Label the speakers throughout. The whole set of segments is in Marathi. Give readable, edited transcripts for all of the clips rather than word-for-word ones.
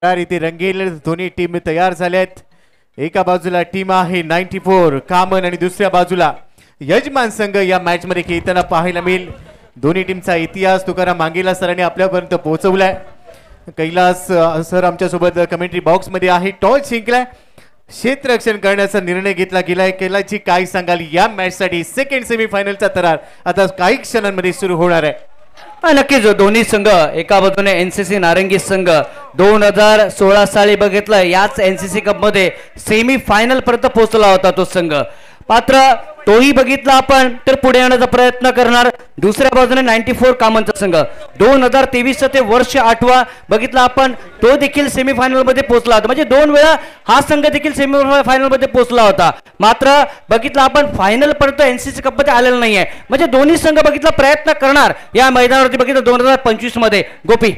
Speaker 1: इथे रंगील दोन्ही टीम तयार झाल्यात। एका बाजूला टीम आहे 94 कामन आणि दुसऱ्या बाजूला यजमान संघ या मॅच मध्ये खेळताना पाहायला मिळेल। दोन्ही टीमचा इतिहास तुकाराम मांगेला सरांनी आपल्यापर्यंत पोहोचवलाय। कैलास सर आमच्या सोबत कमेंट्री बॉक्स मध्ये आहे। टॉस जिंकलाय, क्षेत्ररक्षण करण्याचा निर्णय घेतला गेलाय। कैलासजी काय सांगाल या मॅच साठी? सेकंड सेमीफायनलचा तरार आता काही क्षणांमध्ये सुरू होणार आहे।
Speaker 2: नक्कीच दोन्ही संघ, एका बाजूने एनसीसी नारंगी संघ 2016 साली बघितलं याच एनसीसी कप मध्ये सेमी फायनल पर्यंत पोहोचला होता तो संघ। मात्र तोही बघितला आपण तर पुढे येण्याचा प्रयत्न करणार। दुसऱ्या बाजूने 94 कामनचा संघ 2023 ते वर्ष 8वा बघितला आपण, तो देखील सेमी फायनल मध्ये पोहोचला होता। म्हणजे 2 वेळा हा संघ देखील सेमी फायनल मध्ये पोहोचला होता। मात्र बघितलं आपण फायनल पर्यंत एनसीसी कप मध्ये आलेला नाहीये। म्हणजे दोन्ही संघ बघितला प्रयत्न करणार या मैदानावरती बघितलं 2025 मध्ये। गोपी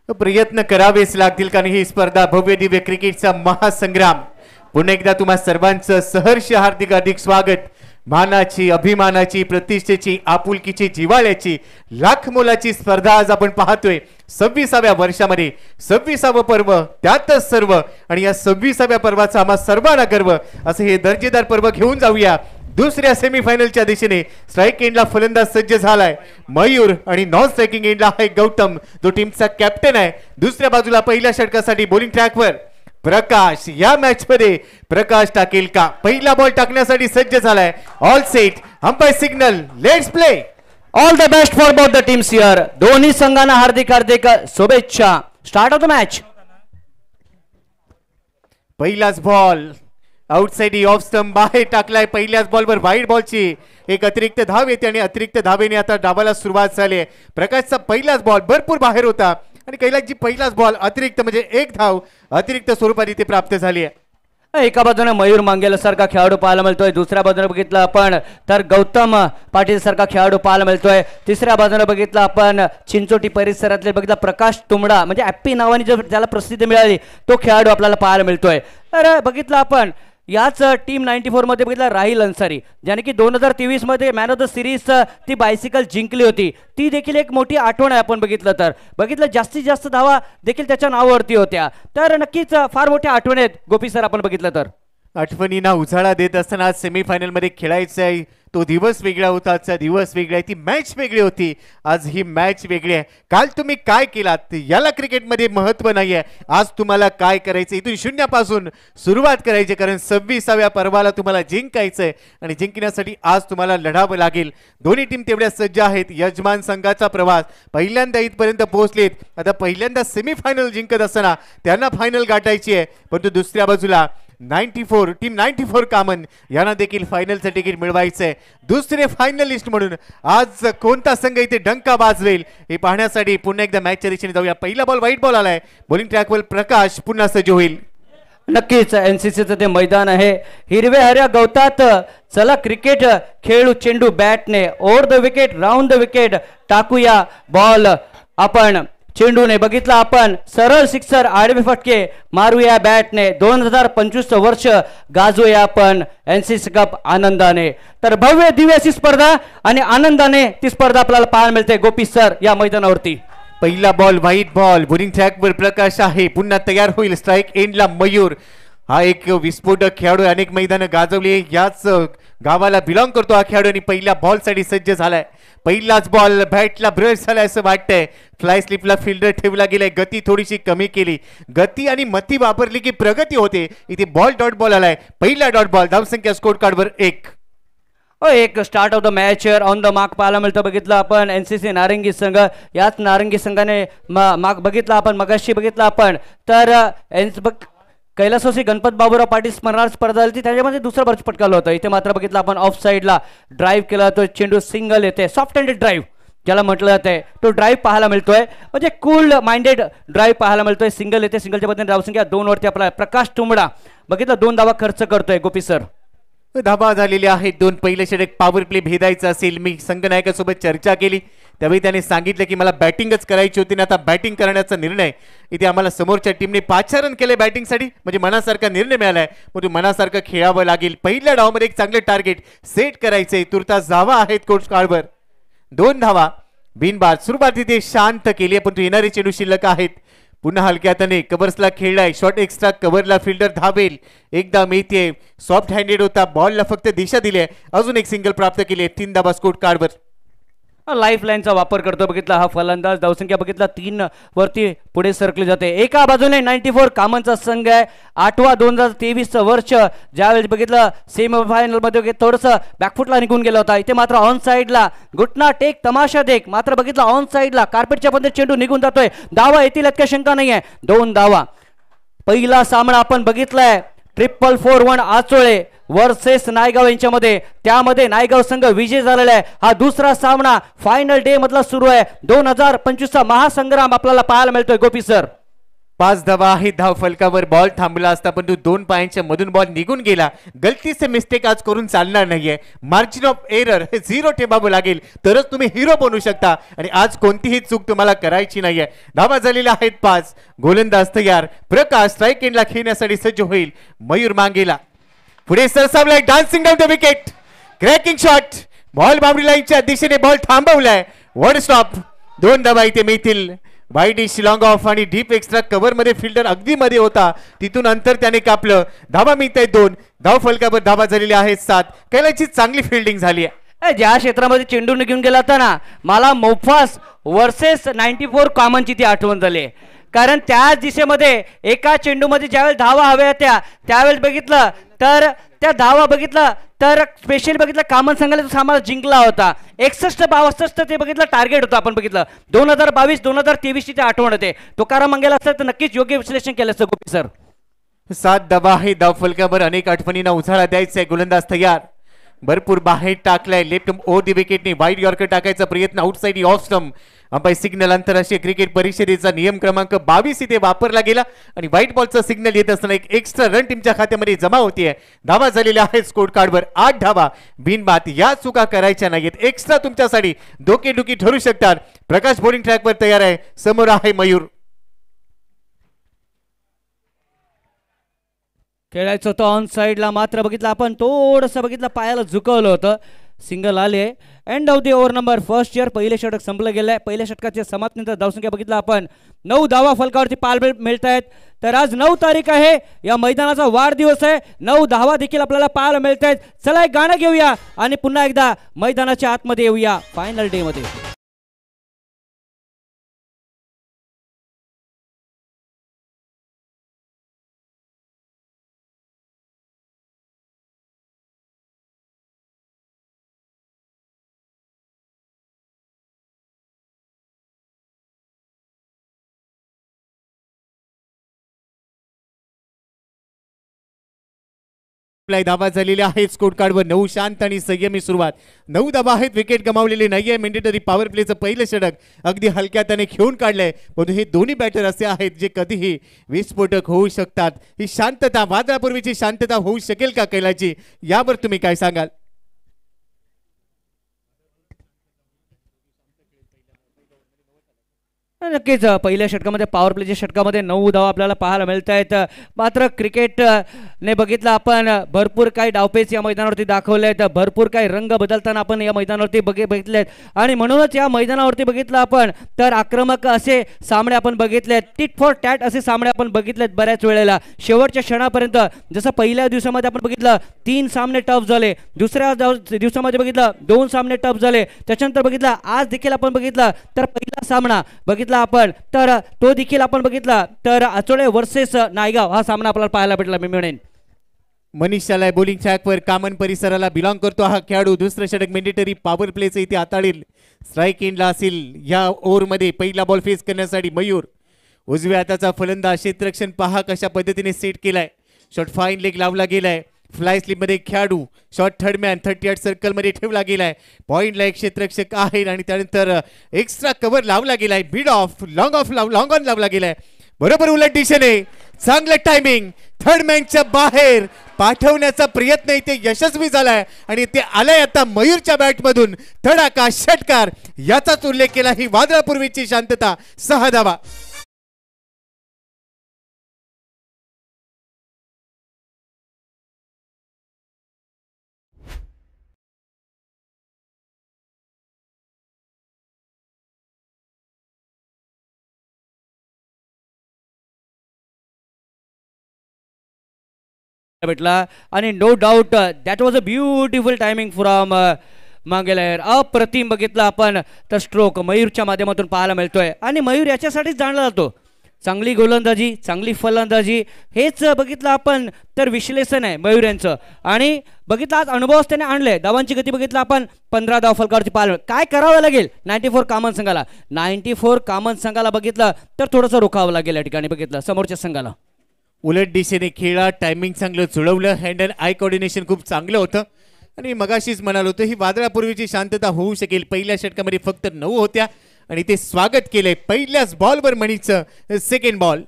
Speaker 1: प्रयत्न करावेच लागतील कारण ही स्पर्धा भव्य दिव्य क्रिकेटचा महासंग्राम। पुन्हा एकदा तुम्हा सर्वांचं सहर्ष हार्दिक हार्दिक स्वागत। मानाची, अभिमानाची, प्रतिष्ठेची, आपुलकीची, जिव्हाळ्याची, लाख मोलाची स्पर्धा आज आपण पाहतोय। 26व्या वर्षामध्ये 26वं पर्व, त्यातच सर्व, आणि या 26व्या पर्वाचा आम्हा सर्वांना गर्व असं हे दर्जेदार पर्व घेऊन जाऊया। दुसऱ्या सेमीफायनलच्या दिशेने स्ट्राइक एंडला फलंदाज सज्ज झालाय मयूर आणि नॉन स्ट्राइकिंग एंडला आहे गौतम, जो टीमचा कॅप्टन आहे। दुसऱ्या बाजूला पहिल्या षटकासाठी बॉलिंग ट्रॅकवर प्रकाश। या मॅच मध्ये प्रकाश टाकेल का? पहिला बॉल टाकण्यासाठी सज्ज झालाय। All set, umpire signal, let's play.
Speaker 2: All the best for both the teams here. दोन्ही संघांना हार्दिक हार्दिक शुभेच्छा। Start of the match.
Speaker 1: पहिलाच बॉल आउटसाइड ऑफ स्टंप बाहेर टाकलाय। पहिल्याच बॉलवर वाईड बॉलची एक अतिरिक्त धाव येते आणि अतिरिक्त धावेने आता डावाला सुरुवात झाली आहे। प्रकाशचा पहिलाच बॉल भरपूर बाहेर होता आणि कैलासची पहिलाच बॉल अतिरिक्त म्हणजे एक धाव अतिरिक्त स्वरूपात इथे प्राप्त झाली आहे।
Speaker 2: एका बाजूने मयूर मांगेला सारखा खेळाडू पाहायला मिळतोय, दुसऱ्या बाजूने बघितलं आपण तर गौतम पाटील सारखा खेळाडू पाहायला मिळतोय। तिसऱ्या बाजूने बघितलं आपण चिंचोटी परिसरातले बघितलं प्रकाश तुंबडा, म्हणजे ॲप्पी नावाने जो ज्याला प्रसिद्धी मिळाली तो खेळाडू आपल्याला पाहायला मिळतोय। तर बघितलं आपण याच टीम 94 मध्ये बघितलं राहिल अन्सारी, ज्याने की 2023 मध्ये मॅन ऑफ द सिरीज ती बायसिकल जिंकली होती। ती देखील एक मोठी आठवण आहे। आपण बघितलं जास्तीत जास्त धावा देखील त्याच्या नावावरती होत्या। तर नक्कीच फार मोठ्या आठवणी आहेत गोपी सर। आपण बघितलं तर
Speaker 1: आठवणींना उजाळा देत असताना आज सेमीफायनल मध्ये खेळायचं आहे। तो दिवस वेगळा होता, आजचा दिवस वेगळा आहे, ती मॅच वेगळी होती, आज ही मॅच वेगळी आहे। काल तुम्ही काय केलात याला क्रिकेटमध्ये महत्त्व नाहीये, आज तुम्हाला काय करायचं, इथून शून्यापासून सुरुवात करायची, कारण 26व्या पर्वाला तुम्हाला जिंकायचंय आणि जिंकण्यासाठी आज तुम्हाला लढावं लागेल। दोन्ही टीम तेवढ्या सज्ज आहेत। यजमान संघाचा प्रवास पहिल्यांदा इथपर्यंत पोहोचलेत, आता पहिल्यांदा सेमीफायनल जिंकत असताना त्यांना फायनल गाठायची आहे। परंतु दुसऱ्या बाजूला 94 टीम 94 कामन यांना देखील फायनलचं तिकीट मिळवायचंय। दुसरे फायनलिस्ट म्हणून आज कोणता संघ इथे डंका वाजवेल हे पाहण्यासाठी पुन्हा एकदा मॅचच्या दिशेने जाऊया। पहिला बॉल व्हाईट बॉल आलाय, बॉलिंग ट्रॅकवर प्रकाश पुन्हा सज्ज होईल।
Speaker 2: नक्कीच एनसीसीचं ते मैदान आहे, हिरव्या हऱ्या गवतात चला क्रिकेट खेळू चेंडू बॅटने, over the wicket, round the wicket, टाकूया बॉल आपण चेंडूने। बघितलं आपण सरळ सिक्सर, आडवे फटके मारूया बॅटने। 2025 वर्ष गाजूया आपण एनसीसी कप आनंदाने। तर भव्य दिव्य अशी स्पर्धा आणि आनंदाने ती स्पर्धा आपल्याला पाहायला मिळते गोपी सर या मैदानावरती।
Speaker 1: पहिला बॉल व्हाईट बॉल, बॉलिंग ट्रॅकवर प्रकाश आहे, पुन्हा तयार होईल। स्ट्राइक एंडला मयूर, हा एक विस्फोटक खेळाडू, अनेक मैदानं गाजवली, याच गावाला बिलॉंग करतो हा खेळाडू आणि पहिल्या बॉल साठी सज्ज झालाय। पहिलाच बॉल बॅटला ब्रश झालाय असं वाटतंय। फ्लाय स्लिपला फिल्डर ठेवला गेलाय, गती थोडीशी कमी केली, गती आणि मती वापरली की प्रगती होते। इथे बॉल डॉट बॉल आलाय, पहिला डॉट बॉल, धावसंख्या स्कोर कार्डवर 1।
Speaker 2: एक start of the match on the mark पाहायला मिळतं। बघितलं आपण एनसीसी नारंगी संघ, याच नारंगी संघाने मार्क बघितला आपण मगाशी बघितलं आपण तर कैलासवासी गणपत बाबूराव पाटील स्मरणार्थ स्पर्धा झाली, त्याच्यामध्ये दुसरा बर्च पटकावलं होतं। इथे मात्र बघितलं आपण ऑफ साईडला ड्राईव्ह केला, तो चेंडू सिंगल येते, सॉफ्ट हँडेड ड्राईव्ह ज्याला म्हटलं जाते, तो ड्राईव्ह पाहायला मिळतोय, म्हणजे कूल माइंडेड ड्राईव्ह पाहायला मिळतोय। सिंगल येते, सिंगलच्या बद्दल धावसंख्या 2 वरती आपला प्रकाश तुंबडा बघितलं 2 धावा खर्च करतोय गोपी सर।
Speaker 1: धाबा झालेले आहेत 2। पहिलं षटक पॉवर प्ले भेदायचं असेल, मी संघनायकासोबत चर्चा केली, त्यावेळी त्याने सांगितलं की मला बॅटिंगच करायची होती, आता बॅटिंग करण्याचा निर्णय इथे आम्हाला समोरच्या टीमने पाचारण केले बॅटिंगसाठी, म्हणजे मनासारखा निर्णय मिळालाय, म्हणजे मनासारखं खेळावं लागेल। पहिल्या डावामध्ये एक चांगलं टार्गेट सेट करायचंय, तुर्तास धावा आहेत कोर्स कार्डवर, 2 धावा बिनबाद। सुरुवात इथे शांत केली, पण येणारे चेंडू शिल्लक आहेत। पुन्हा हलक्या हाताने कव्हर्सला खेळलाय, शॉट एक्स्ट्रा कव्हरला फिल्डर धावेल, एकदा मिळते, सॉफ्ट हँडेड होता, बॉलला फक्त दिशा दिली आहे, अजून एक सिंगल प्राप्त केले, 3 धावा स्कोर कार्डवर.
Speaker 2: लाईफ लाईनचा वापर करतो बघितला हा फलंदाज. धावसंख्या बघितला 3 वरती पुढे सरकली जाते. एका बाजूने 94 कामांचा संघ आहे. 8वा 2023 वर्ष, ज्यावेळेस बघितलं सेमी फायनल मध्ये थोडंसं बॅकफुटला निघून गेला होता. इथे मात्र ऑन साईडला घुटना टेक तमाशा देख, मात्र बघितलं ऑन साईडला कार्पेटच्या मध्ये चेंडू निघून जातोय. धावा येतील यात काही शंका नाही आहे. 2 धावा. पहिला सामना आपण बघितलाय 441 आचोळे वर्सेस नायगाव यांच्यामध्ये, त्यामध्ये नायगाव संघ विजय झालेला आहे. हा दुसरा सामना फायनल डे मधला सुरू आहे. 2025चा महासंग्राम आपल्याला पाहायला मिळतोय गोपी सर.
Speaker 1: 5 धावा आहे. धाव फलकावर बॉल थांबला असता, परंतु 2 पायांच्या मधून बॉल निघून गेला. गलतीचे मिस्टेक आज करून चालणार नाहीये. मार्जिन ऑफ एरर हे 0 ठेवावं लागेल, तरच तुम्ही हिरो बनू शकता, आणि आज कोणतीही चूक तुम्हाला करायची नाहीये. धावा झालेल्या आहेत 5. गोलंदाज तयार. प्रकाश स्ट्राईक एंडला खेळण्यासाठी सज्ज होईल. मयूर मांगेला पुढे सरसावलाय, dancing down the wicket, cracking shot, ball boundary लाईनच्या दिशेने बॉल थांबवलाय. One stop. 2 धावा इथे मिळतील. वाईड इश लॉंग ऑफ आणि डीप एक्स्ट्रा कव्हर मध्ये फिल्डर अगदी मध्ये होता, तिथून अंतर त्याने कापलं. धावा मिळत आहेत 2. धाव फलकावर धावा झालेल्या आहेत 7. कैलाची चांगली फिल्डिंग झाली आहे.
Speaker 2: ज्या क्षेत्रामध्ये चेंडू निघून गेला होता ना, मला मोफास वर्सेस 94 कामांची ती आठवण झाली. कारण त्याच दिशेमध्ये एका चेंडूमध्ये ज्यावेळेस धावा हव्या होत्या, त्यावेळेस बघितलं तर त्या धावा बघितलं तर स्पेशली बघितलं कामन संघाला तो सामना जिंकला होता. 61-62 ते बघितलं टार्गेट होतं. आपण बघितलं 2022-2023 ची ते आठवण होते. तुकाराम मंगेला असतं तर नक्कीच योग्य विश्लेषण केलं असतं गोपी सर.
Speaker 1: 7 धावा आहे. धाव फलकावर अनेक आठवणींना उजाळा द्यायचा आहे. गोलंदाज तयार. भरपूर बाहेर टाकलाय. लेफ्ट ओव्हर दी विकेटने वाईड यॉर्कर टाकायचा प्रयत्न, outside off stump. Umpire signal. आंतरराष्ट्रीय क्रिकेट परिषदेचा नियम क्रमांक 22 इथे वापरला गेला, आणि व्हाईट बॉलचा सिग्नल येत असताना एक एक्स्ट्रा रन टीमच्या खात्यामध्ये जमा होतीये. धावा झालेल्या आहेत स्कोर कार्डवर 8 धावा. बिनबाद. या चुका करायच्या नाहीत. एक्स्ट्रा तुमच्यासाठी डोकेदुखी ठरू शकतात. प्रकाश बॉलिंग ट्रॅकवर तयार आहे. समोर आहे मयूर.
Speaker 2: खेळायचं होतं ऑन साईडला, मात्र बघितलं आपण थोडंसं बघितलं पायाला झुकवलं होतं. सिंगल आले. End of the over number first year. पहिले षटक संपलं गेलंय. पहिल्या षटकाच्या समाप्तीनंतर धावसंख्या बघितलं आपण 9 धावा फलकावरती पाहायला मिळत आहेत. तर आज 9 तारीख आहे, या मैदानाचा वाढदिवस आहे. 9 धावा देखील आपल्याला पाहायला मिळत आहेत. चला एक गाणं घेऊया आणि पुन्हा एकदा मैदानाच्या आतमध्ये येऊया फायनल डे मध्ये.
Speaker 1: धावा झालेल्या आहेत स्कोर कार्डवर. 9 शांत आणि संयमी सुरुवात. 9 धावा आहेत. विकेट गमावलेले नाहीये. मेंडेटरी पॉवर प्लेचं पहिलं षटक अगदी हलक्या त्याने खेळून काढलंय, पण हे दोन्ही बॅटर असे आहेत जे कधीही विस्फोटक होऊ शकतात. ही शांतता, वादळापूर्वीची शांतता होऊ शकेल का कैलाची, यावर तुम्ही काय सांगाल?
Speaker 2: नक्कीच पहिल्या षटकामध्ये पॉवर प्लेच्या षटकामध्ये 9 धावा आपल्याला पाहायला मिळत आहेत. मात्र क्रिकेट ने बघितलं आपण भरपूर काही डावपेच या मैदानावरती दाखवले आहेत. भरपूर काही रंग बदलताना आपण या मैदानावरती बघितले आहेत, आणि म्हणूनच या मैदानावरती बघितलं आपण तर आक्रमक असे सामने आपण बघितलेत. टिट फॉर टॅट असे सामने आपण बघितलेत बऱ्याच वेळेला. शेवटच्या क्षणापर्यंत जसं पहिल्या दिवसामध्ये आपण बघितलं 3 सामने टफ झाले, दुसऱ्या दिवसामध्ये बघितलं 2 सामने टफ झाले, त्याच्यानंतर बघितलं आज देखील आपण बघितलं तर पहिला सामना बघितला आपण तर तो देखील आपण बघितला तर आचोळे वर्सेस नायगाव हा सामना आपल्याला पाहायला भेटला. मी म्हणेन
Speaker 1: मनीषाला बॉलिंग ट्रॅकवर कामन परिसराला बिलॉंग करतो हा खेळाडू. दुसरं षटक मेंडेटरी पॉवर प्लेचं इथे हाताळेल. स्ट्राईक एंडला असेल या ओव्हरमध्ये. पहिला बॉल फेस करण्यासाठी मयूर. उजव्या हाताचा फलंदाज. क्षेत्ररक्षण पहा कशा पद्धतीने सेट केलाय. शॉट फाईन लेग लावला गेलाय. फ्लाय स्लिप मध्ये खेळाडू. शॉट थर्ड मॅन 38 सर्कल मध्ये ठेवला गेलाय. पॉइंटला एक क्षेत्ररक्षक आहे, आणि त्यानंतर एक्स्ट्रा कव्हर लावला गेलाय. बीड ऑफ लॉंग ऑन लावला गेलाय. बरोबर उलट दिशेने. चांगलं टायमिंग. थर्ड मॅनच्या बाहेर पाठवण्याचा प्रयत्न इथे यशस्वी झालाय, आणि ते आलंय आता मयूरच्या बॅटमधून. धडाका षटकार याचाच उल्लेख केला. ही वादळापूर्वीची शांतता. 6 धावा.
Speaker 2: भेटला आणि no doubt that was a beautiful timing from मांगेलायर. अप्रतिम बघितलं आपण तर स्ट्रोक मयूरच्या माध्यमातून पाहायला मिळतोय आणि मयूर याच्यासाठीच जाणला जातो. चांगली गोलंदाजी, चांगली फलंदाजी, हेच बघितलं आपण तर विश्लेषण आहे मयूर यांचं. आणि बघितलं आज अनुभवच त्याने आणले. धावांची गती बघितलं आपण 15 धाव फलकावरती पाहिलं. काय करावं लागेल 94 कामन संघाला, 94 कामन संघाला बघितलं तर थोडंसं रोखावं लागेल या ठिकाणी बघितलं समोरच्या संघाला.
Speaker 1: उलट दिशेने खेळा, टायमिंग चांगलं जुळवलं, हँड अँड आय कोऑर्डिनेशन खूप चांगलं होतं. आणि मगाशीच म्हणालो होतो ही वादळापूर्वीची शांतता होऊ शकेल. पहिल्या षटकामध्ये फक्त 9 होत्या आणि ते स्वागत केलंय पहिल्याच बॉलवर मनीषचं सेकंड बॉल.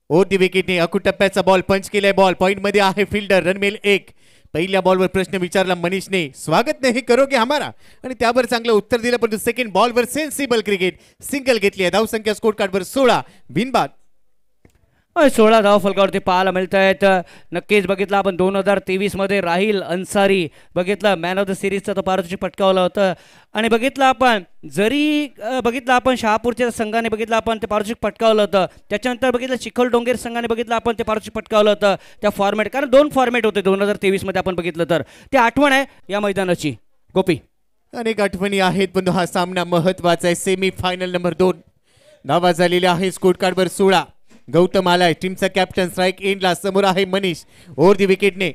Speaker 1: ओव्हर दी विकेटने अकुटप्प्याचा बॉल पंच केलाय. बॉल पॉइंट मध्ये आहे फिल्डर रणमेल 1. पहिल्या बॉलवर प्रश्न विचारला मनीषने, स्वागत नाही करोगे हमारा, आणि त्यावर चांगलं उत्तर दिलं. पण सेकंड बॉलवर सेन्सिबल क्रिकेट सिंगल घेतली आहे. धावसंख्या स्कोर कार्डवर 16 बिनबाद.
Speaker 2: 16 धाव फलकावरती पाहायला मिळत आहेत. नक्कीच बघितलं आपण 2023 मध्ये राहिल अन्सारी बघितलं मॅन ऑफ द सिरीजचा तो पारितोषिक पटकावलं होतं. आणि बघितलं आपण जरी बघितलं आपण शहापूरच्या संघाने बघितलं आपण ते पारितोषिक पटकावलं होतं. त्याच्यानंतर बघितलं चिखल डोंगेर संघाने बघितलं आपण ते पारितोषिक पटकावलं होतं त्या फॉर्मॅट, कारण 2 फॉर्मॅट होते 2023 मध्ये आपण बघितलं तर. ते आठवण आहे या मैदानाची गोपी.
Speaker 1: अनेक आठवणी आहेत पण हा सामना महत्वाचा आहे. Semi final number 2. धावा झालेल्या आहे स्कोर कार्डवर 16. गौतम आलाय टीमचा कॅप्टन. स्ट्राईक एंडला समोर आहे मनीष. ओव्हर दी विकेटने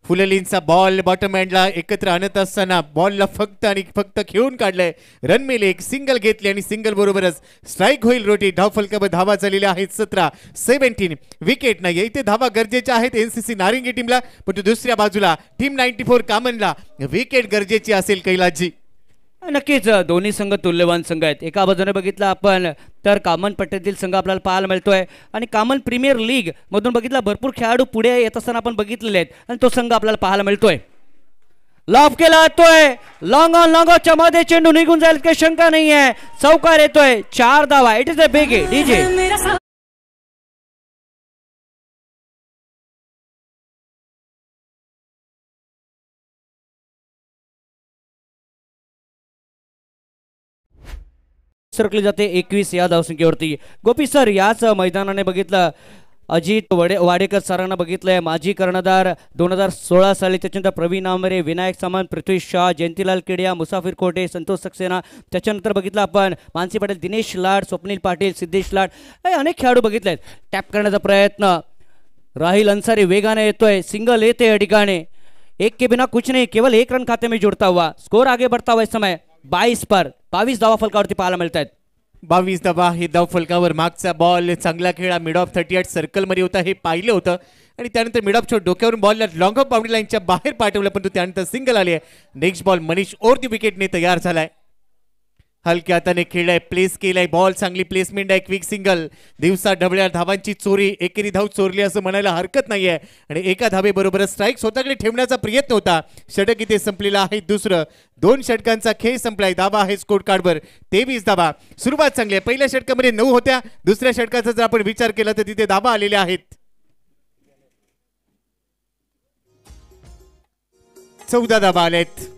Speaker 1: फुललींचा बॉल बॉटम एंडला एकत्र आणत असताना बॉलला फक्त आणि फक्त खेळून काढलंय. रनमेल 1 सिंगल घेतली आणि सिंगल बरोबरच स्ट्राईक होईल. रोटेट धाव फलकावर धावा झालेल्या आहेत 17. विकेट नाही इथे धावा गरजेच्या आहेत एनसीसी नारिंगी टीमला, पण दुसऱ्या बाजूला टीम 94 कामनला विकेट गरजेची असेल कैलासजी.
Speaker 2: नक्कीच दोन्ही संघ तुल्यवान संघ आहेत. एका बाजूने बघितलं आपण तर कामन पट्ट्यातील संघ आपल्याला पाहायला मिळतोय आणि कामन प्रीमियर लीग मधून बघितलं भरपूर खेळाडू पुढे येत असताना आपण बघितलेले आहेत आणि तो संघ आपल्याला पाहायला मिळतोय. लॉफ केला जातोय लॉंग ऑन लॉंग ऑफच्या मध्ये चेंडू निघून जाईल काही शंका नाही आहे. चौकार येतोय 4 धावा. It is a big DJ. सरकली जाते 21 या धावसंख्येवरती. गोपी सर याच मैदानाने बघितलं अजित वाडेकर सरांना बघितलंय माजी कर्णधार 2016 साली, त्याच्यानंतर प्रवीण आंबरे, विनायक सामंत, पृथ्वी शाह, जयंतीलाल केडिया, मुसाफिर कोटे, संतोष सक्सेना, त्याच्यानंतर बघितलं आपण मानसी पटेल, दिनेश लाड, स्वप्नील पाटील, सिद्धेश लाड, हे अनेक खेळाडू बघितलेत. टॅप करण्याचा प्रयत्न राहिल अन्सारी वेगाने येतोय. सिंगल येते या ठिकाणी. 1 के बिना कुछ नहीं, केवल 1 रन खाते में जुड़ता हुआ स्कोर आगे बढ़ता हुआ इस समय 22 पर 22 धावा फलकावरती पाहायला मिळत आहेत.
Speaker 1: 22 धावा हे धाव फलकावर. मागचा बॉल चांगला खेळा मिड ऑफ 38 सर्कल मध्ये होता हे पाहिलं होतं आणि त्यानंतर मिड ऑफच्या डोक्यावरून बॉलला लॉंग ऑफ बाउंड्री लाईनच्या बाहेर पाठवलं, पण त्यानंतर सिंगल आली आहे. Next ball Manish over the विकेटने तयार झालाय. हलक्या हाताने खेळलाय, प्लेस केलाय बॉल, चांगली प्लेसमेंट आहे. Quick single. दिवसा ढवळ्या धावांची चोरी, एकेरी धाव चोरली असं म्हणायला हरकत नाहीये आणि एका धावेबरोबर स्ट्राईक स्वतःकडे ठेवण्याचा प्रयत्न होता. षटक इथे संपलेला आहे. दुसरं 2 षटकांचा खेळ संपलाय. धावा आहे स्कोर कार्डवर 23 धावा. सुरुवात चांगली आहे. पहिल्या षटकामध्ये 9 होत्या. दुसऱ्या षटकाचा जर आपण विचार केला तर तिथे धावा आलेल्या आहेत 14 धावा आल्यात.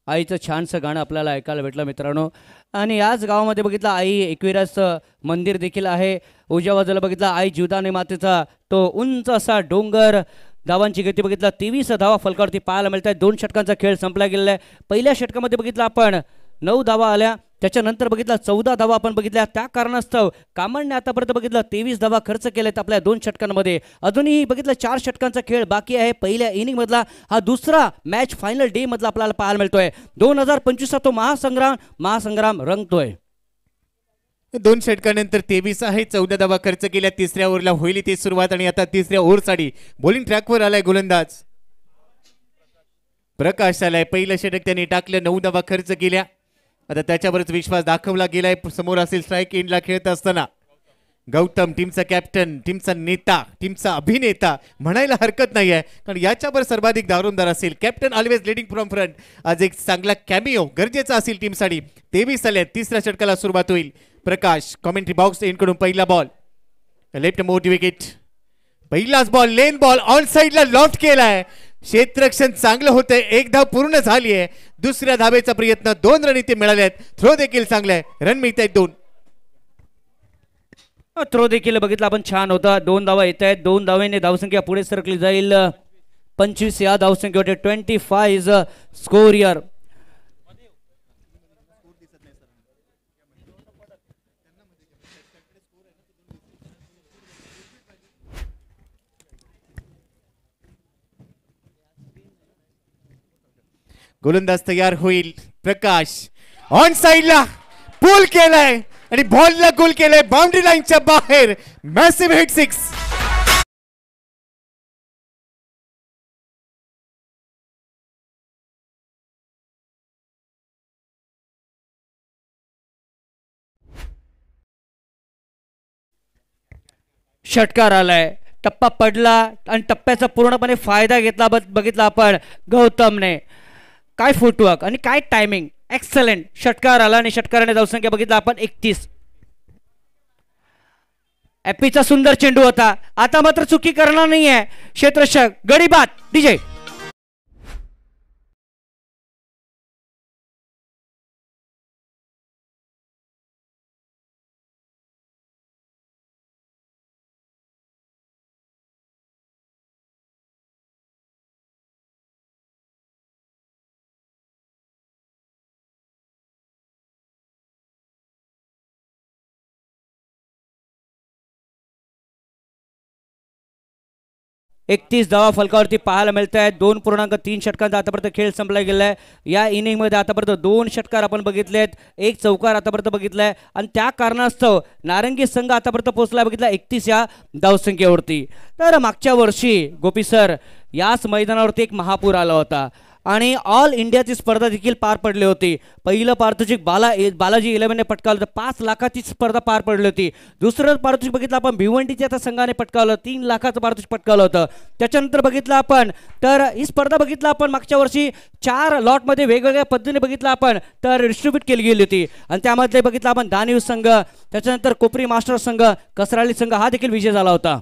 Speaker 2: आईचं छानसं गाणं आपल्याला ऐकायला भेटलं मित्रांनो. आणि याच गावामध्ये बघितलं आई एकविराचं मंदिर देखील आहे. उजव्या बाजूला बघितलं आई जीवदानी मातेचा तो उंच असा डोंगर. धावांची गती बघितलं 23 धावा फलकावरती पाहायला मिळत आहे. 2 षटकांचा खेळ संपला गेलेला आहे. पहिल्या षटकामध्ये बघितलं आपण 9 धावा आल्या. त्याच्यानंतर बघितलं 14 धावा आपण बघितल्या. त्या कारणास्तव कामणने आतापर्यंत बघितलं 23 धावा खर्च केलेत आपल्या 2 षटकांमध्ये. अजूनही बघितलं 4 षटकांचा खेळ बाकी आहे. पहिल्या इनिंग मधला हा दुसरा मॅच फायनल डे मधला आपल्याला पाहायला मिळतोय. 2025 तो महासंग्राम रंगतोय.
Speaker 1: 2 षटकानंतर 23 आहे. 14 धावा खर्च केल्या. तिसऱ्या ओव्हरला होईल ती सुरुवात आणि आता तिसऱ्या ओव्हरसाठी बॉलिंग ट्रॅकवर आलाय गोलंदाज प्रकाश आलाय. पहिलं षटक त्यांनी टाकलं. 9 धावा खर्च केल्या. आता त्याच्यावरच विश्वास दाखवला गेलाय. समोर असेल स्ट्राईक एंडला खेळत असताना गौतम टीमचा कॅप्टन, टीमचा नेता, टीमचा अभिनेता म्हणायला हरकत नाही आहे, कारण याच्यावर सर्वाधिक दारोमदार असेल. Captain always leading from front. आज एक चांगला कॅमिओ गरजेचा असेल टीमसाठी. 23 आले. तिसऱ्या षटकाला सुरुवात होईल. प्रकाश कॉमेंट्री बॉक्स एंडकडून पहिला बॉल, लेफ्ट मोठी विकेट. पहिलाच बॉल लेन बॉल ऑन साइडला लॉफ्ट केलाय. क्षेत्ररक्षण चांगलं होतंय. एक धाव पूर्ण झाली आहे. दुसऱ्या धावेचा प्रयत्न, 2 रन इथे मिळाले आहेत. थ्रो देखील चांगला आहे. रन मिळत आहेत 2.
Speaker 2: थ्रो देखील बघितला आपण छान होता. 2 धावा येत आहेत. 2 धावेने धावसंख्या पुढे सरकली जाईल. 25 या धावसंख्येवर 25 इज स्कोर हिअर.
Speaker 1: गोलंदाज तयार होईल. प्रकाश ऑन साइडला पुल केलाय आणि बॉलला गोल केलाय बाउंड्री लाईनच्या बाहेर. Massive hit 6.
Speaker 2: षटकार आलाय. टप्पा पडला आणि टप्प्याचा पूर्णपणे फायदा घेतला. बघितला आपण गौतमने. काय फुटवर्क आणि काय टायमिंग, एक्सलेंट. षटकार आला आणि षटकाराने धावसंख्या बघितला आपण 31. एपीचा सुंदर चेंडू होता. आता मात्र चुकी करणार नाहीये क्षेत्ररक्षक. गडी बाद डीजे. एकतीस धावा फलकावरती पाहायला मिळत आहेत. 2.3 षटकांचा आतापर्यंत खेळ संपला गेला आहे. या इनिंगमध्ये आतापर्यंत 2 षटकार आपण बघितलेत, 1 चौकार आतापर्यंत बघितलाय आणि त्या कारणास्तव नारंगी संघ आतापर्यंत पोहोचला बघितला 31 या धावसंख्येवरती. तर मागच्या वर्षी गोपी सर याच मैदानावरती एक महापूर आला होता आणि ऑल इंडियाची स्पर्धा देखील पार पडली होती. पहिलं पारितोषिक बालाजी 11ने पटकावलं होतं. 5 लाखाची स्पर्धा पार पडली होती. दुसरं पारितोषिक बघितलं आपण भिवंडीच्या त्या संघाने पटकावलं, 3 लाखाचं पारितोषिक पटकावलं होतं. त्याच्यानंतर बघितलं आपण तर ही स्पर्धा बघितलं आपण मागच्या वर्षी 4 लॉटमध्ये वेगवेगळ्या पद्धतीने बघितलं आपण तर डिस्ट्रीब्यूट केली गेली होती आणि त्यामध्ये बघितलं आपण दानिव संघ, त्याच्यानंतर कोपरी मास्टर संघ, कसराळी संघ हा देखील विजय झाला होता.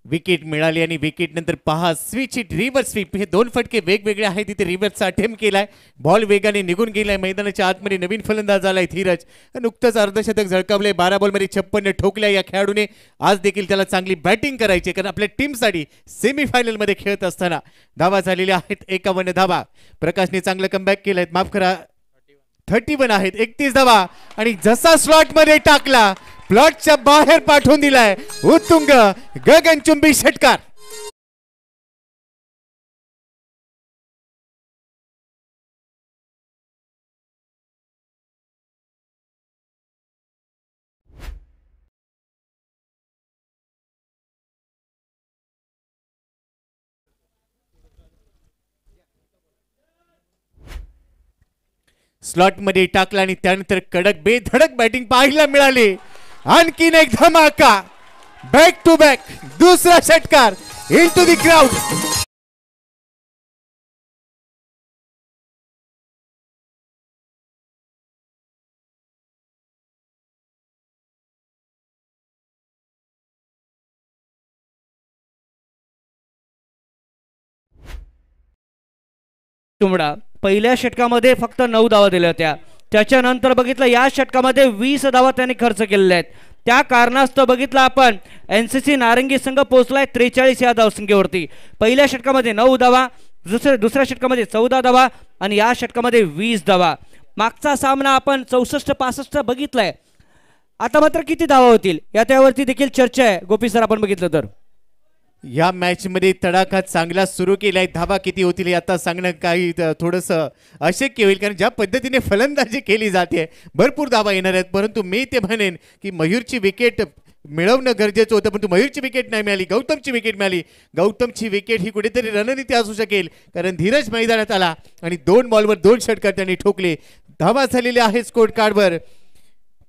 Speaker 1: विकेट मिळाली आणि विकेट नंतर पहा स्विच हिट, रिव्हर्स स्वीप. हे 2 फटके वेगवेगळे आहेत. तिथे रिव्हर्सचा अटेम्प्ट केलाय. बॉल वेगाने निघून गेलाय. मैदानाच्या आतमध्ये नवीन फलंदाज आलाय धीरज. नुकतंच अर्धशतक झळकावले. 12 बॉलमध्ये 56 ठोकल्या या खेळाडूने. आज देखील त्याला चांगली बॅटिंग करायची, कारण आपल्या टीमसाठी सेमीफायनल मध्ये खेळत असताना धावा झालेल्या आहेत 51 धावा. प्रकाशने चांगलं कमबॅक केलंय. माफ करा 31 आहेत. 31 धावा आणि जसा स्लॉट मध्ये टाकला प्लॉटच्या बाहेर पाठवून दिलाय. उत्तुंग गगनचुंबी षटकार. स्लॉट मध्ये टाकला आणि त्यानंतर कडक बेधडक बॅटिंग पाहायला मिळाली. आणखीन एक धमाका. बॅक टू बॅक दुसरा षटकार इनटू द ग्राउंड.
Speaker 2: तुमडा पहिल्या षटकामध्ये फक्त 9 धावा दिल्या होत्या. त्याच्यानंतर बघितलं या षटकामध्ये 20 धावा त्यांनी खर्च केलेल्या आहेत. त्या कारणास्तव बघितलं आपण एनसीसी नारंगी संघ पोहोचलाय 43 या धावसंख्येवरती. पहिल्या षटकामध्ये 9 धावा, दुसऱ्या षटकामध्ये 14 धावा आणि या षटकामध्ये 20 धावा. मागचा सामना आपण 64-65 बघितलाय. आता मात्र किती धावा होतील या त्यावरती देखील चर्चा आहे गोपी सर. आपण बघितलं तर
Speaker 1: या मॅच मध्ये तडाखा चांगला सुरू केलाय. धावा किती होतील हे आता सांगणं काही थोडंसं अशक्य होईल, कारण ज्या पद्धतीने फलंदाजी केली जाते भरपूर धावा येणार आहेत. परंतु मी ते म्हणेन की मयूरची विकेट मिळवणं गरजेचं होतं, परंतु मयूरची विकेट नाही मिळाली, गौतमची विकेट मिळाली. गौतमची विकेट ही कुठेतरी रणनीती असू शकेल, कारण धीरज मैदानात आला आणि 2 बॉलवर 2 षटकार त्यांनी ठोकले. धावा झालेल्या आहेत स्कोर कार्डवर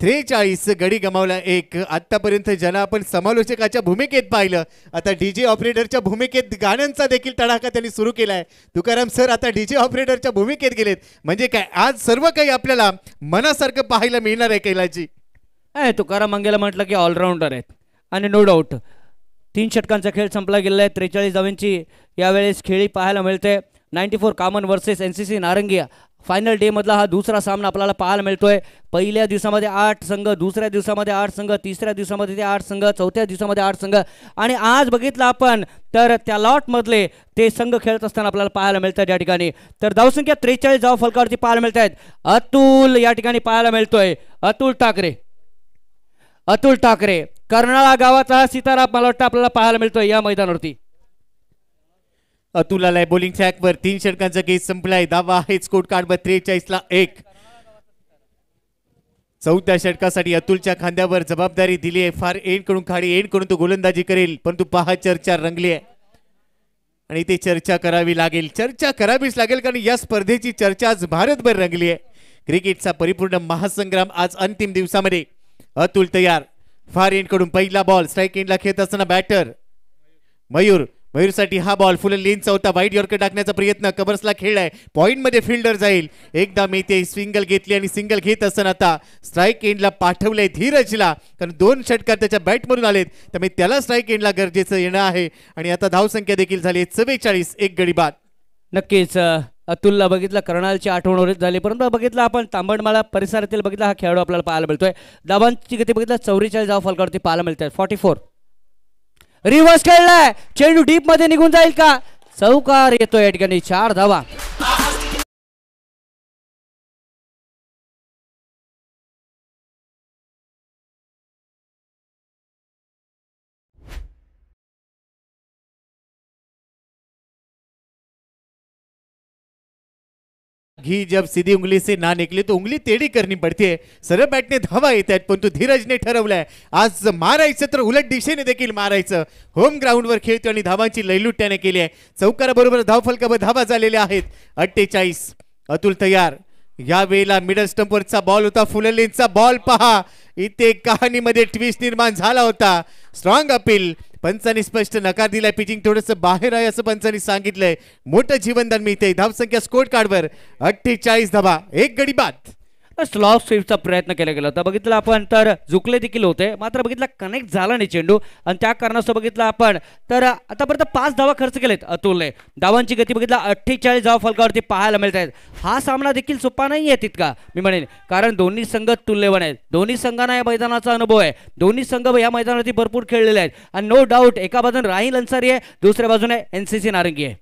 Speaker 1: 43 गडी गमावला एक. आतापर्यंत ज्यांना आपण समालोचकाच्या भूमिकेत पाहिलं, आता डीजे ऑपरेटरच्या भूमिकेत गाण्यांचा देखील तडाखा त्यांनी सुरू केलाय. तुकाराम सर आता डीजे ऑपरेटरच्या भूमिकेत गेलेत. म्हणजे काय, आज सर्व काही आपल्याला मनासारखं पाहायला मिळणार आहे कैलासजी.
Speaker 2: तुकाराम मंगेला म्हटलं की ऑलराऊंडर आहेत आणि नो डाऊट 3 षटकांचा खेळ संपला गेला आहे. 43 धावांची यावेळेस खेळी पाहायला मिळते. 94 कामन वर्सेस NCC नारंगी फायनल डे मधला हा दुसरा सामना आपल्याला पाहायला मिळतोय. पहिल्या दिवसामध्ये 8 संघ, दुसऱ्या दिवसामध्ये 8 संघ, तिसऱ्या दिवसामध्ये ते 8 संघ, चौथ्या दिवसामध्ये 8 संघ आणि आज बघितलं आपण तर त्या लॉट मधले ते संघ खेळत असताना आपल्याला पाहायला मिळतात या ठिकाणी. तर धावसंख्या 43 धाव फलकावरती पाहायला मिळत आहेत. अतुल या ठिकाणी पाहायला मिळतोय. अतुल ठाकरे कर्नाळा गावाचा सितारा मला वाटतं आपल्याला पाहायला मिळतोय या मैदानावरती.
Speaker 1: अतुल आलाय बॉलिंग ट्रॅकवर. 3 षटकांचा केस संपलाय. धावा आहे स्कोर कार्डवर 43-1. चौथ्या षटकासाठी अतुलच्या खांद्यावर जबाबदारी दिली आहे. फार एंड कडून खाडी, एंड कडून तो गोलंदाजी करेल, परंतु पहा चर्चा रंगली आहे आणि ते चर्चा करावी लागेल. चर्चा करावीच लागेल कारण या स्पर्धेची चर्चा आज भारतभर रंगली आहे. क्रिकेटचा परिपूर्ण महासंग्राम आज अंतिम दिवसामध्ये. अतुल तयार. फार एंड कडून पहिला बॉल. स्ट्राईक एंडला खेळत असताना बॅटर मयूरसाठी हा बॉल फुल लेनचा होता. वाईड यॉर्कर टाकण्याचा प्रयत्न कबर्सला खेळलाय. पॉइंट मध्ये फिल्डर जाईल. एकदा मी ते सिंगल घेतली आणि सिंगल घेत असताना आता स्ट्राईक एंडला पाठवलंय धीरजला, कारण 2 षटकार त्याच्या बॅटमधून आलेत, त्यामुळे त्याला स्ट्राईक एंडला गरजेचं येणं आहे. आणि आता धावसंख्या देखील झाली 44. 1 गडी बाद.
Speaker 2: नक्कीच अतुलला बघितलं कर्नालची आठवण झाली, परंतु बघितलं आपण तांबडमाळा परिसरातील बघितला हा खेळाडू आपल्याला पाहायला मिळतोय. धावांची गती बघितलं 44 धाव फलकावरती पाहायला मिळतात. 44. रिव्हर्स खेळलाय. चेंडू डीप मध्ये निघून जाईल का? चौकार येतोय या ठिकाणी. 4 धावा.
Speaker 1: घी जब सीधी उंगली से ना निकले तो उंगली टेढ़ी करनी पड़ती है. सरळ बॅटने धावा येत आहेत, पण तो धीरजने ठरवलाय आज मारायचं तर उलट दिशेने देखील मारायचं. होम ग्राउंडवर खेळतो आणि धावांची लयलूट त्याने केली आहे. चौकाराबरोबर धावफलकावर धावा झालेल्या आहेत. 48. अतुल तयार. या वेळेला मिडल स्टंपवरचा बॉल होता. फुललेनचा बॉल पहा. इथे कहाणीमध्ये ट्विस्ट निर्माण झाला होता. Strong appeal. पंचांनी स्पष्ट नकार दिलाय. पिचिंग थोडंसं बाहेर आहे असं पंचांनी सांगितलंय. मोठं जीवनदान मिळते. धावसंख्या स्कोर कार्डवर 48 धावा. 1 गडी बाद.
Speaker 2: स्लॉप स्वीपचा प्रयत्न केला गेला होता. बघितलं आपण तर झुकले देखील होते, मात्र बघितला कनेक्ट झाला नाही चेंडू आणि त्या कारणास्तव बघितलं आपण तर आतापर्यंत 5 धावा खर्च केलेत अतुलने. धावांची गती बघितला 48 धावा फलकावरती पाहायला मिळत आहेत. हा सामना देखील सोपा नाही आहे तितका मी म्हणेन, कारण दोन्ही संघ तुल्यवान आहेत. दोन्ही संघांना या मैदानाचा अनुभव आहे. दोन्ही संघ या मैदानावरती भरपूर खेळलेले आहेत आणि नो डाऊट एका बाजूने राहील अन्सारी आहे, दुसऱ्या बाजूने NCC नारंगी आहे.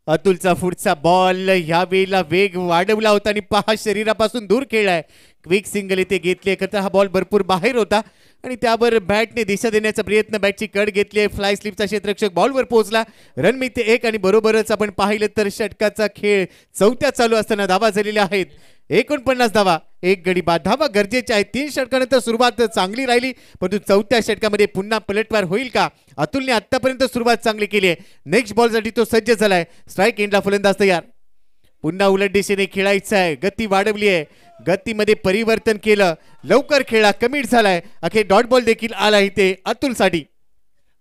Speaker 1: अतुलचा पुढचा बॉल या वेळेला वेग वाढवला होता आणि पहा शरीरापासून दूर खेळलाय. क्विक सिंगल इथे घेतली करता हा बॉल भरपूर बाहेर होता आणि त्यावर बॅटने दिशा देण्याचा प्रयत्न. बॅटची कड घेतली. फ्लाय स्लिपचा क्षेत्ररक्षक बॉलवर पोहोचला. रन मिळते 1 आणि बरोबरच आपण पाहिलं तर षटकाचा खेळ चौथ्या चालू असताना धावा झालेल्या आहेत 49 धावा. 1 गडी बाद. धावा गरजेच्या आहेत. 3 षटकानंतर सुरुवात चांगली राहिली, परंतु चौथ्या षटकामध्ये पुन्हा पलटवार होईल का? अतुलने आतापर्यंत सुरुवात चांगली केली आहे. नेक्स्ट बॉलसाठी तो सज्ज झालाय. स्ट्राईक एंडला फलंदाज तयार. पुन्हा उलट दिशेने खेळायचं आहे. गती वाढवली आहे. गतीमध्ये परिवर्तन केलं. लवकर खेळा. कमिट झालाय. अखेर डॉट बॉल देखील आला इथे अतुलसाठी.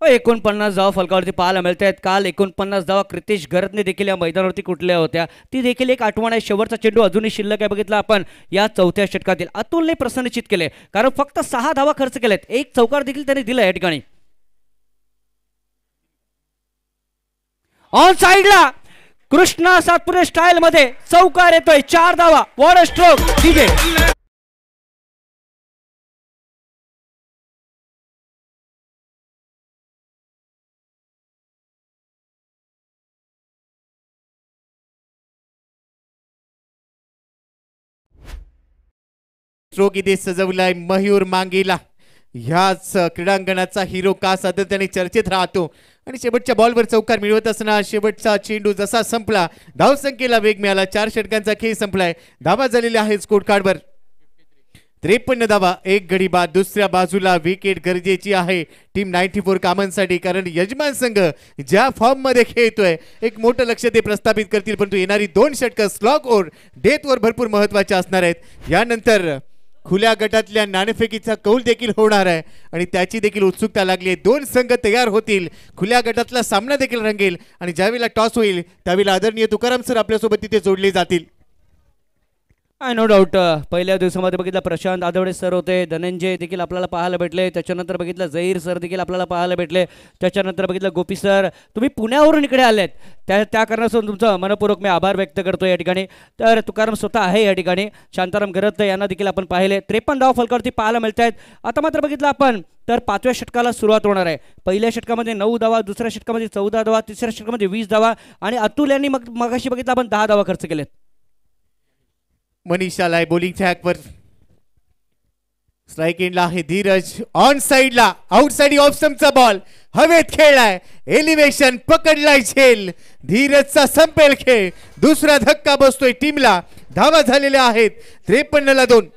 Speaker 2: 49 धावा फलकावरती पाहायला मिळत आहेत. काल 49 धावा क्रितेश गरतने देखील या मैदानावरती कुठल्या होत्या, ती देखील एक आठवण आहे. शेवटचा चेंडू अजूनही शिल्लक आहे. बघितला आपण या चौथ्या षटकातील अतुलने प्रसन्नचित केले, कारण फक्त 6 धावा खर्च केलेत. 1 चौकार देखील त्याने दिला या ठिकाणी. ऑन साइडला कृष्णा सातपुरे स्टाईल मध्ये चौकार येतोय. 4 धावा. What a stroke. DJ
Speaker 1: stroke इथे सजवलाय मयूर मांगेला. ह्याच क्रीडांगणाचा हिरो का सातत्याने चर्चेत राहतो आणि शेवटच्या बॉलवर चौकार मिळवत असताना शेवटचा चेंडू जसा संपला धावसंख्येला वेग मिळाला. 4 षटकांचा खेळ संपलाय. धावा झालेल्या आहेत स्कोर कार्डवर 53 धावा. 1 गडी बाद. दुसऱ्या बाजूला विकेट गरजेची आहे टीम 94 कामांसाठी, कारण यजमान संघ ज्या फॉर्म मध्ये खेळतोय एक मोठं लक्ष ते प्रस्थापित करतील, परंतु येणारी 2 षटकं स्लॉग ओव्हर डेथ ओव्हर भरपूर महत्वाचे असणार आहेत. यानंतर खुल्या गटातल्या नाणेफेकीचा कौल देखील होणार आहे आणि त्याची देखील उत्सुकता लागली आहे. दोन संघ तयार होतील, खुल्या गटातला सामना देखील रंगेल आणि ज्यावेळेला टॉस होईल त्यावेळेला आदरणीय तुकाराम सर आपल्यासोबत तिथे जोडले जातील.
Speaker 2: नो डाऊट पहिल्या दिवसामध्ये बघितलं प्रशांत आदवडे सर होते, धनंजय देखील आपल्याला पाहायला भेटले, त्याच्यानंतर बघितलं जहीर सर देखील आपल्याला पाहायला भेटले, त्याच्यानंतर बघितलं गोपी सर. तुम्ही पुण्यावरून इकडे आलेत त्या कारणास्तव तुमचं मनपूर्वक मी आभार व्यक्त करतो या ठिकाणी. तर तुकाराम स्वतः आहे या ठिकाणी, शांताराम गरत यांना देखील आपण पाहिले. 53 धावा फलकावरती पाहायला मिळत आहेत. आता मात्र बघितलं आपण तर 5व्या षटकाला सुरुवात होणार आहे. पहिल्या षटकामध्ये 9 धावा, दुसऱ्या षटकामध्ये 14 धावा, तिसऱ्या षटकामध्ये 20 धावा आणि अतुल यांनी मगाशी बघितलं आपण 10 धावा खर्च केलेत.
Speaker 1: मनीष आलाय बॉलिंग ट्रॅकवर. स्ट्राइक एंडला आहे धीरज, ऑन साइडला आउट साइड ऑफ स्टंपचा बॉल हवेत खेळलाय, एलिव्हेशन पकडलाय झेल. धीरजचा संपेल खेळ, दुसरा धक्का बसतोय टीमला. धावा झालेल्या आहेत 53 ला 2.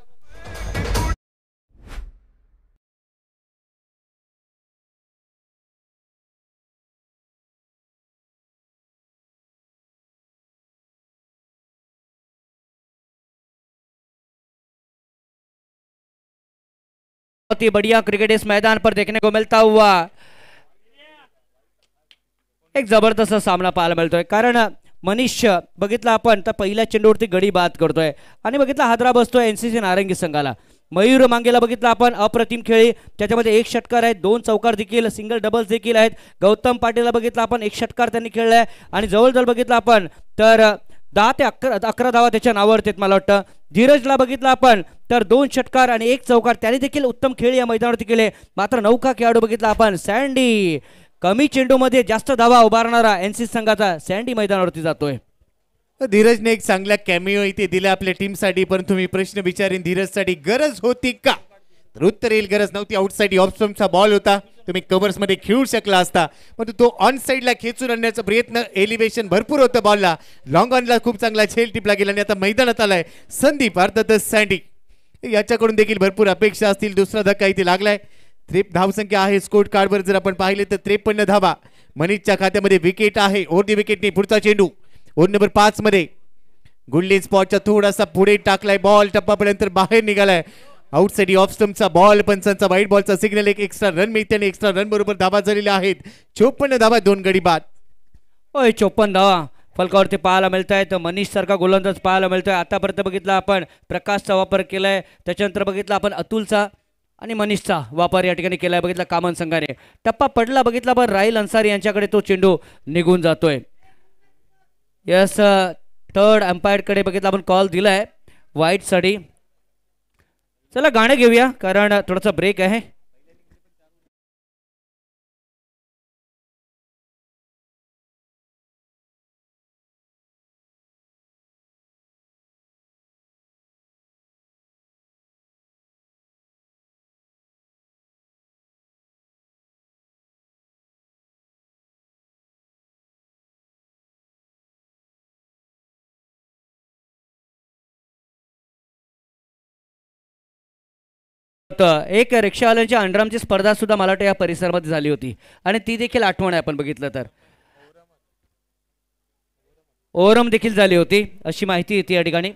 Speaker 2: बहुत ही बढ़िया क्रिकेट इस मैदान पर देखने को मिलता हुआ एक जबरदस्त सामना पाहायला मिळतोय. कारण मनीष बघितला आपण तर पहिल्या चेंडूवरती गडी बाद करतोय आणि बघितला हादरा बसतोय एनसीसी नारंगी संघाला. मयूर मांगेला बघितला आपण अप्रतिम खेळी, त्याच्यामध्ये 1 षटकार आहेत, 2 चौकार देखील, सिंगल डबल्स देखील आहेत. गौतम पाटीलला बघितला आपण 1 षटकार त्यांनी खेळलाय आणि जवळजवळ बघितला आपण तर 10 ते 11 धावा त्याच्या नावावरती आहेत मला वाटतं. धीरजला बघितला आपण तर 2 षटकार आणि 1 चौकार, त्याने देखील उत्तम खेळ या मैदानावरती केले. मात्र नौका खेळाडू बघितला आपण सँडी, कमी चेंडूमध्ये जास्त धावा उभारणारा एनसीसी संघाचा सँडी मैदानावरती जातोय.
Speaker 1: धीरजने एक चांगला कॅमिओ इथे दिला आपल्या टीमसाठी, परंतु मी प्रश्न विचारेन धीरजसाठी गरज होती का? तर उत्तर येईल गरज नव्हती. आउटसाइड ऑफ स्टंपचा बॉल होता, तुम्ही कव्हर्स मध्ये खेळू शकला असता, पण तो ऑन साइडला खेचून आणण्याचा प्रयत्न, एलिव्हेशन भरपूर होतं बॉलला. लॉंग ऑनला खूप चांगला झेल टिपला गेला आणि आता मैदानात आलाय संदीप अर्थातच सँडी. याच्याकडून देखील भरपूर अपेक्षा असतील. दुसरा धक्का इथे लागलाय. धावसंख्या आहे स्कोर कार्डवर जर आपण पाहिले तर 53 धावा. मनीषच्या खात्यामध्ये विकेट आहे. ओव्हर दी विकेटने पुढचा चेंडू ओव्हर नंबर 5 मध्ये गुल्डन स्पॉटच्या थोडासा पुढे टाकलाय बॉल, टप्पापर्यंत बाहेर निघालाय. आउटसाइड ऑफ स्टंपचा बॉल, पंचांचा व्हाईट बॉलचा सिग्नल, एक एक्स्ट्रा रन मिळते आणि एक्स्ट्रा रन बरोबर धावा झालेल्या आहेत 54 धावा, 2 गडी बाद.
Speaker 2: 54 धावा फलकावरती पाहायला मिळत आहेत. मनीष सारखा गोलंदाज पाहायला मिळतोय. आतापर्यंत बघितला आपण प्रकाशचा वापर केलाय, त्याच्यानंतर बघितला आपण अतुलचा आणि मनीषचा वापर या ठिकाणी केलाय. बघितला कामन संघाने टप्पा पडला, बघितला पण राहिल अन्सारी यांच्याकडे तो चेंडू निघून जातोय. यस, थर्ड अंपायर कडे बघितला आपण कॉल दिलाय वाईट साठी. चला गाणं घेऊया कारण थोडासा ब्रेक आहे. एक रिक्षावाल्यांच्या अंडरआर्मची स्पर्धा सुद्धा मला वाटतं या परिसरामध्ये झाली होती आणि ती देखील आठवण आहे. आपण बघितलं तर ओरम देखील झाली होती अशी माहिती येते या ठिकाणी.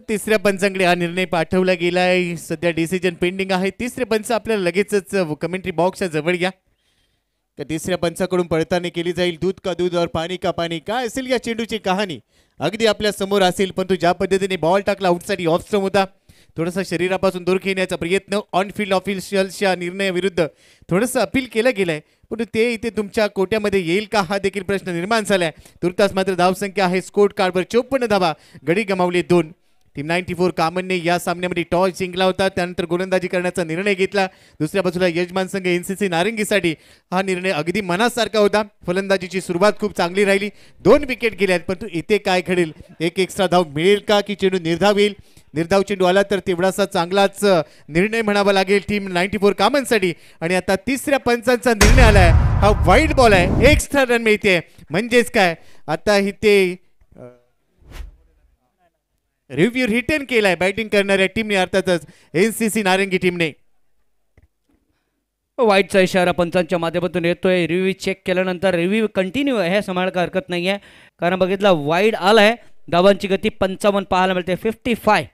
Speaker 1: तिसऱ्या पंचांकडे हा निर्णय पाठवला गेलाय. सध्या डिसिजन पेंडिंग आहे. तिसरे पंच आपल्याला लगेचच कमेंट्री बॉक्सच्या जवळ या. तर तिसऱ्या पंचाकडून पडताना केली जाईल दूध का दूध और पाणी का पाणी. काय असेल या चेंडूची कहाणी अगदी आपल्या समोर असेल, परंतु ज्या पद्धतीने बॉल टाकला आउटसाइड ऑफ स्टंप होता, थोडासा शरीरापासून दूर खेळण्याचा प्रयत्न, ऑन फील्ड ऑफिशियल्सच्या निर्णयाविरुद्ध थोडंसं अपील केलं गेलंय, परंतु ते इथे तुमच्या कोट्यामध्ये येईल का हा देखील प्रश्न निर्माण झालाय. तुर्तास मात्र धावसंख्या आहे स्कोर कार्डवर 54 धावा, गडी गमावले 2. टीम 94 कामनने या सामन्यामध्ये टॉस जिंकला होता, त्यानंतर गोलंदाजी करण्याचा निर्णय घेतला. दुसऱ्या बाजूला यजमान संघ एनसीसी नारंगीसाठी हा निर्णय अगदी मनासारखा होता. फलंदाजीची सुरुवात खूप चांगली राहिली, 2 विकेट गेल्यात, परंतु इथे काय घडेल, एक एक्स्ट्रा धाव मिळेल का की चेंडू निर्धाव येईल. निर्धाव चेंडू आला तर तेवढासा चांगलाच निर्णय म्हणावा लागेल टीम 94 कामनसाठी. आणि आता तिसऱ्या पंचांचा निर्णय आलाय, हा वाईड बॉल आहे, एक्स्ट्रा रन मिळते. म्हणजेच काय आता इथे रिव्ह्यू रिटर्न केलाय बॅटिंग करणाऱ्या टीमने, अर्थातच एनसीसी नारंगी टीमने.
Speaker 2: वाईटचा इशारा पंचांच्या माध्यमातून येतोय. रिव्ह्यू चेक केल्यानंतर रिव्ह्यू कंटिन्यू आहे, सांभाळायला हरकत नाही आहे, कारण बघितला वाईड आलाय धावांची गती 55 पाहायला मिळते 55.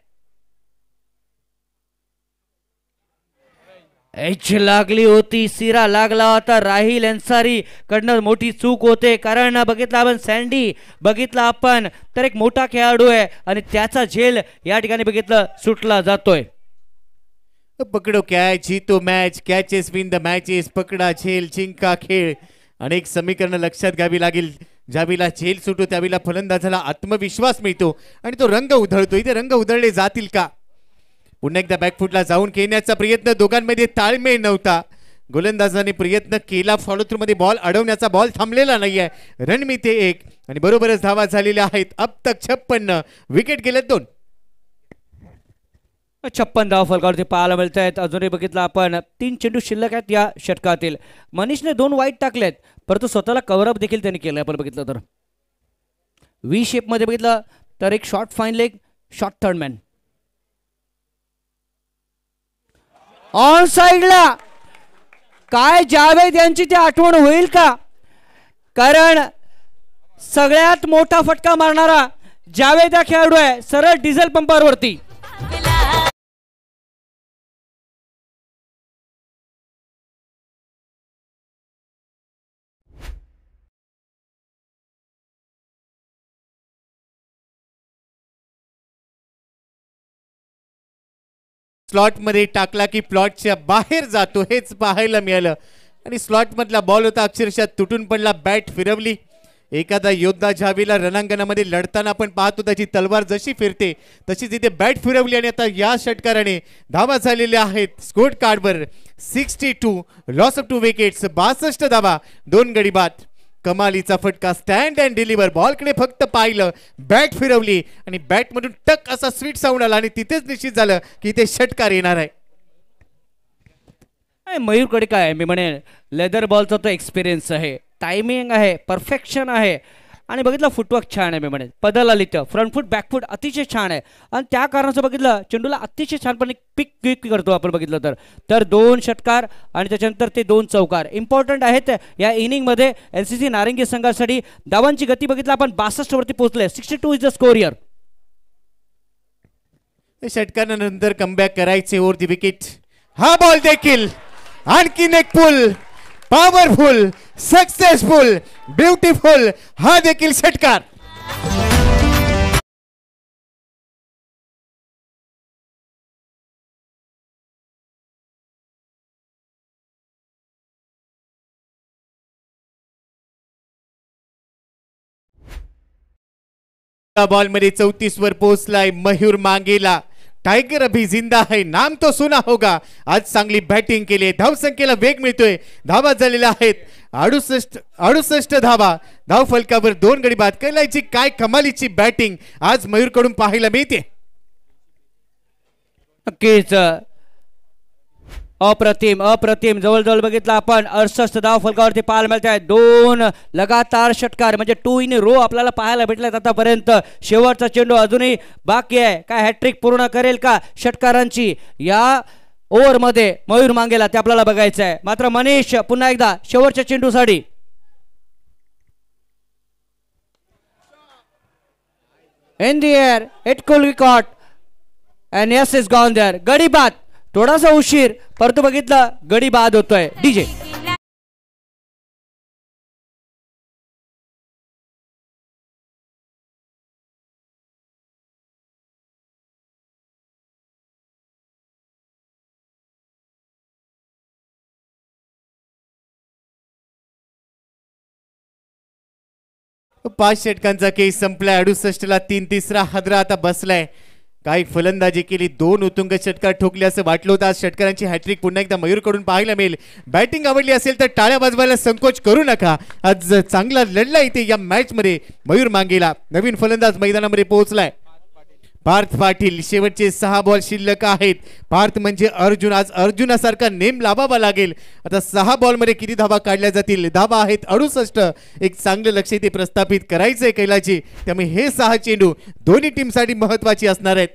Speaker 2: एच लागली होती, सिरा लागला होता राहिल अन्सारी कडनं. मोठी चूक होते कारण बघितलं आपण सँडी बघितला आपण तर एक मोठा खेळाडू आहे आणि त्याचा झेल या ठिकाणी बघितलं सुटला जातोय.
Speaker 1: पकडो कॅच जीतो match, catches win the matches, पकडा झेल जिंका खेळ. अनेक समीकरण लक्षात घ्यावी लागेल. ज्यावेळेला झेल सुटतो त्यावेळेला फलंदाजाला आत्मविश्वास मिळतो आणि तो रंग उधळतो. इथे रंग उधळले जातील का? पुन्हा एकदा बॅकफुटला जाऊन खेळण्याचा प्रयत्न, दोघांमध्ये ताळमेळ नव्हता. गोलंदाजाने प्रयत्न केला फॉलो थ्रू मध्ये बॉल अडवण्याचा, बॉल थांबलेला नाहीये. रन मिळते 1 आणि बरोबरच धावा झालेल्या आहेत. अब तक 56, विकेट गेले 2.
Speaker 2: 56 धावा फलकावरती पाहायला मिळत आहेत. अजूनही बघितलं आपण 3 चेंडू शिल्लक आहेत या षटकातील. मनीषने 2 वाईट टाकलेत परंतु स्वतःला कव्हरअप देखील त्यांनी केलं. आपण बघितलं तर व्ही शेप मध्ये बघितलं तर एक short fine leg, short third man on साइडला. काय जावेद यांची ती आठवण होईल का? कारण सगळ्यात मोठा फटका मारणारा जावेद हा खेळाडू आहे सरळ डिझेल पंपावरती.
Speaker 1: स्लॉट मध्ये टाकला की प्लॉटच्या बाहेर जातो हेच पाहायला मिळालं आणि स्लॉट मधला बॉल होता अक्षरशः तुटून पडला. बॅट फिरवली. एखादा योद्धा ज्यावेळेला रणांगणामध्ये लढताना आपण पाहतो त्याची तलवार जशी फिरते तशीच इथे बॅट फिरवली आणि आता या षटकाराने धावा झालेल्या आहेत स्कोर कार्डवर 62, लॉस ऑफ 2 विकेट्स, 62 धावा, 2 गडी बाद. कमालीचा फटका, स्टँड अँड डिलिव्हर. बॉलकडे फक्त पाहिलं, बॅट फिरवली आणि बॅट मधून टक असा स्वीट साऊंड आला आणि तिथेच निश्चित झालं की इथे षटकार येणार आहे.
Speaker 2: मयूरकडे काय आहे, मी म्हणेन लेदर बॉलचा तो एक्सपिरियन्स आहे, टायमिंग आहे, परफेक्शन आहे आणि बघितलं फुटवर्क छान आहे. मी म्हणेन पदल आली तर फ्रंट फूट बॅक फूट अतिशय छान आहे आणि त्या कारणाचं बघितलं चेंडूला अतिशय छानपणे पिक क्विक करतो आपण बघितलं तर 2 षटकार आणि त्याच्यानंतर ते 2 चौकार इम्पॉर्टंट आहेत या इनिंगमध्ये. एनसीसी नारंगी संघासाठी धावांची गती बघितलं आपण 62 वरती पोहोचले. 62 इज द स्कोर हिअर.
Speaker 1: षटकारानंतर कमबॅक करायचे ओव्हर द विकेट. हा बॉल देखील आणखीन एक पुल, पॉवरफुल, सक्सेसफुल, ब्युटिफुल, हा देखील षटकार. बॉल मध्ये 34 वर पोहोचलाय मयूर मांगेला. टायगर अभी जिंदा है, नाम तो सुना होगा. आज चांगली बॅटिंग केली, धावसंख्येला वेग मिळतोय. धावा झालेल्या आहेत 68 धावा. धाव फलकावर 2 गडी बाद. कैलायची काय कमालीची बॅटिंग आज मयूरकडून पाहायला मिळते.
Speaker 2: नक्कीच अप्रतिम अप्रतिम. जवळजवळ बघितलं आपण 68 धाव फलकावरती पाहायला मिळत आहे. 2 लगातार षटकार म्हणजे 2 इन रो आपल्याला पाहायला भेटल्यात आतापर्यंत. शेवटचा चेंडू अजूनही बाकी आहे. काय हॅट्रिक पूर्ण करेल का षटकारांची या ओव्हर मध्ये मयूर मांगेला ते आपल्याला बघायचं आहे. मात्र मनीष पुन्हा एकदा शेवटच्या चेंडूसाठी in the air, it could be caught and yes is gone there. गडी बाद. थोडासा उशीर परंतु बघितलं गडी बाद होतोय. डीजे
Speaker 1: पाच षटकांचा केस संपलाय. 68 ला 3 तिसरा हादरा आता बसलाय. काय फलंदाजी केली, 2 उत्तुंग षटकार ठोकले असं वाटलं होतं. आज षटकारांची हॅट्रिक पुन्हा एकदा मयूरकडून पाहायला मिळेल. बॅटिंग आवडली असेल तर टाळ्या वाजवायला संकोच करू नका. आज चांगला लढला इथे या मॅच मध्ये मयूर मांगेला. नवीन फलंदाज मैदानामध्ये पोहोचलाय पार्थ पाटील. शेवटचे 6 बॉल शिल्लक आहेत. पार्थ म्हणजे अर्जुन. आज अर्जुनासारखा नेम लावावा लागेल. आता 6 बॉल मध्ये किती धावा काढल्या जातील? धावा आहेत 68. एक चांगलं लक्ष इथे प्रस्थापित करायचंय कैलाची. त्यामुळे हे 6 चेंडू दोन्ही टीमसाठी महत्वाची असणार आहेत.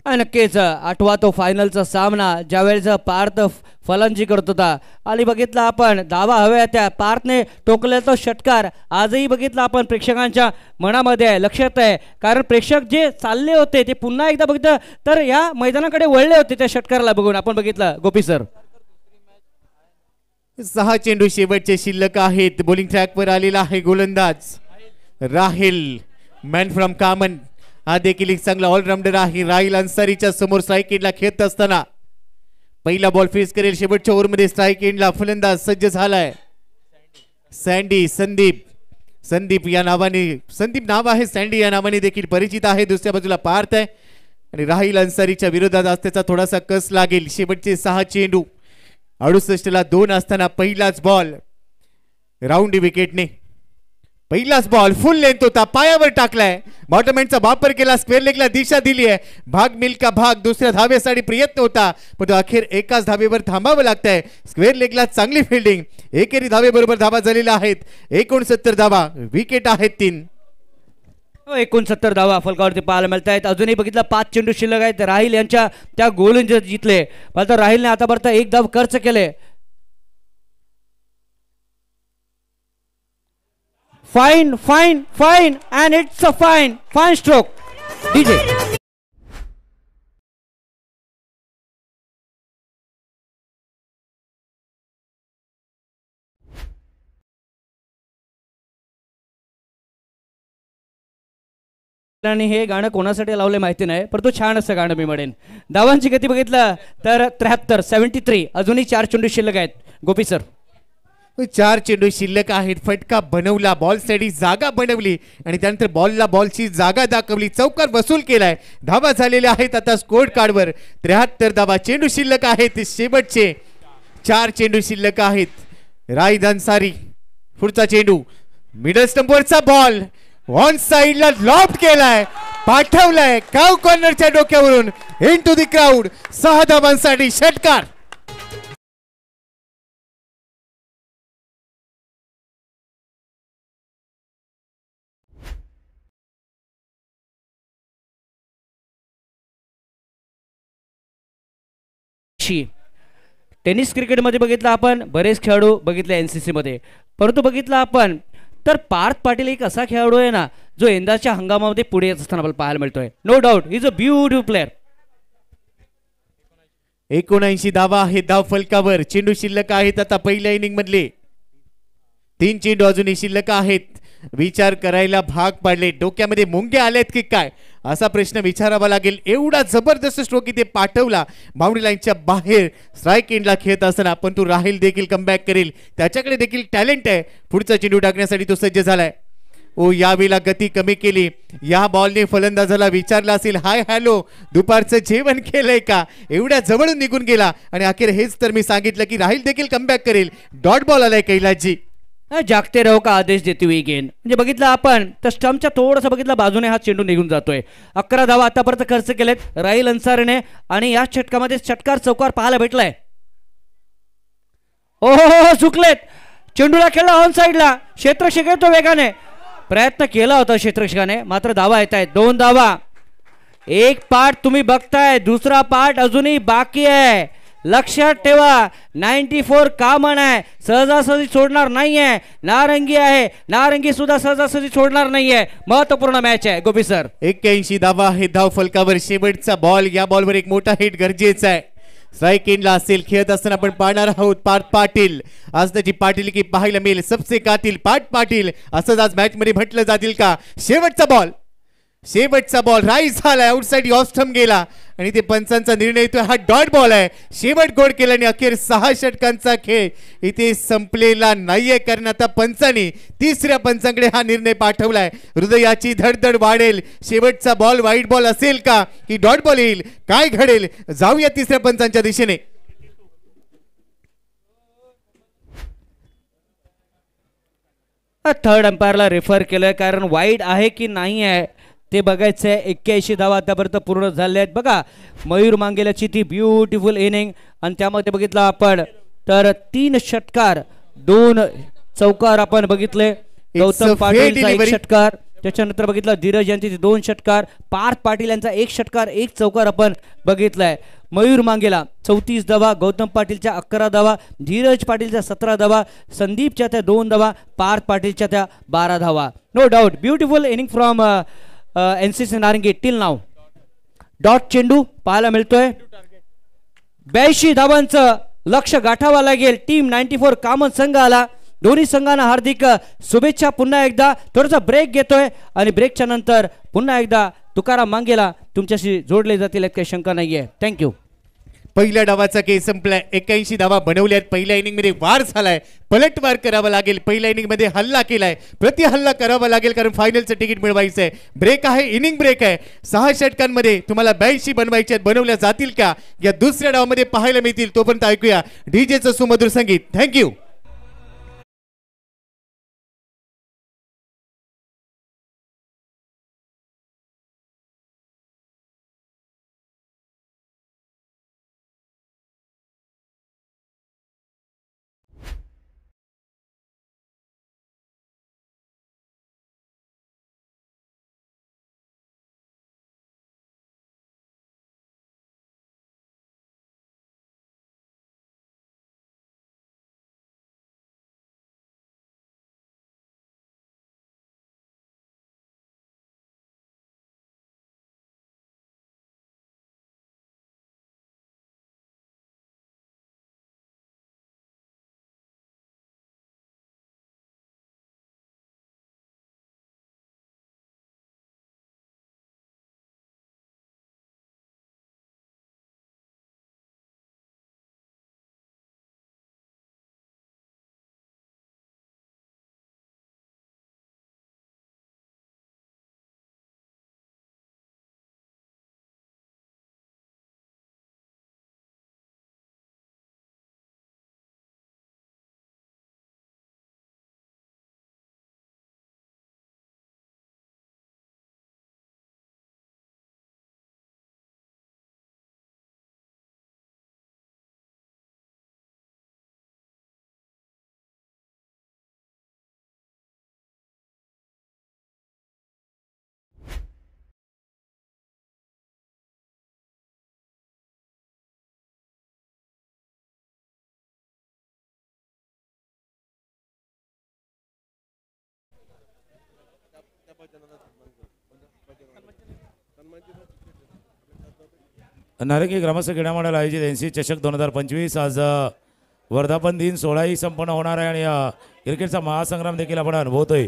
Speaker 2: नक्कीच आठवा तो फायनलचा सामना ज्यावेळेस पार्थ फलंदाजी करत होता आणि बघितलं आपण धावा हव्या त्या पार्थने टोकलेला तो षटकार आजही बघितलं आपण प्रेक्षकांच्या मनामध्ये आहे, लक्षात आहे. कारण प्रेक्षक जे चालले होते ते पुन्हा एकदा बघितलं तर या मैदानाकडे वळले होते त्या षटकाराला बघून. आपण बघितलं गोपी सर.
Speaker 1: 6 चेंडू शेवटचे शिल्लक आहेत. बॉलिंग ट्रॅकवर आलेला आहे गोलंदाज राहिल मॅन फ्रॉम कामन. हा देखील एक चांगला ऑलराऊंडर आहे. राहिल अन्सारीच्या समोर स्ट्राईक एंडला खेळत असताना पहिला बॉल फेस करेल. शेवटच्या ओव्हरमध्ये स्ट्राईक एंडला फलंदाज सज्ज झालाय. सँडी संदीप या नावाने, संदीप नाव आहे, सँडी या नावाने देखील परिचित आहे. दुसऱ्या बाजूला पार्थ आहे आणि राहिल अन्सारीच्या विरोधात आज त्याचा थोडासा कस लागेल. शेवटचे 6 चेंडू 68ला 2 असताना पहिलाच बॉल राऊंड विकेटने. पहिलाच बॉल फुल लेंथ होता, पायावर टाकलाय. बॉटमॅनचा वापर केला, स्क्वेअर लेगला दिशा दिली आहे. भाग मिल्का भाग दुसऱ्या धावेसाठी प्रयत्न होता पण तो अखेर एकाच धावेवर थांबावं लागतंय. स्क्वेअर लेगला चांगली फिल्डिंग, एकेरी धावेबरोबर धावा झालेल्या आहेत. 69 धावा, विकेट आहेत 3.
Speaker 2: 69 धावा फलकावरती पाहायला मिळत आहेत. अजूनही बघितलं 5 चेंडू शिल्लक आहेत. राहिल यांच्या त्या गोलंदाज जिंकले मात्र राहिलने आतापर्यंत 1 धाव खर्च केले. Fine fine fine and it's a fine fine stroke DJ. आणि हे गाणं कोणासाठी लावले माहिती नाही पण तो छान असं गाणं मी म्हणेन. धावांची गती बघितलं तर 73. अजूनही 4 चेंडू शिल्लक आहेत. गोपी सर.
Speaker 1: 4 चेंडू शिल्लक आहेत. फटका बनवला, बॉल साठी जागा बनवली आणि त्यानंतर बॉलला बॉलची जागा दाखवली, चौकार वसूल केलाय. धावा झालेल्या आहेत आता स्कोर कार्डवर 73 धावा. चेंडू शिल्लक आहेत. शेवटचे 4 चेंडू शिल्लक आहेत. राहिल अन्सारी पुढचा चेंडू मिडल स्टंपवरचा बॉल ऑन साइडला लॉफ्ट केलाय, पाठवलाय काव कॉर्नरच्या डोक्यावरून इनटू द क्राउड. 6 धावांसाठी षटकार.
Speaker 2: टेनिस क्रिकेटमध्ये बघितलं आपण बरेच खेळाडू बघितले एनसीसी मध्ये, परंतु बघितलं आपण तर पार्थ पाटील एक असा खेळाडू आहे ना जो यंदाच्या हंगामामध्ये पुढे येत असताना आपल्याला पाहायला मिळतोय. No doubt is a beautiful player.
Speaker 1: 79 धावा आहेत धाव फलकावर. चेंडू शिल्लक आहेत आता पहिल्या इनिंग मधले. 3 चेंडू अजूनही शिल्लक आहेत. विचार करायला भाग पाडले. डोक्यामध्ये मुंगे आलेत की काय असा प्रश्न विचारावा लागेल. एवढा जबरदस्त स्ट्रोक इथे पाठवला बाउंड्री लाईनच्या बाहेर स्ट्राईक एंडला खेळत असताना. पण तो राहिल देखील कमबॅक करेल, त्याच्याकडे देखील टॅलेंट आहे. पुढचा चेंडू टाकण्यासाठी तो सज्ज झालाय. यावेळेला गती कमी केली. या बॉलने फलंदाजाला विचारलं असेल हाय हॅलो दुपारचं जेवण केलंय का. एवढ्या जवळून निघून गेला आणि अखेर हेच तर मी सांगितलं की राहिल देखील कमबॅक करेल. डॉट बॉल आलाय कैलासजी.
Speaker 2: जागते रहो का आदेश देती हुई गेंद. म्हणजे बघितलं आपण तर स्टंपच्या थोडंसं बघितलं बाजूने हा चेंडू निघून जातोय. 11 धावा आतापर्यंत खर्च केलेत राहिल अन्सारीने आणि या षटकामध्ये षटकार चौकार पाहायला भेटलाय. ओहो चुकलेत. चेंडूला खेळला ऑन साइडला. क्षेत्ररक्षक येतो वेगाने, प्रयत्न केला होता क्षेत्ररक्षकाने मात्र धावा येत आहेत. 2 धावा. एक पार्ट तुम्ही बघताय, दुसरा पार्ट अजूनही बाकी आहे. लक्षात ठेवा 94 कामन आहे, सहजासहजी सोडणार नाहीये. नारंगी आहे, नारंगी सुद्धा सहजासहजी सोडणार नाहीये. महत्वपूर्ण मॅच आहे गोपी सर.
Speaker 1: 81 धावा आहे धाव फलकावर. शेवटचा बॉल, या बॉलवर एक मोठा हिट गरजेचा आहे. स्ट्राईक एंडला असेल. खेळत असताना आपण पाहणार आहोत पार्थ पाटील. आज त्याची पाटील की पाहायला मिळेल. सबसे कातील पार्थ पाटील असंच आज मॅच मध्ये म्हटलं जातील का. शेवटचा बॉल, शेवटचा बॉल राईज झालाय, आउटसाइड ऑस्टम गेला आणि ते पंचांचा निर्णय येतोय. हा डॉट बॉल आहे. शेवट गोड केला आणि अखेर 6 षटकांचा खेळ इथे संपलेला नाहीये कारण आता पंचांनी तिसऱ्या पंचांकडे हा निर्णय पाठवलाय. हृदयाची धडधड वाढेल. शेवटचा बॉल वाईट बॉल असेल का की डॉट बॉल येईल, काय घडेल. जाऊया तिसऱ्या पंचांच्या दिशेने.
Speaker 2: थर्ड अंपायरला रेफर केलंय कारण वाईड आहे की नाही आहे ते बघायचं आहे. 81 धावा आतापर्यंत पूर्ण झाल्या आहेत. बघा मयूर मांगेल्याची ती ब्युटिफुल इनिंग आणि त्यामध्ये बघितलं आपण तर 3 षटकार 2 चौकार आपण बघितले. गौतम पाटीलचा 1 षटकार त्याच्यानंतर बघितलं धीरज यांचे 2 षटकार, पार्थ पाटील यांचा 1 षटकार 1 चौकार आपण बघितलाय. मयूर मांगेला 34 धावा, गौतम पाटीलच्या 11 धावा, धीरज पाटीलच्या 17 धावा, संदीपच्या त्या 2 धावा, पार्थ पाटीलच्या त्या 12 धावा. No doubt beautiful inning from NCC Narangi till now. Dot चेंडू पाहायला मिळतोय. 82 धावांचं लक्ष गाठावा लागेल. टीम 94 कामन संघ आला. दोन्ही संघांना हार्दिक शुभेच्छा. पुन्हा एकदा थोडासा ब्रेक घेतोय आणि ब्रेकच्या नंतर पुन्हा एकदा तुकाराम मांगेला तुमच्याशी जोडले जातील यात काही शंका नाहीये. थँक्यू.
Speaker 1: पहिल्या डावाचा केस संपलाय. 81 धावा बनवल्यात. पहिल्या इनिंग मध्ये वार झालाय, पलटवार करावा लागेल. पहिल्या इनिंग मध्ये हल्ला केलाय, प्रति हल्ला करावा लागेल कारण फायनलचं तिकीट मिळवायचंय. ब्रेक आहे, इनिंग ब्रेक आहे. 6 षटकांमध्ये तुम्हाला 82 बनवायचे आहेत. बनवल्या जातील का या दुसऱ्या डावामध्ये पाहायला मिळतील. तोपर्यंत ऐकूया डीजेचं सुमधुर संगीत. थँक्यू.
Speaker 3: नारंगी ग्रामस्थ क्रीडा मंडळ आयोजित एनसी चषक 2025 आज वर्धापन दिन 16ही संपन्न होणार आहे आणि क्रिकेटचा महासंग्राम देखील आपण अनुभवतोय.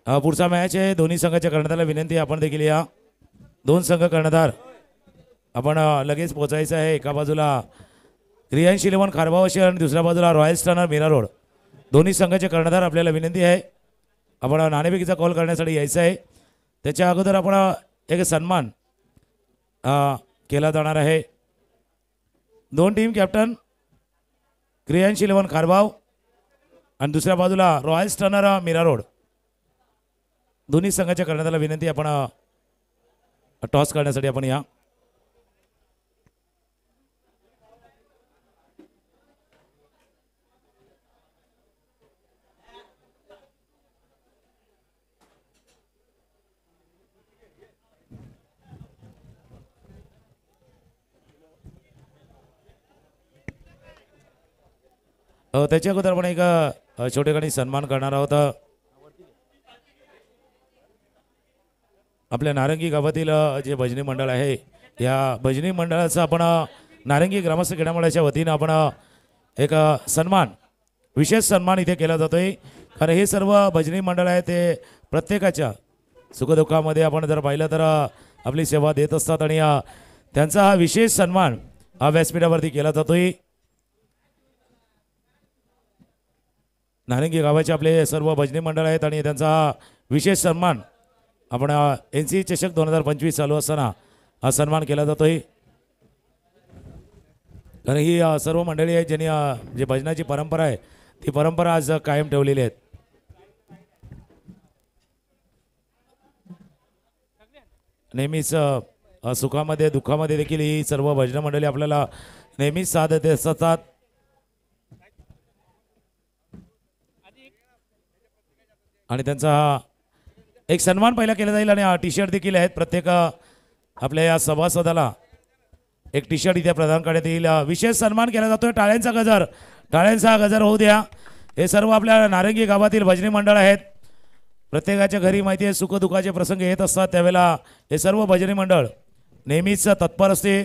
Speaker 3: पुढचा मॅच आहे. दोन्ही संघाच्या कर्णधाराला विनंती आपण देखील या 2 संघ कर्णधार आपण लगेच पोहोचायचं आहे. एका बाजूला रिलायन्स 11 खारबाव असेल आणि दुसऱ्या बाजूला रॉयल स्टार मीरा रोड. दोन्ही संघाचे कर्णधार आपल्याला विनंती आहे आपण नाणेफेकीचा कॉल करण्यासाठी यायचं आहे. त्याच्या अगोदर आपण एक सन्मान केला जाणार आहे. 2 टीम कॅप्टन रिलायन्स 11 खारबाव आणि दुसऱ्या बाजूला रॉयल स्टार मीरा रोड. दोन्ही संघाच्या कर्णधाराला विनंती आपण टॉस करण्यासाठी आपण या. त्याच्या अगोदर आपण एक छोटेखानी सन्मान करणार आहोत. आपल्या नारंगी गावातील जे भजनी मंडळ आहे या भजनी मंडळाचं आपण नारंगी ग्रामस्थ क्रीडा मंडळाच्या वतीनं आपण एक सन्मान विशेष सन्मान इथे केला जातोय. कारण हे सर्व भजनी मंडळ आहे ते प्रत्येकाच्या सुखदुःखामध्ये आपण जर पाहिलं तर आपली सेवा देत असतात आणि त्यांचा हा विशेष सन्मान हा व्यासपीठावरती केला जातोय. नारंगी गावाचे आपले सर्व भजनी मंडळ आहेत आणि त्यांचा विशेष सन्मान आपण एनसी चषक 2025 चालू असताना हा सन्मान केला जातोय. कारण ही सर्व मंडळी आहेत ज्यांनी जे भजनाची परंपरा आहे ती परंपरा आज कायम ठेवलेली आहेत. नेहमीच सुखामध्ये दुःखामध्ये देखील ही सर्व भजन मंडळी आपल्याला नेहमीच साथ देत असतात. आणि त्यांचा एक सन्मान पहिला केला जाईल आणि टी शर्ट देखील आहेत प्रत्येक आपल्या या सभासदाला एक टी शर्ट इथे प्रदान करण्यात येईल. विशेष सन्मान केला जातोय. टाळ्यांचा गजर, टाळ्यांचा गजर होऊ द्या. हे सर्व आपल्या नारंगी गावातील भजनी मंडळ आहेत. प्रत्येकाच्या घरी माहिती आहे सुखदुःखाचे प्रसंग येत असतात त्यावेळेला हे सर्व भजनी मंडळ नेहमीच तत्पर असते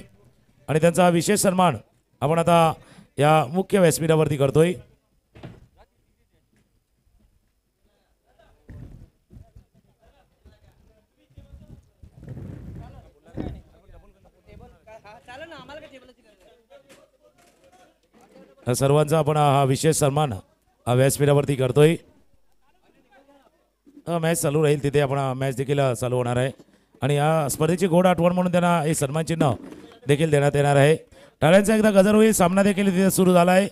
Speaker 3: आणि त्यांचा विशेष सन्मान आपण आता या मुख्य व्यासपीठावरती करतोय. सर्वांचा आपण हा विशेष सन्मान व्यासपीठावरती करतोय. मॅच चालू राहील तिथे आपण मॅच देखील चालू होणार आहे आणि या स्पर्धेची गोड आठवण म्हणून त्यांना हे सन्मान चिन्ह देखील देण्यात येणार आहे. टाळ्यांचा एकदा गजर होईल. सामना देखील तिथे सुरू झाला आहे.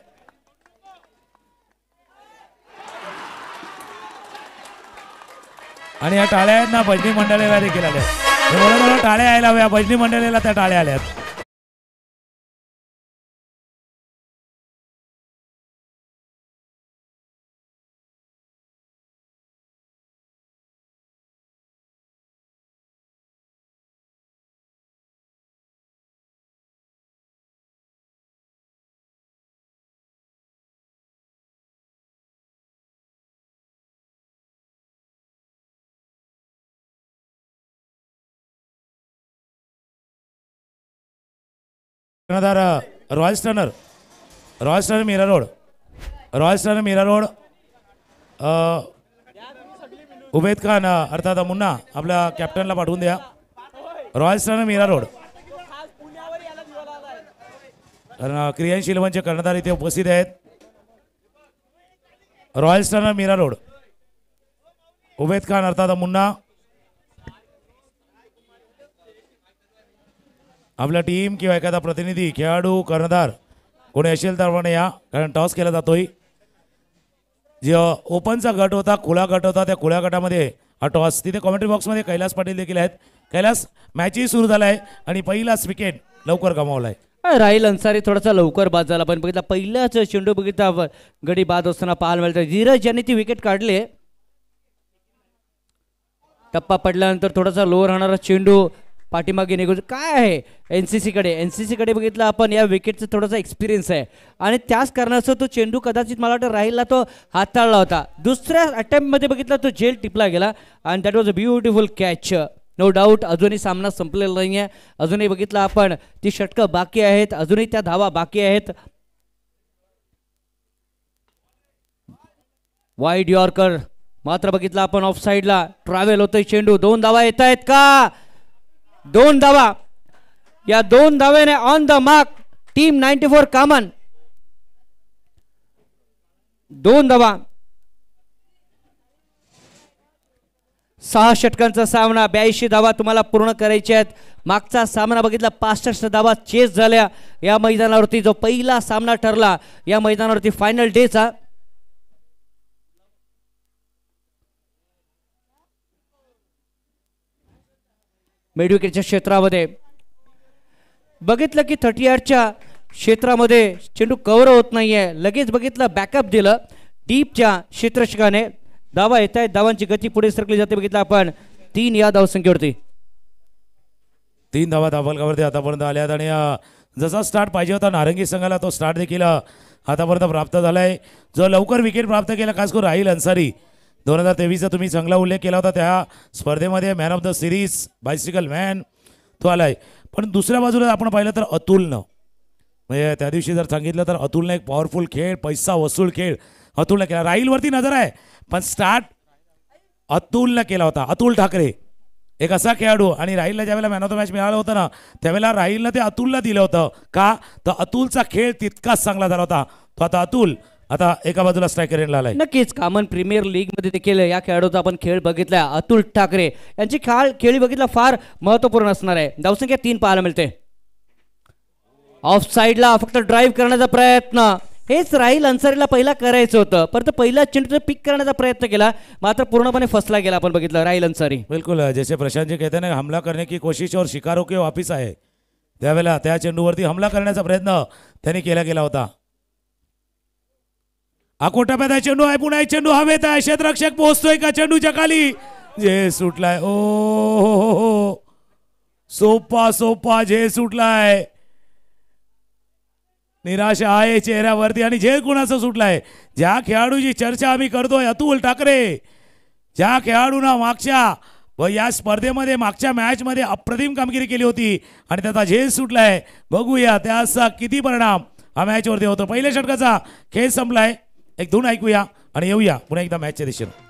Speaker 3: आणि या टाळ्या आहेत ना भजनी मंडळीला देखील आल्या. टाळ्या यायला हव्या भजनी मंडळीला त्या टाळ्या आल्यात. Royal sterner Mira road Ubed Khan अर्थात मुन्ना आपल्या कॅप्टनला पाठवून द्या. रॉयल स्टर्नर मीरा रोड कारण क्रियाशील मंच कर्णधार इथे उपस्थित आहेत. Royal sterner Mira road Ubed Khan अर्थात मुन्ना आपला टीम किंवा एखादा प्रतिनिधी खेळाडू कर्णधार कोणी असेल तर पण या कारण टॉस केला जातोय. जो ओपनचा गट होता खुला गट होता त्या खुल्या गटामध्ये हा टॉस तिथे कॉमेंट्री बॉक्समध्ये कैलास पाटील देखील आहेत. कैलास मॅचही सुरू झाला आहे आणि पहिलाच विकेट लवकर गमावलाय.
Speaker 2: राहिल अन्सारी थोडासा लवकर बाद झाला पण बघितला पहिलाच चेंडू बघितला गडी बाद असताना पाहायला मिळतं. धीरज यांनी ती विकेट काढली. टप्पा पडल्यानंतर थोडासा लोअर राहणारा चेंडू पाठीमागे निघून काय आहे एनसीसी कडे बघितलं आपण या विकेटचा थोडासा एक्सपिरियन्स आहे आणि त्याच कारणास्तव तो चेंडू कदाचित मला वाटतं राहिलला तो हाताळला होता. दुसऱ्या अटेम्प्टमध्ये बघितला तो जेल टिपला गेला आणि that was a beautiful catch. No doubt अजूनही सामना संपलेला नाही आहे. अजूनही बघितलं आपण ती षटकं बाकी आहेत. अजूनही त्या धावा बाकी आहेत. वाईड यॉर्कर मात्र बघितला आपण ऑफ साईडला ट्रॅव्हल होतोय चेंडू. 2 धावा येत आहेत का? 2 धावा. या 2 धावेने ऑन द मार्क टीम 94 कामन. 2 धावा. 6 षटकांचा सामना 82 धावा तुम्हाला पूर्ण करायच्या आहेत. मागचा सामना बघितला 65 धावा चेस झाल्या या मैदानावरती. जो पहिला सामना ठरला या मैदानावरती फायनल डेचा. मिडविकेटच्या क्षेत्रामध्ये बघितलं की 38च्या क्षेत्रामध्ये चेंडू कव्हर होत नाहीये. लगेच बघितलं बॅकअप दिलं डीपच्या क्षेत्ररक्षकाने. धावा येत आहेत. धावांची गती पुढे सरकली जाते. बघितलं आपण 3 या धावसंख्येवरती
Speaker 3: 3 धावा धावफलकावरती आतापर्यंत आल्यात आणि जसा स्टार्ट पाहिजे होता नारंगी संघाला तो स्टार्ट देखील आतापर्यंत प्राप्त झालाय. जो लवकर विकेट प्राप्त केला खास करून राहिल अन्सारी 2023चा तुम्ही चांगला उल्लेख केला होता. त्या स्पर्धेमध्ये man of the series bicycle man तो आलाय. पण दुसऱ्या बाजूला आपण पाहिलं तर अतुलनं म्हणजे त्या दिवशी जर सांगितलं तर अतुलनं एक पॉवरफुल खेळ पैसा वसूल खेळ अतुलनं केला. राहिलवरती नजर आहे पण स्टार्ट अतुलनं केला होता. अतुल ठाकरे एक असा खेळाडू आणि राहिलला ज्यावेळेला मॅन ऑफ द मॅच मिळालं होतं ना त्यावेळेला राहिलनं ते अतुलला दिलं होतं का तर अतुलचा खेळ तितकाच चांगला झाला होता. तो आता अतुल आता एका बाजूला स्ट्रायकर एंडला आलाय.
Speaker 2: नक्कीच कॉमन प्रीमियर लीग मध्ये देखील या खेळाडूचा आपण खेळ बघितला. अतुल ठाकरे यांची खेळी बघितला फार महत्वपूर्ण असणार आहे. धावसंख्या 3 पाहायला मिळते. ऑफ साईडला फक्त ड्राईव्ह करण्याचा प्रयत्न हेच राहिल अन्सारीला पहिला करायचं होतं परंतु पहिला चेंडू पिक करण्याचा प्रयत्न केला मात्र पूर्णपणे फसला गेला. आपण बघितलं राहिल अन्सारी.
Speaker 3: बिल्कुल जैसे प्रशांत जी कहते हैं हमला करने की कोशिश और शिकारों के वापिस आहे त्यावेळेला त्या चेंडूवरती हमला करण्याचा प्रयत्न त्यांनी केला गेला होता. आकोटाप्यात चेंडू आहे पुन्हा चेंडू हवेत आहे. क्षेत्ररक्षक पोहोचतोय का चेंडूच्या खाली जे सुटलाय ओ हो. सोपा सोपा जे सुटलाय. निराशा आहे चेहऱ्यावरती आणि जे कुणाचं सुटलाय. ज्या खेळाडूची चर्चा आम्ही करतोय अतुल ठाकरे, ज्या खेळाडूंना मागच्या व या स्पर्धेमध्ये मागच्या मॅच मध्ये अप्रतिम कामगिरी केली होती आणि त्याचा झेल सुटलाय. बघूया त्याचा किती परिणाम हा मॅच वरती होतो. पहिल्या षटकाचा खेळ संपलाय. एक धून ऐकूया आणि येऊया पुन्हा एकदा मॅचच्या दिशेने.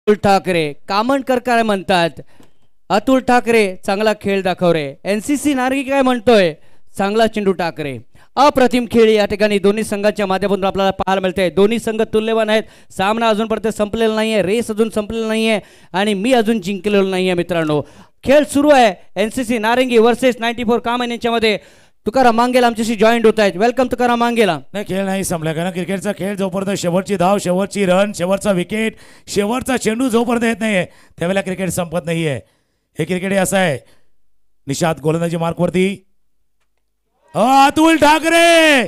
Speaker 2: अतुल ठाकरे कामणकर काय म्हणतात? अतुल ठाकरे चांगला खेळ दाखव रे. एनसीसी नारंगी काय म्हणतोय? चांगला चेंडू ठाकरे. अप्रतिम खेळ या ठिकाणी दोन्ही संघांच्या माध्यमातून आपल्याला पाहायला मिळते. दोन्ही संघ तुल्यवान आहेत. सामना अजूनपर्यंत संपलेला नाहीये, रेस अजून संपलेला नाहीये आणि मी अजून जिंकलेलो नाहीये. मित्रांनो खेळ सुरू आहे. एनसीसी नारंगी वर्सेस 94 कामन यांच्यामध्ये. तुकाराम मांगेला आमच्याशी जॉईंट होत आहेत. वेलकम तुकाराम मांगेला.
Speaker 3: नाही खेळ नाही संपला कारण क्रिकेटचा खेळ जोपर्यंत शेवटची धाव, शेवटची रन, शेवटचा विकेट, शेवटचा चेंडू जोपर्यंत येत नाहीये त्यावेळेला क्रिकेट संपत नाहीये. हे क्रिकेट असं आहे. निशाद गोलंदाजी मार्कवरती. अतुल ठाकरे,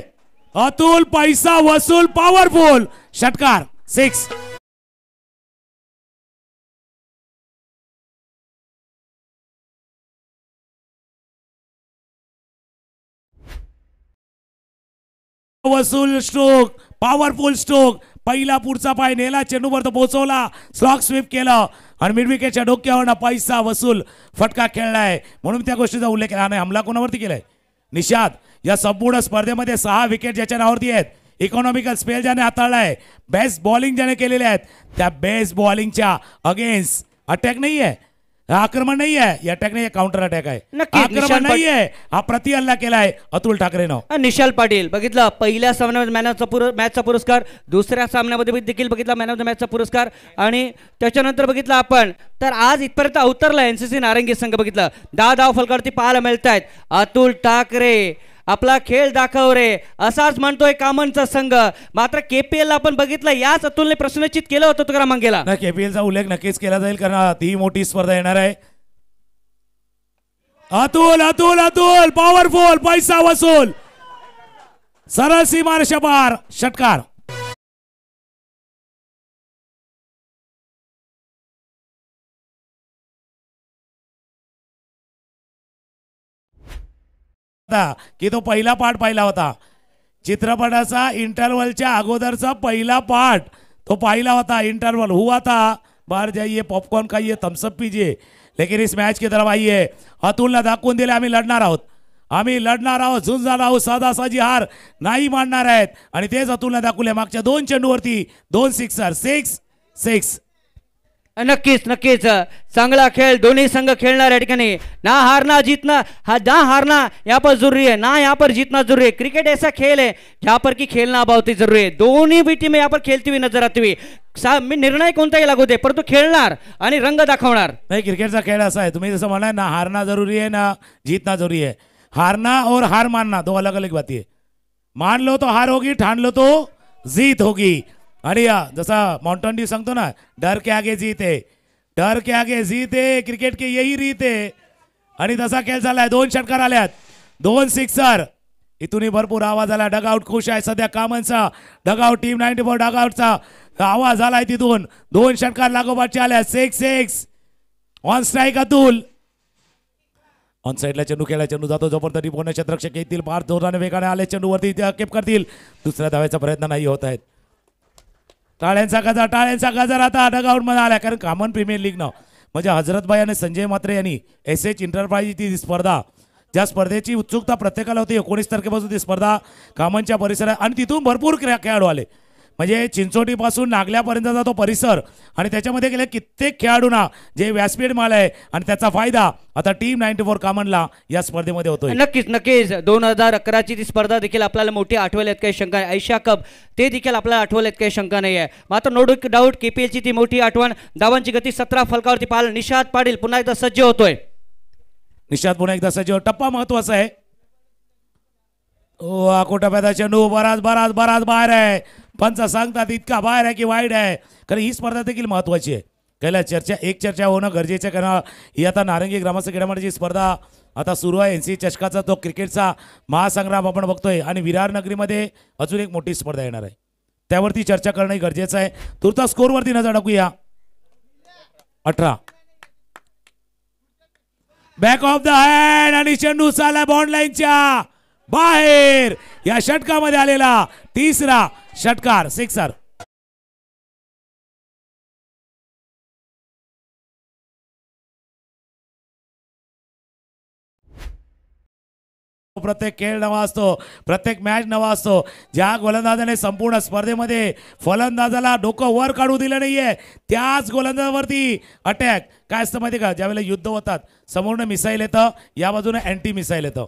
Speaker 3: अतुल पैसा वसूल पॉवरफुल षटकार 6. वसूल स्ट्रोक, पॉवरफुल स्ट्रोक. पहिला पुढचा पाय नेला, चेंडूवर पोहोचवला, स्लॉग स्वीप केला आणि मिड विकेटच्या डोक्यावर पैसा वसूल फटका खेळलाय. म्हणून त्या गोष्टीचा उल्लेख केला नाही. हमला कोणावरती केलाय? निशाद. या संपूर्ण स्पर्धेमध्ये 6 विकेट ज्याच्या नावावरती आहेत. इकॉनॉमिकल स्पेल ज्याने हाताळलाय, बेस्ट बॉलिंग ज्याने केलेले आहेत, त्या बेस्ट बॉलिंगच्या अगेन्स्ट अटॅक नाही आहे, आक्रमण नाही आहे. अटॅक नाही, काउंटर अटॅक आहे. आक्रमण नाही आहे, हा प्रति हल्ला केलाय अतुल ठाकरेनं.
Speaker 2: निशाल पाटील बघितलं पहिल्या सामन्यामध्ये मॅचचा पुरस्कार, दुसऱ्या सामन्यामध्ये देखील बघितला मॅन ऑफ द मॅचचा पुरस्कार आणि त्याच्यानंतर बघितलं आपण तर आज इथपर्यंत अवतरला एनसीसी नारंगी संघ. बघितलं 10 धाव फलकावरती पाहायला मिळत आहेत. अतुल ठाकरे आपला खेळ दाखव रे असाच म्हणतोय कामनचा संघ. मात्र केपीएल आपण बघितलं याच अतुलने प्रश्नचित केलं होतं तुकाराम मांगेला.
Speaker 3: केपीएलचा उल्लेख नक्कीच केला जाईल कारण ती मोठी स्पर्धा येणार आहे. अतुल अतुल अतुल पॉवरफुल पैसा वसूल सरळ सीमारेषा पार षटकार. की तो पहिला पार्ट पाहिला होता चित्रपटाचा. इंटरवलच्या अगोदरचा पहिला पार्ट तो पाहिला होता. इंटरवल हुआ था, बाहर जाइए पॉपकॉर्न खाइए, थम्सअप पीजिए, लेकिन इस मैच की तरफ आइए. अतुलला दाखवून दिले आम्ही लढणार आहोत, आम्ही लढणार आहोत, झुंजणार आहोत, साधासाजी हार नाही मानणार आहेत. आणि तेच अतुलला दाखवले मागच्या 2 चेंडूवरती 2 सिक्सर. 6-6.
Speaker 2: नक्कीच नक्कीच चांगला खेळ दोन्ही संघ खेळणार या ठिकाणी. ना हारना जीतना, ना हारना यहाँ पर जरूरी है, ना यहाँ पर जीतना जरूरी है. क्रिकेट ऐसा खेल है जहाँ पर की खेलना बहुत ही जरूरी है. दोन्ही भी टीम यहाँ पर खेलती हुई नजर आती हुई. मी निर्णय कोणताही लागू दे परंतु खेळणार आणि रंग दाखवणार.
Speaker 3: नाही क्रिकेटचा खेळ असा आहे, तुम्ही जसं म्हणाल ना हारना जरूरी है ना जीतना जरूरी है. हारना और हार मानना दो अलग अलग बातें है. मान लो तो हार होगी, ठान लो तो जीत होगी. आणि जसा माउंटन ड्यू सांगतो ना, डर के आगे जीत है, डर के आगे जीत है. क्रिकेट की यही रीत है. आणि तसा खेळ झालाय. 2 षटकार आल्यात, 2 सिक्सर. इथूनही भरपूर आवाज आला. डगआउट खुश आहे सध्या कामनचा. डगआउट टीम 94 डगआउटचा आवाज आलाय तिथून. 2 षटकार लागोपाठचे आल्या. 6-6 ऑन स्ट्राईक अतुल. ऑन साईडला चेंडू खेळला, चेंडू जातो जोपर्यंत रिपोर्ट क्षेत्ररक्षक येतील, फार जोराने वेगाने आले, चेंडूवरती केप करतील. दुसऱ्या धावाचा प्रयत्न नाही होत आहेत. टाळ्यांचा गजर आता डगआउट मध्ये आला. कारण कामन प्रीमियर लीग न म्हणजे हजरतभाई आणि संजय म्हात्रे यांनी एसएच इंटरप्राइज ती स्पर्धा, ज्या स्पर्धेची उत्सुकता प्रत्येकाला होती. 19 तारखेपासून ती स्पर्धा कामनच्या परिसरात आणि तिथून भरपूर खेळाडू आले. म्हणजे चिंचोटीपासून नागल्यापर्यंतचा तो परिसर आणि त्याच्यामध्ये गेले कित्येक खेळाडूंना जे व्यासपीठ मिळालंय आणि त्याचा फायदा आता टीम 94 कामनला या स्पर्धेमध्ये होतोय.
Speaker 2: नक्कीच नक्कीच 2011ची ती स्पर्धा देखील आपल्याला मोठी आठवल आहेत काही शंका नाही. एशिया कप ते देखील आपल्याला आठवल आहेत काही शंका नाही आहे. मात्र नो डाऊट केपीएलची ती मोठी आठवण. धावांची गती 17 फलकावरती पाहायला निशाद पाटील पुन्हा एकदा सज्ज होतोय.
Speaker 3: निशांत पुन्हा एकदा सजीव. टप्पा महत्वाचा आहे. ओ आकोटाप्याचा चेंडू बराच बराच बराच बाहेर आहे. पंच सांगतात इतका बाहेर आहे की वाईड आहे. कारण ही स्पर्धा देखील महत्वाची आहे. पहिला चर्चा होणं गरजेचं आहे. कारण ही आता नारंगी ग्रामस्थ क्रीडामंडळाची स्पर्धा आता सुरू आहे. NCC चषकाचा तो क्रिकेटचा महासंग्राम आपण बघतोय आणि विरार नगरीमध्ये अजून एक मोठी स्पर्धा येणार आहे. त्यावरती चर्चा करणं गरजेचं आहे. तुर्ता स्कोरवरती नजर टाकूया. 18 बॅक ऑफ द हँड आणि चेंडू चालला बॉन्ड लाईनच्या बाहेर. या षटकामध्ये आलेला तिसरा षटकार सिक्सर. प्रत्येक खेळ नवा असतो. प्रत्येक मॅच नवा असतो. ज्या गोलंदाजाने संपूर्ण स्पर्धेमध्ये फलंदाजाला डोकं वर काढू दिलं नाहीये त्याच गोलंदाजावरती अटॅक. काय असतं माहिती का, ज्यावेळेला युद्ध होतात समोरनं मिसाईल येतं, या बाजूने अँटी मिसाईल येतं.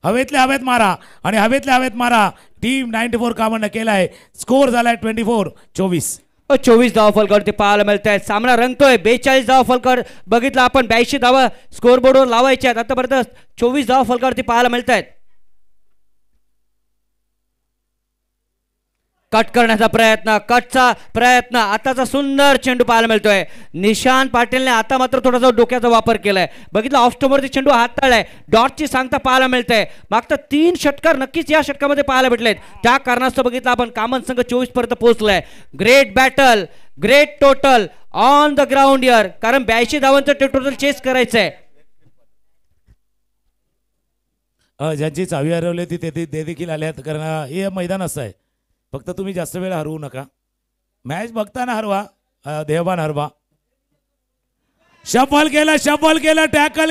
Speaker 3: हवेतल्या हवेत मारा आणि हवेतल्या हवेत मारा. टीम 94 कामानं केलाय. स्कोर झालाय 24-24.
Speaker 2: 24 धावा फलकावरती पाहायला मिळत आहेत. सामना रंगतोय. 42 धावा फलकावर बघितला आपण. 82 धावा स्कोरबोर्डवर लावायच्या आहेत. आतापर्यंत 24 धावा फलकावरती पाहायला मिळत आहेत. कट करण्याचा प्रयत्न, कटचा प्रयत्न. आताचा सुंदर चेंडू पाहायला मिळतोय. निशांत पाटीलने आता मात्र थोडासा डोक्याचा वापर केलाय. बघितलं ऑफ स्टोमवरती चेंडू हाताळलाय. डॉटची सांगता पाहायला मिळतंय. मागता 3 षटकार नक्कीच या षटकामध्ये पाहायला भेटलेत. त्या कारणास्तव बघितलं आपण कामन संघ 24 पर्यंत पोहोचलाय. Great battle, great total on the ground here. कारण 82 धावांचं टोटल चेस करायचंय.
Speaker 3: ज्यांची चावी हरवली ती ते देखील आले आहेत. कारण हे मैदान असं आहे. फक्त तुम्ही जास्त वेळ हरवू नका. मॅच बघताना हरवा, देहबान हरवा. शफल केलं, टॅकल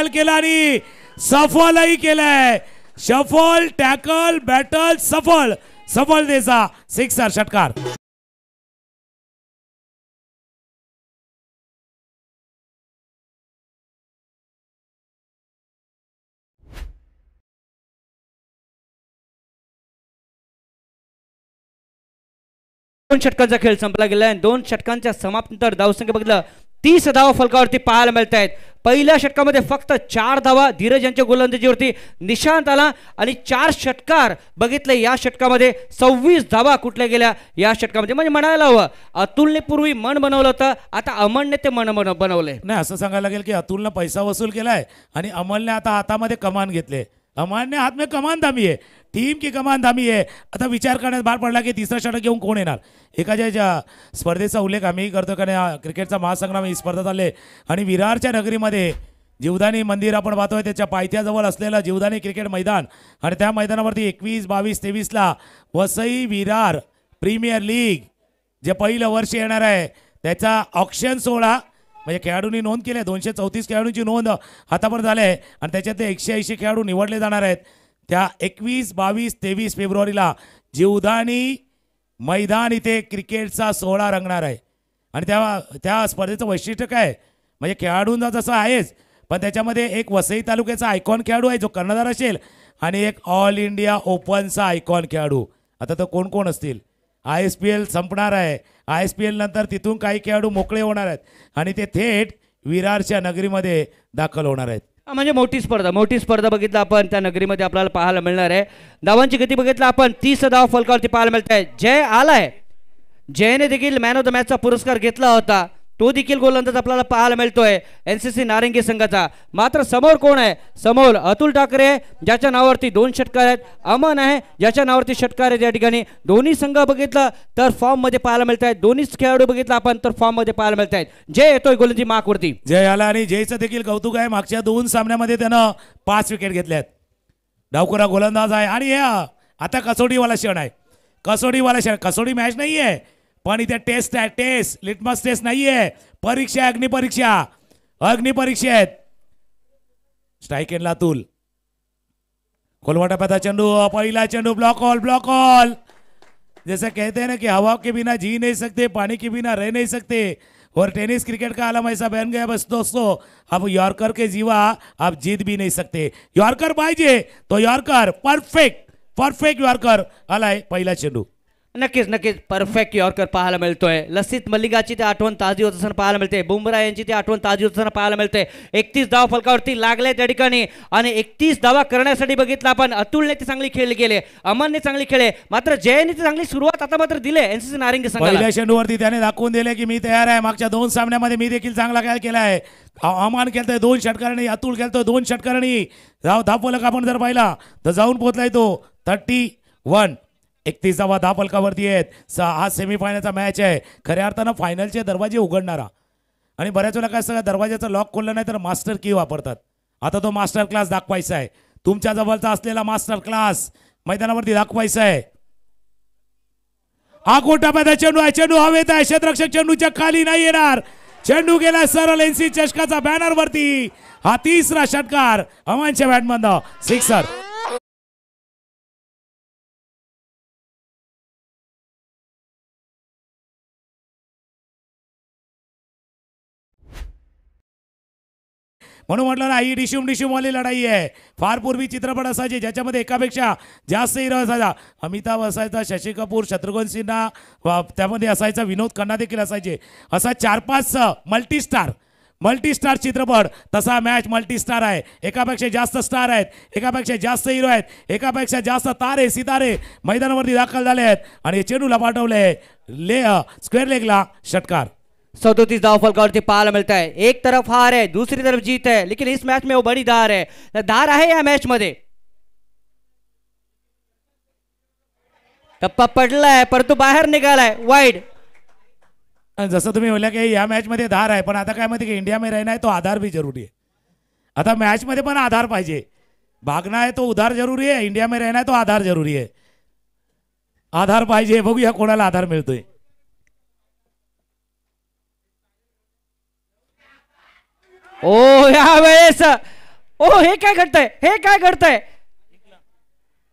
Speaker 3: केलं आणि सफलही केलंय. शफल, टॅकल, बॅटल, सफल देसा सिक्सर षटकार.
Speaker 2: दोन षटकांचा खेळ संपला गेला आहे. 2 षटकांच्या समाप्तीनंतर धावसंख्या बघितलं 30 धावा फलकावरती पाहायला मिळत आहेत. पहिल्या षटकामध्ये फक्त 4 धावा धीरज यांच्या गोलंदाजीवरती निशांत आला आणि 4 षटकार बघितले. या षटकामध्ये 26 धावा कुठल्या गेल्या या षटकामध्ये. म्हणजे म्हणायला हवं अतुलने पूर्वी मन बनवलं होतं, आता अमनने ते मन बनवले.
Speaker 3: नाही, असं सांगायला लागेल की अतुलनं पैसा वसूल केलाय आणि अमलने आता हातामध्ये कमान घेतले. अमलने हात में कमान थांबी आहे. टीम की कमान थांबी आहे. आता विचार करण्यास भाग पडला की तिसरा षटक घेऊन कोण येणार. एखाद्या स्पर्धेचा उल्लेख आम्ही करतो कारण क्रिकेटचा महासंग्राम ही स्पर्धा चालले आणि विरारच्या नगरीमध्ये जीवदानी मंदिर आपण पाहतोय. त्याच्या पायथ्याजवळ असलेलं जीवदानी क्रिकेट मैदान आणि त्या मैदानावरती 21, 22, 23ला वसई विरार प्रीमियर लीग जे पहिलं वर्ष येणार आहे त्याचा ऑक्शन सोहळा म्हणजे खेळाडूंनी नोंद केली आहे. 234 खेळाडूंची नोंद आतापर्यंत झाली आहे आणि त्याच्यातले 180 खेळाडू निवडले जाणार आहेत. त्या 21, 22, 23 फेब्रुवारीला जीवदानी मैदान इथे क्रिकेटचा सोहळा रंगणार आहे. आणि त्या स्पर्धेचं वैशिष्ट्य काय म्हणजे खेळाडूंचा जसं आहेच पण त्याच्यामध्ये एक वसई तालुक्याचा आयकॉन खेळाडू आहे जो कर्णधार असेल आणि एक ऑल इंडिया ओपनचा आयकॉन खेळाडू. आता तर कोण कोण असतील. ISPL संपणार आहे. ISPL नंतर तिथून काही खेळाडू मोकळे होणार आहेत आणि ते थेट विरारच्या नगरीमध्ये दाखल होणार आहेत.
Speaker 2: म्हणजे मोठी स्पर्धा बघितलं आपण त्या नगरीमध्ये आपल्याला पाहायला मिळणार आहे. धावांची गती बघितलं आपण 30 धावा फलकावरती पाहायला मिळत आहे. जय आलाय. जयने देखील मॅन ऑफ द मॅचचा पुरस्कार घेतला होता. तो देखील गोलंदाज आपल्याला पाहायला मिळतोय NCC नारंगी संघाचा. मात्र समोर कोण आहे. समोर अतुल ठाकरे ज्याच्या नावावरती 2 षटकार आहेत. अमन आहे ज्याच्या नावावरती षटकार आहेत. या ठिकाणी दोन्ही संघ बघितलं तर फॉर्म मध्ये पाहायला मिळत आहेत. दोन्ही खेळाडू बघितलं आपण तर फॉर्म मध्ये पाहायला मिळत आहेत. जय येतोय गोलंदाजी मार्कवरती.
Speaker 3: जय आला आणि जयचं देखील कौतुक आहे. मागच्या 2 सामन्यामध्ये त्यानं 5 विकेट घेतल्यात. डावखुरा गोलंदाज आहे आणि आता कसोटीवाला क्षण आहे. कसोटी मॅच नाही आहे पण इथे टेस्ट आहे. लिटमस टेस्ट नाहीये. परीक्षा अग्निपरीक्षा आहेत. स्ट्राइक एंड लातूल कोलवाटा चेंडू. पहिला चेंडू ब्लॉक ऑल. जैसे कहते हैं ना कि हवा के बिना जी नहीं सकते, पानी के बिना रह नहीं सकते और टेनिस क्रिकेट का आलम ऐसा बन गया बस दोस्तों. अब यॉर्कर के जीवा आप जीत भी नहीं सकते. यॉर्कर पाहिजे तो यॉर्कर परफेक्ट यॉर्कर आलाय. पहिला चेंडू
Speaker 2: नक्कीच नक्कीच परफेक्ट यॉर्कर पाहायला मिळतोय. लसित मल्लिकाची ती आठवण ताजी होत असताना पाहायला मिळते. बुमराह यांची ती आठवण ताजी होत असताना पाहायला मिळते. 31 धाव फलकावरती लागले त्या ठिकाणी आणि 31 धावा करण्यासाठी बघितलं आपण. अतुलने ती चांगली खेळली गेले, अमनने चांगली खेळले, मात्र जयने ती चांगली सुरुवात आता मात्र दिले एनसीसी नारंगी संघाला.
Speaker 3: पहिल्या चेंडूवरती त्याने दाखवून दिले की मी तयार आहे. मागच्या 2 सामन्यामध्ये मी देखील चांगला खेळ केला आहे. अमान खेळतोय 2 षटकारांनी, अतुल खेळतोय 2 षटकारांनी. धावफलक आपण जर पाहिला तर जाऊन पोहोचलाय तो 31. 31वा धावफलकावरती आहेत. हा सेमीफायनलचा मॅच आहे. खऱ्या अर्थानं फायनलचे दरवाजे उघडणारा. आणि बऱ्याच वेळा काय सगळं दरवाजाचं लॉक खोललं नाही तर मास्टर की वापरतात. आता तो मास्टर क्लास दाखवायचा आहे. तुमच्या जवळचा असलेला मास्टर क्लास मैदानावरती दाखवायचा आहे. हा गोटाप्याचा चेंडू आहे. चेंडू हवेत आहे. क्षेत्ररक्षक चेंडूच्या खाली नाही येणार. चेंडू गेला सरळ एनसी चषकाचा बॅनर वरती. हा 3रा षटकार अमनच्या बॅटमधनं सिक्सर. म्हणून म्हटलं ना ही डिशूम वाली लढाई आहे. फार पूर्वी चित्रपट असायचे ज्याच्यामध्ये एकापेक्षा जास्त हिरो असायचा. अमिताभ असायचा, शशी कपूर, शत्रुघ्न सिन्हा, त्यामध्ये असायचा विनोद खन्ना देखील असायचे. असा 4-5 मल्टीस्टार चित्रपट. तसा मॅच मल्टीस्टार आहे. एकापेक्षा जास्त स्टार आहेत, एकापेक्षा जास्त हिरो आहेत, एकापेक्षा जास्त तारे सितारे मैदानावरती दाखल झाले आहेत. आणि चेंडूला पाठवले स्क्वेअर लेगला षटकार.
Speaker 2: 37 दाव फलकावरती पाहायला मिळता है. एक तरफ हार है, दूसरी तरफ जीत है, लेकिन इस मैच में वो बड़ी धार है. धार आहे या मॅच मध्ये. टप्पा पडलाय परंतु बाहेर निघालाय वाईड.
Speaker 3: जसं तुम्ही बोलला की या मॅच मध्ये धार आहे, पण आता काय माहिती की इंडिया में रहना है तो आधार भी जरूरी है. आता मॅच मध्ये पण आधार पाहिजे. भागना है तो उधार जरूरी है, इंडिया में रहना है तो आधार जरूरी है. आधार पाहिजे. बघूया कोणाला आधार मिळतोय.
Speaker 2: ओ यावेळेस हे काय घडतंय, हे काय घडतंय.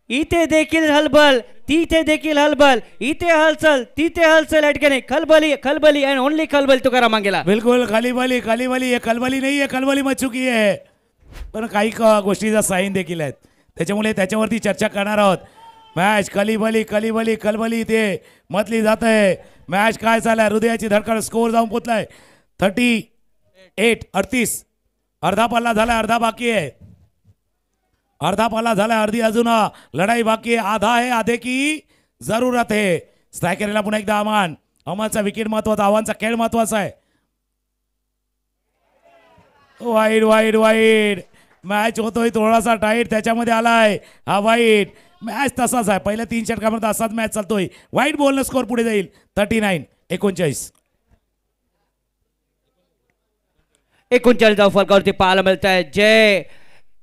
Speaker 2: इथे देखील हलबल, तिथे देखील हलबल, इथे हलचल, तिथे हलचल. या ठिकाणी खलबली खलबली अँड ओनली खलबली तुकाराम मांगेला.
Speaker 3: बिलकुल खलीबली खलीबली. खलबली नाही आहे, खलबली मच चुकी आहे. पण काही गोष्टीचा साईन देखील आहेत, त्याच्यामुळे त्याच्यावरती चर्चा करणार आहोत. मॅच खलीबली खलीबली खलबली ते मतली जात आहे. मॅच काय झालाय, हृदयाची धडकड. स्कोर जाऊन पोचलाय 38. अर्धा पल्ला झाला, अर्धा बाकी आहे. अर्धा पल्ला झाला, अर्धी अजून लढाई बाकी आहे. आधा आहे, आधे की जरूरत आहे. स्ट्रायकरला पुन्हा एकदा आव्हान. अमनचा विकेट महत्वाचा, आव्हानचा खेळ महत्वाचा आहे. Wide wide wide. मॅच होतोय थोडासा टाईट, त्याच्यामध्ये आलाय हा वाईड. मॅच तसाच आहे, पहिल्या 3 षटकामध्ये असाच मॅच चालतोय. वाईड बॉलनं स्कोर पुढे जाईल. 39.
Speaker 2: 39 धाव फलकावरती पाहायला मिळत आहे. जय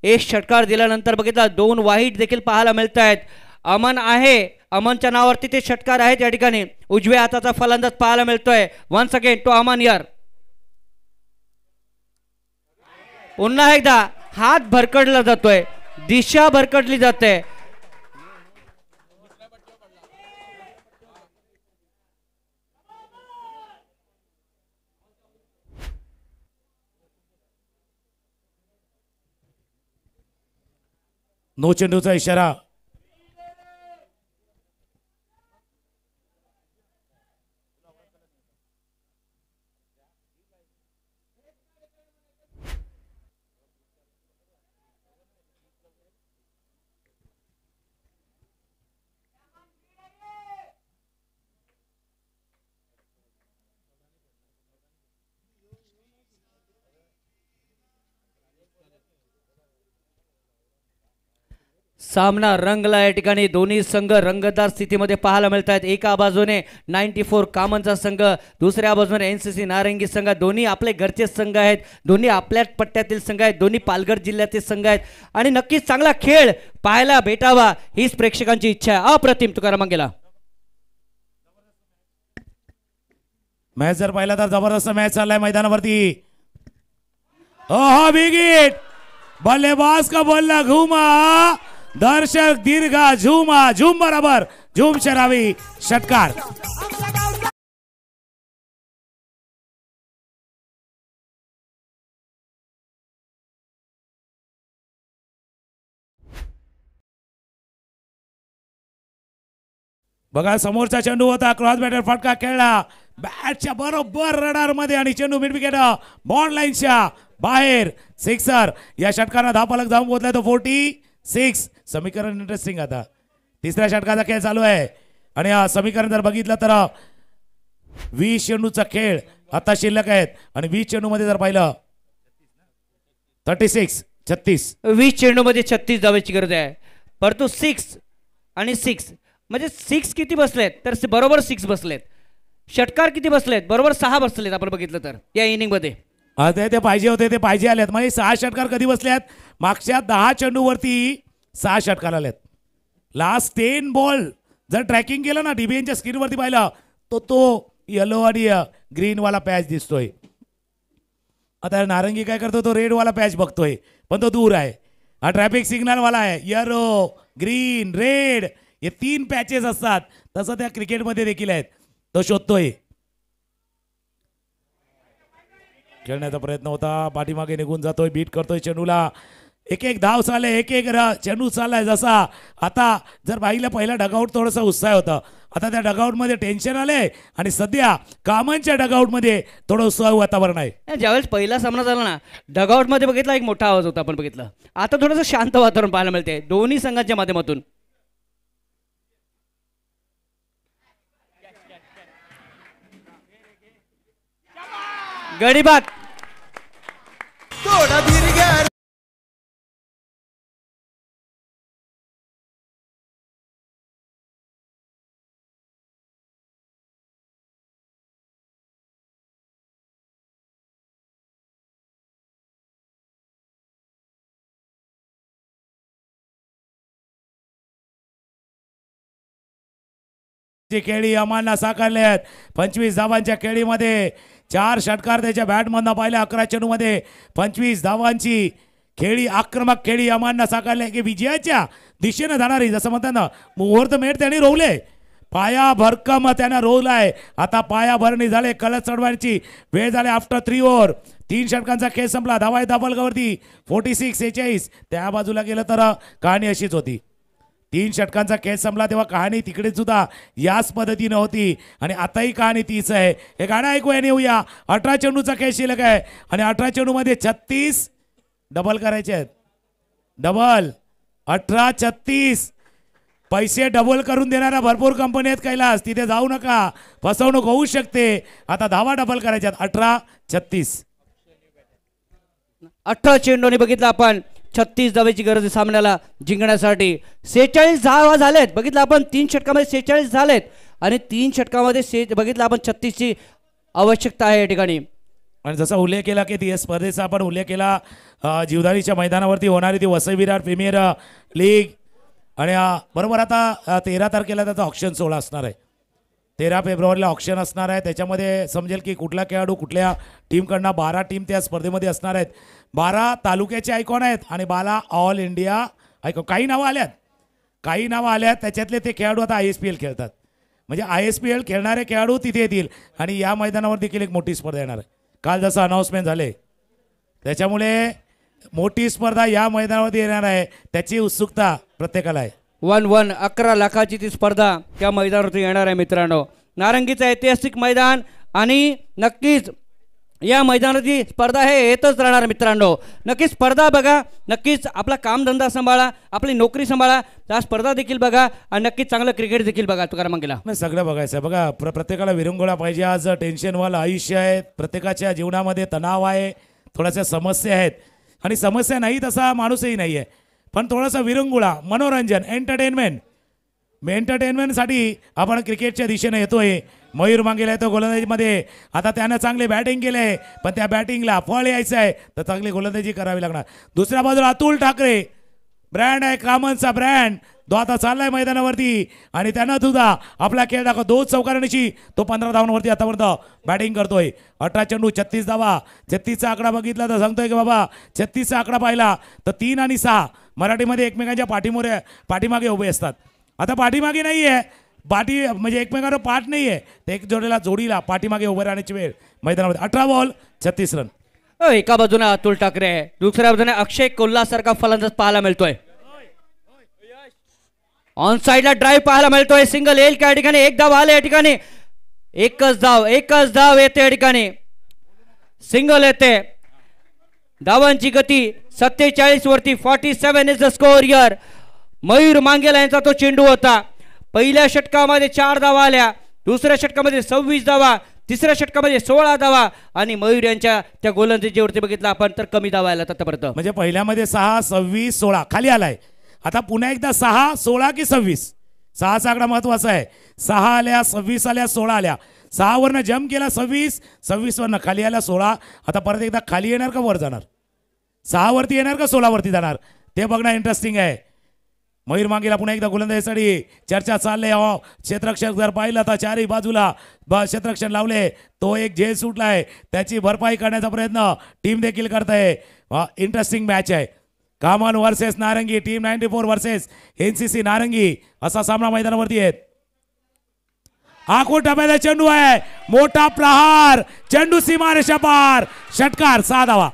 Speaker 2: एक षटकार दिल्यानंतर बघितला 2 वाईट देखील पाहायला मिळत आहेत. अमन आहे, अमनच्या नावावरती ते षटकार आहेत. या ठिकाणी उजव्या हाताचा फलंदाज पाहायला मिळतोय. वन्स अगेन टू अमन यार. पुन्हा एकदा हात भरकडला जातोय, दिशा भरकडली जाते.
Speaker 3: नो चेंडूचा इशारा.
Speaker 2: सामना रंगला. या ठिकाणी दोन्ही संघ रंगतदार स्थितीमध्ये पाहायला मिळत आहेत. एका बाजूने 94 कामनचा संघ, दुसऱ्या बाजूने एनसीसी नारंगी संघ. दोन्ही आपले घरचे संघ आहेत, दोन्ही आपल्याच पट्ट्यातील संघ आहेत, दोन्ही पालघर जिल्ह्यातील संघ आहेत. आणि नक्कीच चांगला खेळ पाहायला भेटावा हीच प्रेक्षकांची इच्छा आहे. अप्रतिम तुकाराम मांगेला.
Speaker 3: मॅच जर पाहिला तर जबरदस्त मॅच चाललाय मैदानावरती. विकेट. बल्लेबाज का बल्ला घुमा, दर्शक दीर्घा झुमा. झुम बराबर झुम शरावी. षटकार. बघा समोरचा चेंडू होता, क्रॉस बॅटर फटका खेळला बॅटच्या बरोबर रडार मध्ये आणि चेंडू मिड विकेट बॉन्ड लाईनच्या बाहेर सिक्सर. या षटकानं 10 फलक जाऊन पोहोचलाय तो 46. समीकरण इंटरेस्टिंग. आता तिसऱ्या षटकाचा खेळ चालू आहे आणि हा समीकरण जर बघितलं तर 20 चेंडूचा खेळ आता शिल्लक आहेत आणि 20 चेंडू मध्ये जर पाहिलं 36
Speaker 2: 20 चेंडू मध्ये 36 धावांची गरज आहे. परंतु 6 आणि 6 म्हणजे 6 किती बसलेत तर बरोबर 6 बसलेत. षटकार किती बसलेत बरोबर 6 बसलेत आपण बघितलं तर या इनिंग मध्ये.
Speaker 3: ते पाहिजे होते ते पाहिजे आलेत. म्हणजे 6 षटकार कधी बसल्यात मागच्या 10 चेंडूवरती 6 षटकार आलेत. लास्ट 10 बॉल जर ट्रॅकिंग केलं ना डीबीएनच्या स्क्रीनवरती पाहिलं तो येलो आणि ग्रीन वाला पॅच दिसतोय. आता नारंगी काय करतो तो रेड वाला पॅच बघतोय पण तो दूर आहे. हा ट्रॅफिक सिग्नल वाला आहे. येलो ग्रीन रेड हे 3 पॅचेस असतात तसं त्या क्रिकेटमध्ये देखील आहेत. तो शोधतोय. खेळण्याचा प्रयत्न होता पाठीमागे निघून जातोय बीट करतोय चेंडूला. एक धाव चालले एक चेंडू चाललाय. जसा आता जर पाहिलं पहिला डगआउट थोडंसं उत्साह होतं आता त्या डगआउट मध्ये टेन्शन आलंय आणि सध्या कामांच्या डगआउट मध्ये थोडं उत्साह वातावरण आहे.
Speaker 2: ज्यावेळेस पहिला सामना झाला ना डगआउट मध्ये बघितला एक मोठा आवाज होता आपण बघितलं. आता थोडंसं शांत वातावरण पाहायला मिळते दोन्ही संघांच्या माध्यमातून. गडीबाग
Speaker 3: खेळी अमानला साकारले आहेत. 25 धावांच्या खेळीमध्ये 4 षटकार त्याच्या बॅटमधनं पाहिले. 11 चेंडूमध्ये 25 धावांची खेळी आक्रमक खेळी अमानला साकारले की विजयाच्या दिशेने जाणारी जसं म्हणतात ना मुहूर्तमेढ त्यांनी रोवले. पाया भरकम त्यांना रोवलाय. आता पाया भरणी झाले कलच चढवायची वेळ झाली. आफ्टर 3 ओव्हर 3 षटकांचा खेळ संपला. धावा दाबलगावरती 46-46. त्या बाजूला गेलं तर कहाणी अशीच होती. 3 षटकांचा खेळ संपला तेव्हा कहाणी तिकडे सुद्धा याच पद्धतीने होती आणि आताही कहाणी तीच आहे. हे गाणं ऐकूया आणि येऊया. 18 चेंडूचा खेळ शिल्लक आहे आणि 18 चेंडूमध्ये 36 डबल करायचे आहेत. डबल 18-36 पैसे डबल करून देणाऱ्या भरपूर कंपनी आहेत कैलास. तिथे जाऊ नका फसवणूक होऊ शकते. आता धावा डबल करायच्यात 18-36.
Speaker 2: 18 चेंडूने बघितलं आपण 36 धावेची गरज आहे सामन्याला जिंकण्यासाठी. 46 धावा झालेत बघितलं आपण. 3 षटकामध्ये 46 झालेत आणि 3 षटकामध्ये बघितलं आपण 36ची आवश्यकता आहे या ठिकाणी.
Speaker 3: आणि जसा उल्लेख केला की ती स्पर्धेचा आपण उल्लेख केला जीवदानीच्या मैदानावरती होणारी ती वसई विरार प्रीमियर लीग आणि बरोबर आता 13 तारखेला त्याचा ऑक्शन सोहळा असणार आहे. 13 फेब्रुवारीला ऑक्शन असणार आहे. त्याच्यामध्ये समजेल की कुठला खेळाडू कुठल्या टीमकडनं 12 टीम त्या स्पर्धेमध्ये असणार आहेत. 12 तालुक्याचे आयकॉन आहेत आणि 12 ऑल इंडिया आयकॉन. काही नावं आल्यात त्याच्यातले ते खेळाडू आता ISPL खेळतात. म्हणजे ISPL खेळणारे खेळाडू तिथे येतील आणि या मैदानावर देखील एक मोठी स्पर्धा येणार आहे. काल जसं अनाऊन्समेंट झाले त्याच्यामुळे मोठी स्पर्धा या मैदानावरती येणार आहे. त्याची उत्सुकता प्रत्येकाला आहे.
Speaker 2: 11 लाखाची ती स्पर्धा त्या मैदानावरती येणार आहे मित्रांनो. नारंगीचं ऐतिहासिक मैदान आणि नक्कीच या मैदानाची स्पर्धा हे येतच राहणार मित्रांनो. नक्कीच स्पर्धा बघा. नक्कीच आपला कामधंदा सांभाळा आपली नोकरी सांभाळा. त्या स्पर्धा देखील बघा आणि नक्कीच चांगलं क्रिकेट देखील बघा. तुकाराम मंगेला
Speaker 3: सगळं बघायचं आहे बघा. प्रत्येकाला विरंगुळा पाहिजे. आज टेन्शनवालं आयुष्य आहे. प्रत्येकाच्या जीवनामध्ये तणाव आहे. थोड्याशा समस्या आहेत आणि समस्या नाही तसा माणूसही नाही आहे पण थोडासा विरंगुळा मनोरंजन एंटरटेनमेंटसाठी आपण क्रिकेटच्या दिशेने येतोय. मयूर मांगेला येतो गोलंदाजीमध्ये. आता त्यानं चांगले बॅटिंग केले पण त्या बॅटिंगला फळ यायचं आहे तर चांगली गोलंदाजी करावी लागणार. दुसऱ्या बाजूला अतुल ठाकरे ब्रँड आहे कामनचा ब्रँड. तो आता चाललाय मैदानावरती आणि त्यानं सुद्धा आपला खेळ दाखव. 2 चौकारांची तो 15 धावांवरती आतापर्यंत बॅटिंग करतोय. 18 चेंडू 36 धावा. 36चा आकडा बघितला तर सांगतोय की बाबा 36चा आकडा पाहिला तर 3 आणि 6 मराठीमध्ये एकमेकांच्या पाठीमागे उभे असतात. आता पाठीमागे नाहीये म्हणजे एकमेकांवर पाठ नाहीये ते एक जोडीला पाठीमागे उभे राहण्याची वेळ मैदानामध्ये. 18 बॉल 36 रन.
Speaker 2: एका बाजूने अतुल ठाकरे दुसऱ्या बाजूने अक्षय कोल्हा सारखा फलंदाज पाहायला मिळतोय. ऑन साइडला ड्राईव्ह पाहायला मिळतोय. सिंगल येईल का या ठिकाणी? एक धाव आले या ठिकाणी. एकच धाव येते या ठिकाणी. सिंगल येते. धावांची गती 47 वरती. 47 is the score here. Mayur मांगेला यांचा तो चेंडू होता. पहिल्या षटकामध्ये 4 धावा आल्या. दुसऱ्या षटकामध्ये 26 धावा. तिसऱ्या षटकामध्ये 16 धावा आणि मयूर यांच्या त्या गोलंदाजीवरती बघितलं आपण तर कमी धावा आल्या आतापर्यंत.
Speaker 3: म्हणजे पहिल्यामध्ये 6, 26, 16 खाली आलाय. आता पुन्हा एकदा 6, 16 की 26. 6चा आकडा महत्वाचा आहे. 6 आल्या, 26 आल्या, 16 आल्या. 6 वरनं जम्प केला 26, 26 वरनं खाली आल्या 16. आता परत एकदा खाली येणार का वर जाणार? 6 वरती येणार का 16 वरती जाणार ते बघणं इंटरेस्टिंग आहे. मयूर मांगेला पुन्हा एकदा गोलंदाजीसाठी चर्चा चालले. क्षेत्ररक्षक जर पाहिलं तर चारही बाजूला क्षेत्ररक्षण लावले. तो एक झेल सुटलाय. त्याची भरपाई करण्याचा प्रयत्न टीम देखील करत आहे. इंटरेस्टिंग मॅच आहे. कामन वर्सेस नारंगी. टीम 94 वर्सेस NCC नारंगी असा सामना मैदानावरती आहे. आखो टप्प्याचा चेंडू आहे. मोठा प्रहार. चेंडू सीमारेषा पार. षटकार 6 धावा.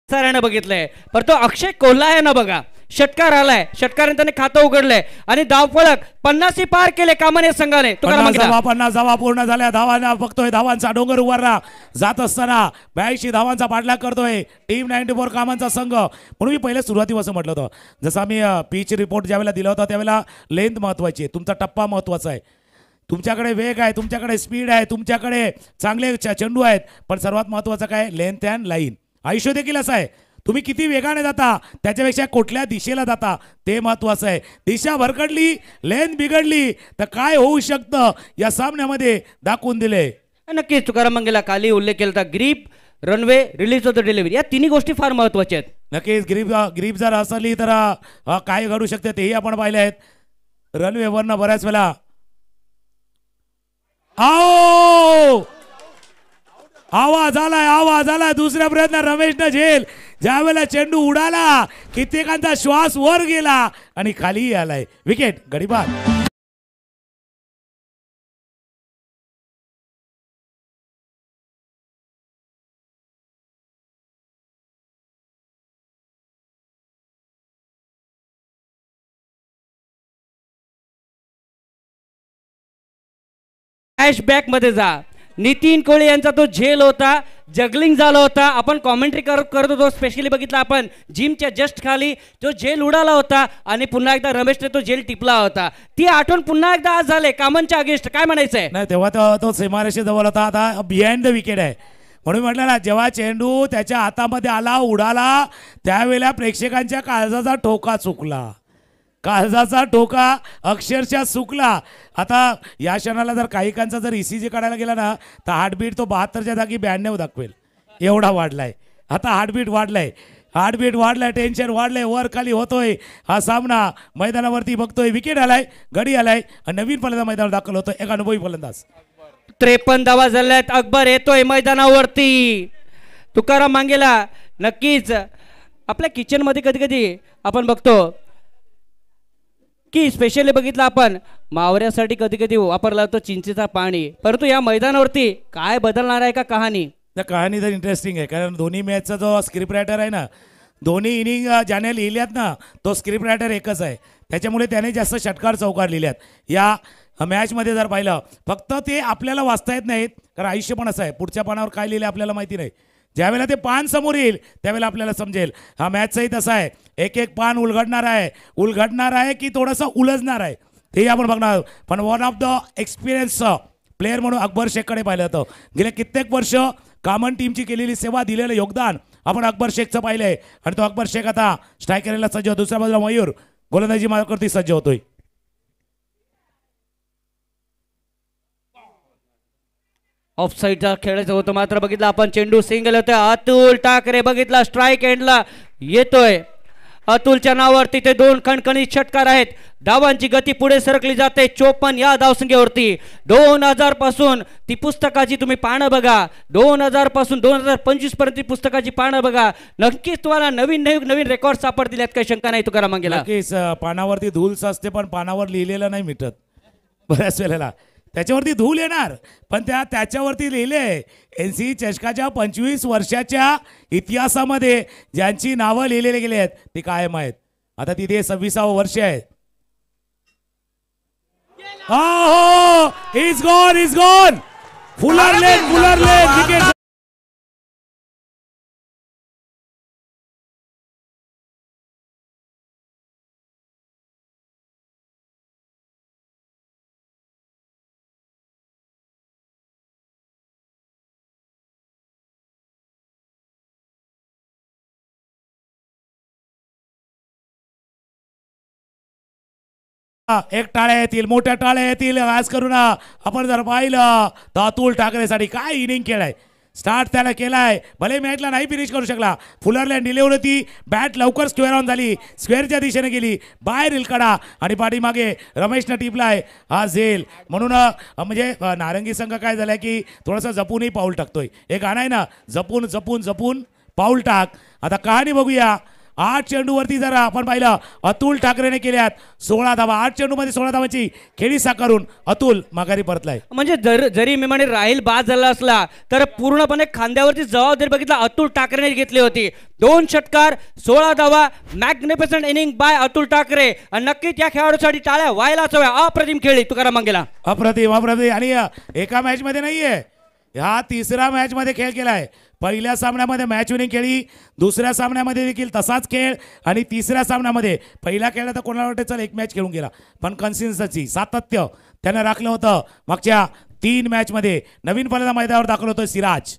Speaker 2: सरांना बघितलंय पर तो अक्षय कोल्हा आहे ना बघा. षटकार आलाय. षटकाराने त्याने खातं उघडलंय आणि धावफलक 50 पार केले कामाने संघाने.
Speaker 3: 50 धावा पूर्ण झाल्या. धावांना बघतोय. धावांचा डोंगर उभारला जात असताना 82 धावांचा पाठलाग करतोय टीम 94 कामांचा संघ. म्हणून मी पहिले सुरुवातीपासून म्हटलं होतं जसं आम्ही पिच रिपोर्ट ज्यावेळेला दिला होता त्यावेळेला लेंथ महत्वाची आहे. तुमचा टप्पा महत्वाचा आहे. तुमच्याकडे वेग आहे. तुमच्याकडे स्पीड आहे. तुमच्याकडे चांगले चेंडू आहेत. पण सर्वात महत्वाचं काय? Length and line. आयुष्य देखील असं आहे. तुम्ही किती वेगाने जाता त्याच्यापेक्षा कुठल्या दिशेला जाता ते महत्वाचं आहे. दिशा भरकडली, लेन बिघडली तर काय होऊ शकतं या सामन्यामध्ये दाखवून दिले.
Speaker 2: नक्कीच तुकाराम मंगेला काली उल्लेख केला होता. Grip, runway, release of the delivery या तिन्ही गोष्टी फार महत्वाच्या आहेत.
Speaker 3: नक्कीच ग्रीप जर असली तर काय घडू शकते तेही आपण पाहिले आहेत. रनवेवरनं बऱ्याच वेळा आवाज आलाय. दुसऱ्या प्रयत्न रमेशनं झेल. ज्यावेळेला चेंडू उडाला कित्येकांचा श्वास वर गेला आणि खाली आलाय. विकेट गडीबाद.
Speaker 2: फ्लॅशबॅक मध्ये जा. नितीन कोळे यांचा तो झेल होता. जगलिंग झाला होता. आपण कॉमेंट्री करत होतो. स्पेशली बघितला आपण जिमच्या जस्ट खाली तो झेल उडाला होता आणि पुन्हा एकदा रमेशने तो झेल टिपला होता. ती आठवण पुन्हा एकदा आज झाले कामांच्या अगेन्स्ट. काय म्हणायचंय?
Speaker 3: नाही तेव्हा तो सीमारेषे जवळ होता. आता बिहाइंड द विकेट आहे. म्हणून म्हटलं ना जेव्हा चेंडू त्याच्या हातामध्ये आला उडाला त्यावेळेला प्रेक्षकांच्या काळजाचा ठोका चुकला. काळजाचा ठोका अक्षरशः चुकला. आता या क्षणाला जर काहीकांचा जर ECG काढायला गेला ना तर हार्टबीट तो 72च्या जागी 92 दाखवेल एवढा वाढलाय. आता हार्टबीट वाढलाय. टेन्शन वाढलंय. वर खाली होतोय हा सामना. मैदानावरती बघतोय विकेट आलाय. गडी आलाय आणि नवीन फलंदाज मैदानावर दाखल होतोय. एक अनुभवी फलंदाज.
Speaker 2: 53 धावा झाल्यात. अकबर येतोय मैदानावरती. तुकाराम मांगेला नक्कीच आपल्या किचन मध्ये कधी कधी आपण बघतो की स्पेशली बघितलं आपण मावऱ्यासाठी कधी कधी वापरला जातो चिंचेचा पाणी. परंतु या मैदानावरती काय बदलणार आहे का कहाणी?
Speaker 3: कहाणी तर इंटरेस्टिंग आहे कारण दोन्ही मॅचचा जो स्क्रिप्ट रायटर आहे ना दोन्ही इनिंग ज्याने लिहिल्यात ना तो स्क्रिप्ट रायटर एकच आहे. त्याच्यामुळे त्याने जास्त षटकार चौकार लिहिल्यात. या मॅचमध्ये जर पाहिलं फक्त ते आपल्याला वाचता येत नाहीत कारण आयुष्य पण असं आहे. पुढच्या पानावर काय लिहिलं आपल्याला माहिती नाही. ज्यावेळेला ते पान समोर येईल त्यावेळेला आपल्याला समजेल. हा मॅचचाही तसा आहे. एक एक पान उलगडणार आहे की थोडंसं उलझणार आहे तेही आपण बघणार. पण one of the experience player म्हणून अकबर शेखकडे पाहिलं होतं. गेल्या कित्येक वर्ष कामन टीमची केलेली सेवा दिलेलं योगदान आपण अकबर शेखचं पाहिलंय आणि तो अकबर शेख आता स्ट्रायकरला सज्ज. दुसऱ्या बाजूला मयूर गोलंदाजी मार्गावरती सज्ज होतोय.
Speaker 2: ऑफ साईडचा खेळायचं होतं मात्र बघितला आपण चेंडू सिंगल होते. अतुल ठाकरे बघितला स्ट्राईक एंडला येतोय. अतुलच्या नावावरती ते 2 खणखणीत षटकार आहेत. धावांची गती पुढे सरकली जाते 54 या धावसंख्येवरती. 2000 पासून ती पुस्तकाची तुम्ही पानं बघा. 2000 पासून 2025 पर्यंत पुस्तकाची पानं बघा. नक्कीच तुम्हाला नवीन रेकॉर्ड सापडतील यात काही शंका नाही. तुकाराम मांगेला
Speaker 3: नक्कीच पानावरती धूल असते पण पानावर लिहिलेलं नाही मिटत बऱ्याच वेळेला. त्याच्यावरती धूल येणार, पण त्याच्यावरती लिहिले NCC चषकाच्या 25 वर्षाच्या इतिहासामध्ये ज्यांची नावं लिहिलेली गेली आहेत ती कायम आहेत. आता तिथे 26वे वर्ष आहे. Is gone fuller length wicket. एक टाळ्या येतील, मोठ्या टाळ्या येतील. आज करू ना आपण जर पाहिलं तर अतुल ठाकरेसाठी काय इनिंग केलाय. स्टार्ट त्याला केलाय, भले मॅचला नाही फिनिश करू शकला. फुलरलँड डिलिव्हर होती, बॅट लवकर स्क्वेअर ऑन झाली, स्क्वेअरच्या दिशेने गेली, बाहेर इलकडा आणि पाठीमागे रमेशनं टिपलाय हा झेल. म्हणून म्हणजे नारंगी संघ काय झालाय की थोडंसं जपूनही पाऊल टाकतोय. एक गाणं आहे ना, जपून जपून जपून पाऊल टाक. आता कहाणी बघूया. 8 चेंडूवरती जर आपण पाहिलं अतुल ठाकरेने केल्यात 16 धावा. 8 चेंडूमध्ये 16 धावांची खेळी साकारून अतुल माघारी परतलाय.
Speaker 2: म्हणजे जरी मी म्हणे राहील बाद झाला असला तर पूर्णपणे खांद्यावरती जबाबदारी बघितला अतुल ठाकरेने घेतली होती. 2 षटकार 16 धावा, magnificent inning by Atul Thackeray. आणि नक्कीच या खेळाडूसाठी टाळ्या व्हायलाच हव्या. अप्रतिम खेळी तुकाराम मंगेला.
Speaker 3: अप्रतिम आणि एका मॅच मध्ये नाहीये, ह्या तिसऱ्या मॅच मध्ये खेळ केलाय. पहिल्या सामन्यामध्ये मॅच विनिंग खेळी, दुसऱ्या सामन्यामध्ये देखील तसाच खेळ आणि तिसऱ्या सामन्यामध्ये पहिला खेळला तर कोणाला वाटतं चल एक मॅच खेळून गेला, पण कन्सिस्टन्सी सातत्य त्यानं राखलं होतं. मागच्या 3 मॅचमध्ये नवीन फलंदाज मैदानावर दाखल होतोय सिराज.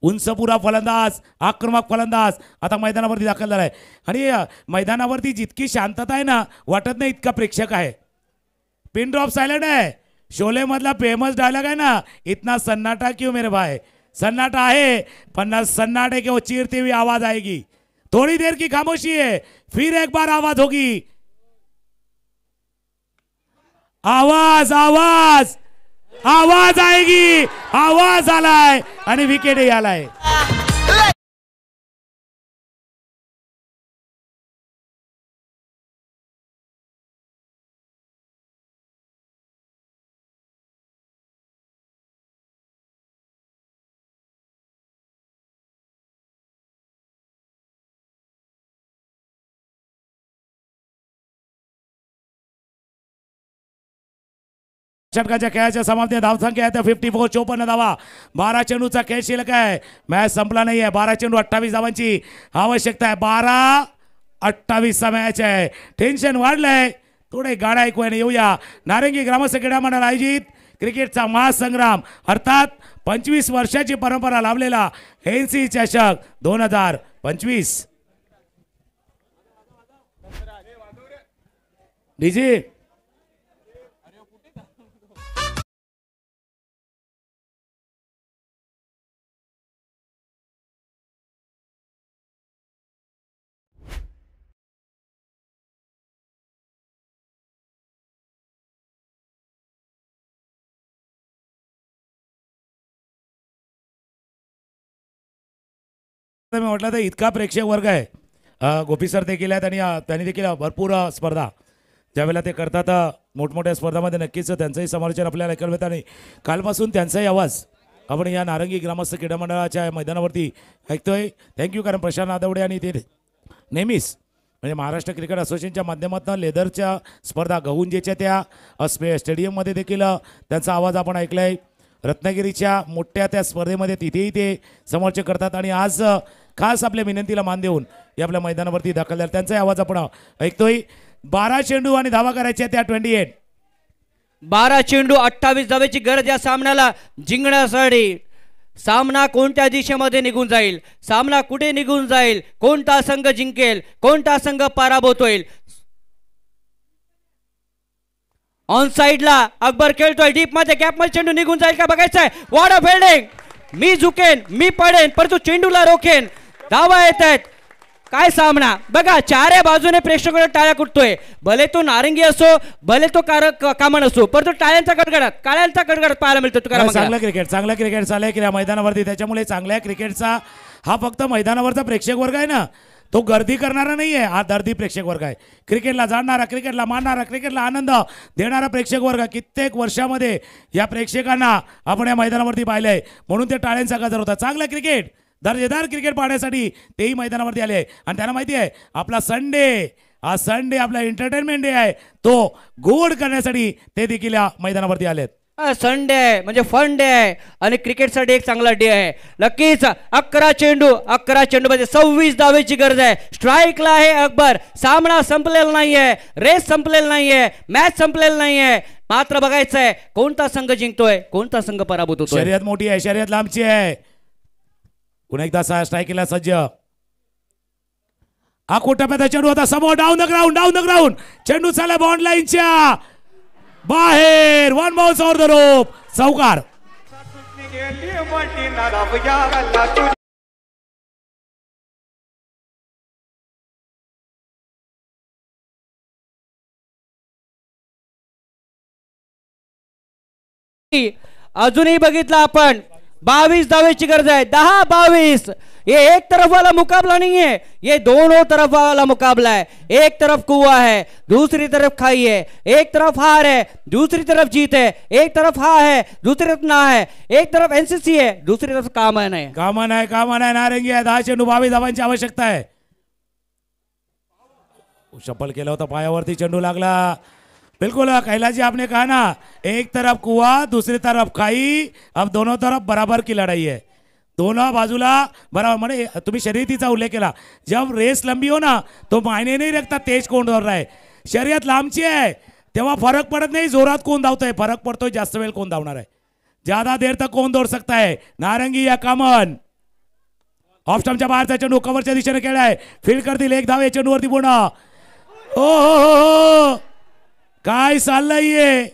Speaker 3: उंचपुरा फलंदाज, आक्रमक फलंदाज आता मैदानावरती दाखल झालाय. आणि मैदानावरती जितकी शांतता आहे ना, वाटत नाही इतका प्रेक्षक आहे. पिन ड्रॉप सायलेंट आहे. शोले मधला फेमस डायलॉग आहे ना, इतना सन्नाटा क्यों मेरे भाई. सन्नाटा है, पर सन्नाटे के वो चीरती हुई आवाज आएगी. थोड़ी देर की खामोशी है, फिर एक बार आवाज होगी. आवाज आवाज आवाज आएगी. आवाज आलाय आणि विकेटही आलाय. षटकाच्या खेळाच्या समाप्ती धावसंख्या आहे 54, 54 धावा. 12 चेंडूचा खेळ शिल्लक आहे. मॅच संपला नाही आहे. 12 चेंडू 28 धावांची आवश्यकता आहे. 12-28 मॅच आहे. टेन्शन वाढलंय. थोडे गाणं ऐकूया येऊया. नारंगी ग्रामस्थ क्रीडा मंडळ आयोजित क्रिकेटचा महासंग्राम अर्थात 25 वर्षाची परंपरा लाभलेला NCC चषक 2025. डीजे मी म्हटलं तर इतका प्रेक्षक वर्ग आहे. गोपी सर देखील आहेत आणि त्यांनी देखील भरपूर स्पर्धा ज्यावेळेला ते करतात मोठमोठ्या स्पर्धामध्ये नक्कीच त्यांचंही समालोचन आपल्याला ऐकायला मिळतं. आणि कालपासून त्यांचाही आवाज आपण या नारंगी ग्रामस्थ क्रीडा मंडळाच्या मैदानावरती ऐकतोय. थँक्यू. कारण प्रशांत नादवडे आणि ते नेहमीच म्हणजे महाराष्ट्र क्रिकेट असोसिएशनच्या माध्यमातून लेदरच्या स्पर्धा गहुंजेच्या त्या स्टेडियममध्ये देखील त्यांचा आवाज आपण ऐकला आहे. रत्नागिरीच्या मोठ्या त्या स्पर्धेमध्ये तिथेही ते समालोचन करतात आणि आज खास आपल्या विनंतीला मान देऊन या आपल्या मैदानावरती दाखल झाले. त्यांचाही आवाज आपण ऐकतोय. 12 चेंडू आणि धावा करायच्या त्या 28.
Speaker 2: 12 चेंडू 28 धावेची गरज या सामन्याला जिंकण्यासाठी. सामना कोणत्या दिशेमध्ये निघून जाईल, सामना कुठे निघून जाईल, कोणता संघ जिंकेल, कोणता संघ पराभूत होईल. ऑन साइडला अकबर खेळतोय डीप मध्ये, गॅप मध्ये चेंडू निघून जाईल का बघायचंय. What a fielding. मी झुकेन, मी पडेन, परंतु चेंडूला रोखेन. धावा येत आहेत. काय सामना बघा. चारही बाजूने प्रेक्षकांना टाळ्या कुटतोय. भले तो नारंगी असो, भले तो कामन असो, परंतु टाळ्यांचा कडकडाट, काळ्यांचा कडकडाट पाहायला मिळतो.
Speaker 3: चांगला क्रिकेट चाललंय की मैदानावरती. त्याच्यामुळे चांगल्या क्रिकेटचा हा फक्त मैदानावरचा प्रेक्षक वर्ग आहे ना, तो गर्दी करणारा नाहीये, हा दर्दी प्रेक्षक वर्ग आहे. क्रिकेटला जाणणारा, क्रिकेटला मानणारा, क्रिकेटला आनंद देणारा प्रेक्षक वर्ग. कित्येक वर्षामध्ये या प्रेक्षकांना आपण या मैदानावरती पाहिलंय, म्हणून ते टाळ्यांचा गजर होता. चांगलं क्रिकेट, दर्जेदार क्रिकेट पाहण्यासाठी तेही मैदानावरती आले. आणि त्यांना माहिती आहे आपला संडे, हा संडे आपला एंटरटेनमेंट डे आहे, तो गोड करण्यासाठी ते देखील या मैदानावरती आलेत.
Speaker 2: संडे आहे म्हणजे फन डे आहे आणि क्रिकेटसाठी एक चांगला डे आहे. नक्कीच 11 चेंडू मध्ये 26 धावेची गरज आहे. स्ट्राईकला आहे अकबर. सामना संपलेला नाहीये, रेस संपलेला नाहीये, मॅच संपलेला नाहीये. मात्र बघायचं आहे कोणता संघ जिंकतोय, कोणता संघ पराभूत होतोय.
Speaker 3: शर्यत मोठी आहे, शर्यत लांबची आहे. पुन्हा एकदा स्ट्राईकला सज्ज. हा टप्प्याचा चेंडू होता समोर. Down the ground, down the ground. चेंडू चालला बॉन्ड लाईनच्या बाहेर. One bounce over the rope. चौकार.
Speaker 2: अजूनही बघितलं आपण 22 धावेची गरज आहे. 10-22. ये एक तरफ वाला मुकाबला नहीं है, ये दोनों तरफ वाला मुकाबला है. एक तरफ कुआं है, दूसरी तरफ खाई है. एक तरफ हार है, दूसरी तरफ जीत है. एक तरफ हा है, दूसरी तरफ ना है. एक तरफ एनसीसी है, दूसरी तरफ कामन है.
Speaker 3: कामन आहे नारंगी आहे. 10 चेंडू 22 धावांची आवश्यकता आहे. शपल केला होता पायावरती, चेंडू लागला. बिल्कुल कैलाश आपने कहा ना, एक तरफ कुआं दूसरी तरफ खाई, अब दोनों तरफ बराबर की लड़ाई है. दोनों बाजूला बराबर. म्हणजे तुम्ही शर्यतीचा उल्लेख केला. जब रेस लंबी हो ना तो मायने नहीं रखता तेज कोण दौड़ रहा है. शर्यत लांबची आहे तेव्हा फरक पडत नाही जोरात कोण धावतोय, फरक पडतोय जास्त वेळ कोण धावणार आहे, ज्यादा देर तक कोण दौड़ सकता है, नारंगी या कामन. ऑफ स्टंपच्या बाहेरचा चेंडू कव्हरच्या दिशेने खेळाय. फील्ड करतील एक धाव या चेंडूवरती पूर्ण. ओ काय चाललंय.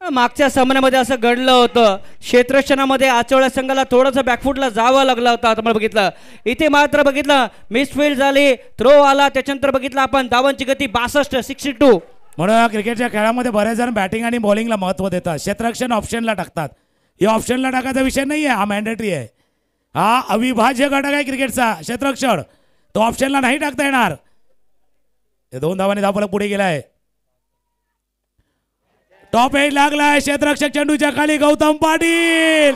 Speaker 2: मागच्या सामन्यामध्ये असं घडलं होतं. क्षेत्ररक्षणामध्ये आचवड्या संघाला थोडंसं बॅकफुटला जावं लागलं होतं. आता बघितलं इथे मात्र बघितलं मिसफील्ड झाली, थ्रो आला, त्याच्यानंतर बघितलं आपण धावांची गती 62 62.
Speaker 3: म्हणून क्रिकेटच्या खेळामध्ये बरेच जण बॅटिंग आणि बॉलिंगला महत्व देतात. क्षेत्ररक्षण ऑप्शनला टाकतात. हे ऑप्शनला टाकायचा विषय नाही आहे, हा मॅन्डेटरी आहे. हा अविभाज्य घटक आहे क्रिकेटचा क्षेत्ररक्षण. तो ऑप्शनला नाही टाकता येणार. 2 धावांनी धावफलक पुढे गेलाय. टॉप 8 लागलाय. क्षेत्ररक्षक चेंडूच्या खाली गौतम पाटील.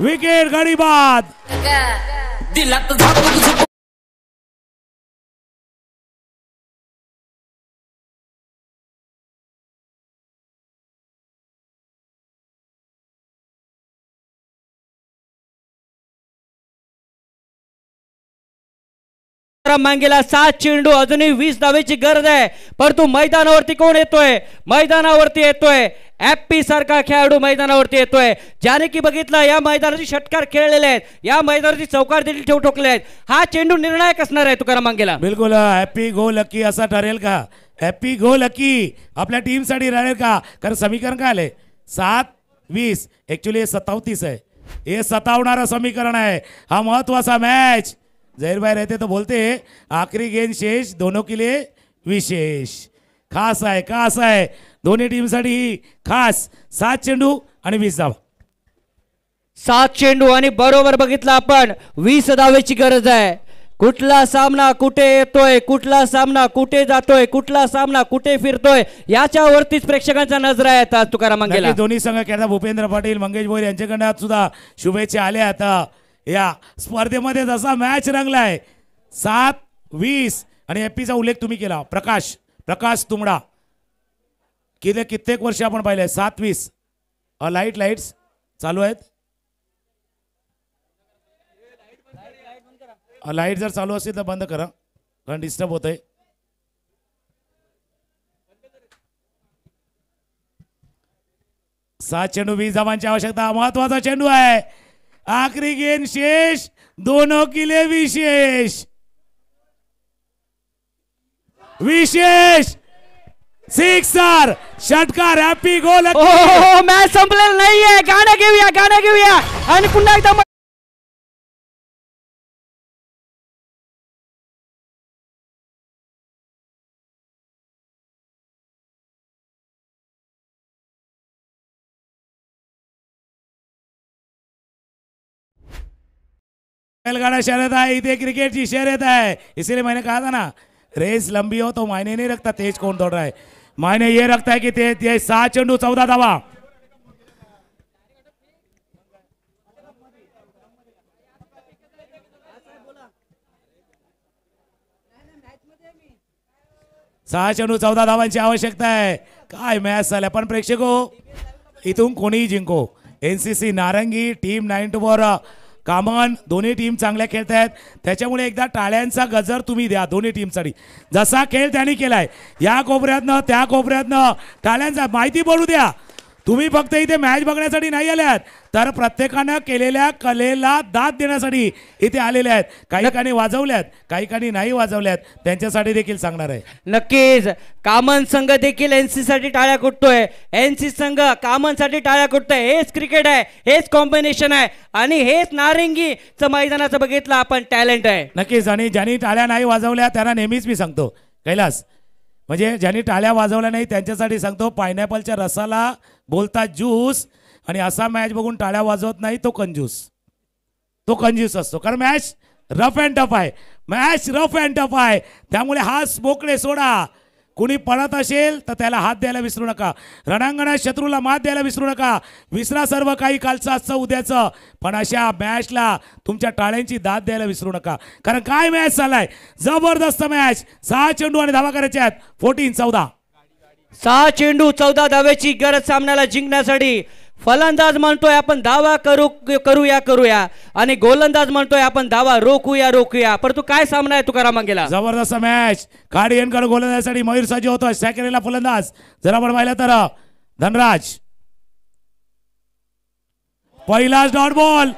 Speaker 3: विकेट गडी बाद.
Speaker 2: मांगेला 7 चेंडू, अजूनही 20 धावेची गरज आहे. परंतु मैदानावरती कोण येतोय, मैदानावरती येतोय ॲप्पी सारखा खेळाडू मैदानावरती येतोय, ज्याने की बघितलं या मैदानाची षटकार खेळलेले आहेत, या मैदानाची चौकार देखील ठोकले आहेत. हा चेंडू निर्णायक असणार आहे तुकाराम मांगेला.
Speaker 3: बिलकुल. हॅपी गो लकी असा ठरेल का, हॅपी गो लकी आपल्या टीमसाठी राहील का. कारण समीकरण काय आले 7-20, ऍक्च्युली हे 37 आहे. हे सतावणारं समीकरण आहे. हा महत्वाचा मॅच. जहीर भाई रहते तो बोलते आखिरी गेंद शेष, दोनों के लिए विशेष. खास आहे, खास आहे दोन्ही टीमसाठी खास. 7 चेंडू आणि 20 धावा.
Speaker 2: 7 चेंडू आणि बरोबर बघितलं आपण 20 धावेची गरज आहे. कुठला सामना कुठे येतोय, कुठला सामना कुठे जातोय, कुठला सामना कुठे फिरतोय, याच्यावरतीच प्रेक्षकांचा नजर आहे. आता तुकाराम मांगेला
Speaker 3: दोन्ही संघ खेळता भूपेंद्र पाटील, मंगेश भोईर यांच्याकडनं सुद्धा शुभेच्छा आल्या. आता या स्पर्धेमध्ये जसा मॅच रंगलाय 7-20 आणि एपीचा उल्लेख तुम्ही केला. प्रकाश तुंबडा कित्येक वर्ष आपण पाहिले 7-20. लाईट्स चालू आहेत. लाईट जर चालू असेल तर बंद करा कारण डिस्टर्ब होत आहे. सात चेंडू 20 धावांची आवश्यकता. महत्वाचा चेंडू आहे. आखिरी गेंद शेष, दोनों के लिए विशेष. विशेष सिक्सर षटकार. हॅपी गोल.
Speaker 2: मॅच संपलेला नाहीये. गाणं घेऊया आणि पुन्हा एकदा
Speaker 3: बैलगाड़ा शर्यत है, इतने क्रिकेट की शर्यत है, इसीलिए मैंने कहा था ना रेस लंबी हो तो मायने नहीं रखता तेज कौन दौड़ रहा है, मायने ये रखता है कि तेज 7 चेंडू 14 धावा। सहा चेंडू 14 धावांची आवश्यकता आहे। काय मॅच झाल्या पण प्रेक्षको इथून कोणीही जिंको, एनसीसी नारंगी टीम 9-4 कामन दोन्ही टीम चांगल्या खेळत आहेत, त्याच्यामुळे एकदा टाळ्यांचा गजर तुम्ही द्या दोन्ही टीमसाठी। जसा खेळ त्यांनी केलाय या कोपऱ्यातनं त्या कोपऱ्यातनं टाळ्यांचा माहिती बोलू द्या। तुम्ही फक्त इथे मॅच बघण्यासाठी नाही आल्यात तर प्रत्येकानं केलेल्या कलेला दाद देण्यासाठी इथे आलेले आहेत। काही कानी वाजवल्यात, काही कानी नाही वाजवल्यात, त्यांच्यासाठी देखील सांगणार आहे।
Speaker 2: नक्कीच कामन संघ देखील एनसी साठी टाळ्या कुटतोय, एनसी संघ कामन साठी टाळ्या कुटतोय। हेच क्रिकेट आहे, हेच कॉम्बिनेशन आहे आणि हेच नारंगीचं मैदानाचं बघितलं आपण टॅलेंट आहे।
Speaker 3: नक्कीच, आणि ज्यांनी टाळ्या नाही वाजवल्या त्यांना नेहमीच मी सांगतो कैलास, म्हणजे ज्यांनी टाळ्या वाजवल्या नाही त्यांच्यासाठी सांगतो, पायनॅपलच्या रसाला बोलता ज्यूस, आणि असा मॅच बघून टाळ्या वाजवत नाही तो कंजूस, तो कंजूस असतो। कारण मॅच रफ अँड टफ आहे, मॅच रफ अँड टफ आहे, त्यामुळे हात मोकळे सोडा। कुणी पळत असेल तर त्याला हात द्यायला विसरू नका, रणांगणात शत्रूला मात द्यायला विसरू नका, विसरा सर्व काही कालचं असतं उद्याचं, पण अशा मॅचला तुमच्या टाळ्यांची दाद द्यायला विसरू नका। कारण काय मॅच चाललाय, जबरदस्त मॅच। 6 चेंडू आणि धावा करायच्या आहेत, 14-14।
Speaker 2: 6 चेंडू 14 धाव्याची गरज सामन्याला जिंकण्यासाठी। फलंदाज म्हणतोय आपण धावा करूया आणि गोलंदाज म्हणतोय आपण धावा रोखूया। परंतु काय सामना आहे तुकाराम मंगेला,
Speaker 3: जबरदस्त मॅच। काडियनकडे गोलंदाजासाठी मयूर सज्ज होतोय, सेकंडला फलंदाज जर आपण पाहिलं तर धनराज। पहिलाच डॉट बॉल,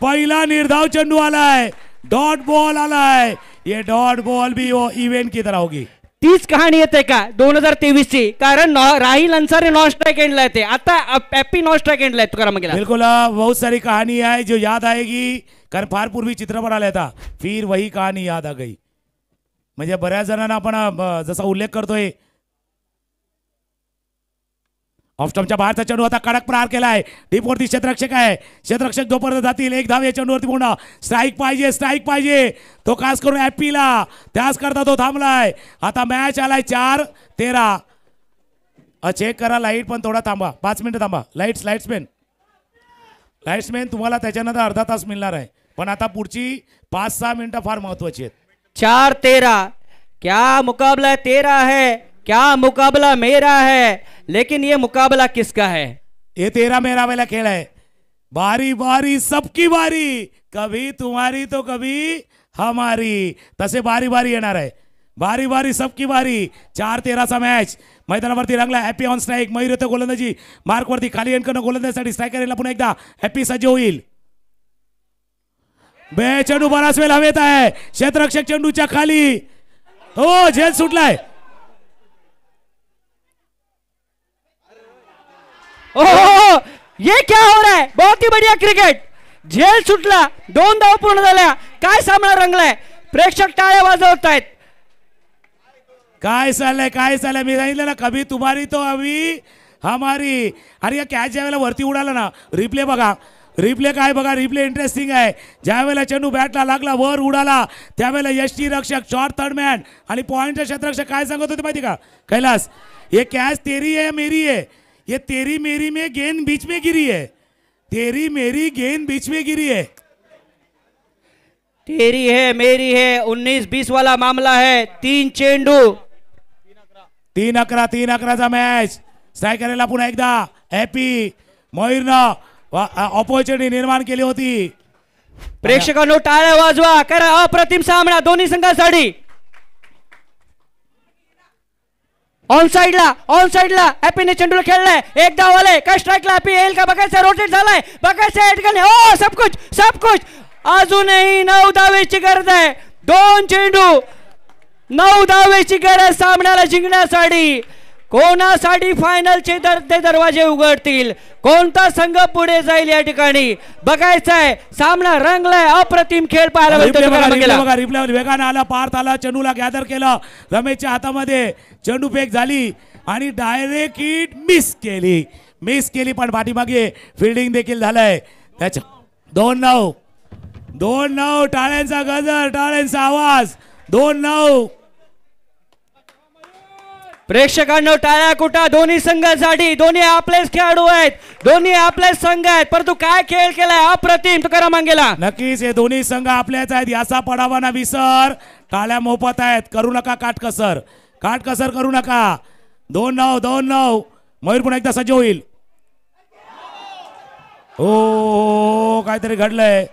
Speaker 3: पहिला निर्धाव चेंडू आलाय, डॉट बॉल आलाय। ये डॉट बॉल भी वो इवेंट की तरह होगी।
Speaker 2: तीच कहाणी येते का 2023 ची, कारण राहिल अंसारी नॉन स्ट्राइक एंडला येते, आता हॅपी नॉन स्ट्राइक एंडला आहे तुकाराम मंगेला।
Speaker 3: बिल्कुल, बहुत सारी कहानी है जो याद आएगी, कारण फार पूर्वी चित्रपट आला था, फिर वही कहानी याद आ गई। म्हणजे बऱ्याच जणांना आपण जसा उल्लेख करतोय, ऑफस्टॉपच्या बाहेरचा चेंडू आता कडक प्रहार केलाय, डीपवरती क्षेत्ररक्षक आहे, क्षेत्ररक्षक जोपर्यंत जातील एक धाव या चेंडूवरती पूर्ण। स्ट्राइक पाहिजे तो खास करून ॲपीला, त्याच करता तो थांबलाय। आता मॅच आलाय 4-13। चेक करा लाईट, पण थोडा थांबा, 5 मिनिटं थांबा। लाईट्समॅन तुम्हाला त्याच्यानंतर अर्धा तास मिळणार आहे, पण आता पुढची 5-6 मिनिटं फार महत्वाची आहेत।
Speaker 2: 4-13 क्या मुकाबला 13 है, क्या मुकाबला मेरा है, लेकिन ये मुकाबला किसका है?
Speaker 3: ये 13 मेरा वाला खेल है, बारी बारी सबकी बारी, कभी तुम्हारी तो कभी हमारी, तसे बारी बारी येणार आहे, बारी बारी सबकी बारी। 4-13चा मॅच मैदानावरती रंगला। हॅपी ऑन स्ट्राइक, मयूर येतो गोलंदाजी मार्कवरती, खाली एंडकडनं गोलंदाजीसाठी स्ट्रायकर याला पुन्हा एकदा हॅपी सज्ज होईल। चेंडू बराच वेळ हवेत आहे, क्षेत्ररक्षक चेंडूच्या खाली, हो झेल सुटलाय।
Speaker 2: ओहो, ये क्या हो रहा है, बहुत ही बढ़िया क्रिकेट, झेल सुटला, 2 धावा पूर्ण झाल्या, काय सामना रंगलाय, प्रेक्षक टाळ्या वाजवत आहेत।
Speaker 3: काय चाललंय मी सांगितलं ना, कभी तुम्हारी तो अभी हमारी। आणि या कॅच ज्या वेळेला वरती उडाला ना, रिप्ले बघा, रिप्ले काय बघा, रिप्ले इंटरेस्टिंग आहे। ज्या वेळेला चेंडू बॅटला लागला, वर उडाला, त्यावेळेला यष्टी रक्षक शॉर्ट थर्ड मॅन आणि पॉइंटच्या क्षेत्ररक्षक काय सांगत होते माहिती का कैलास, ये कॅच तेरी है या मेरी है, ये तेरी मेरी में गेंद बीच में गिरी है, तेरी मेरी गेंद बीच में गिरी है।
Speaker 2: तेरी है मेरी है 19-20 वाला मामला है। 3 चेंडू
Speaker 3: 3-11चा मॅच। स्ट्रायकरला पुन्हा एकदा हॅपी मयूरनं ऑपॉर्च्युनिटी निर्माण केली होती।
Speaker 2: प्रेक्षकांनो टाळ्या वाजवा, करा अप्रतिम सामना दोन्ही संघांसाठी। ऑन साइडला हॅपीने चेंडूला खेळलाय, एक धाव आले, काय स्ट्राइकला हॅपी येईल का बघायचं, रोटेट झालाय बघायचं, या ठिकाणी ओ सब कुछ अजूनही 9 धावेची गरज आहे, 2 चेंडू 9 धावेची गरज सामन्याला जिंकण्यासाठी। कोणासाठी फायनलचे दरवाजे उघडतील, कोणता संघ पुढे जाईल या ठिकाणी बघायचं आहे। सामना रंगलाय, अप्रतिम खेळ पाहायला मिळतो।
Speaker 3: रिप्लेवर वेगानं आला, पार्थ आला, चेंडूला गॅदर केलं, रमेशच्या हातामध्ये चेंडू फेक झाली आणि डायरेक्ट हिट मिस केली, पण पाठीमागे फिल्डिंग देखील झालंय। त्याच्या 2-9 2-9 टाळ्यांचा गजर, टाळ्यांचा आवाज. 2-9.
Speaker 2: प्रेक्षकांनो टाळ्या कुठा दोन्ही संघासाठी. दोन्ही आपलेच खेळाडू आहेत, दोन्ही आपलेच संघ आहेत, परंतु काय खेळ केलाय अप्रतिम तुकाराम मांगेला.
Speaker 3: नक्कीच हे दोन्ही संघ आपल्याच आहेत, याचा पडावा ना विसर. टाळ्या मोफत आहेत, करू नका काटकसर, काटकसर करू नका. 2-9 2-9. मयूर पुन्हा एकदा सज्ज होईल. हो काहीतरी घडलंय.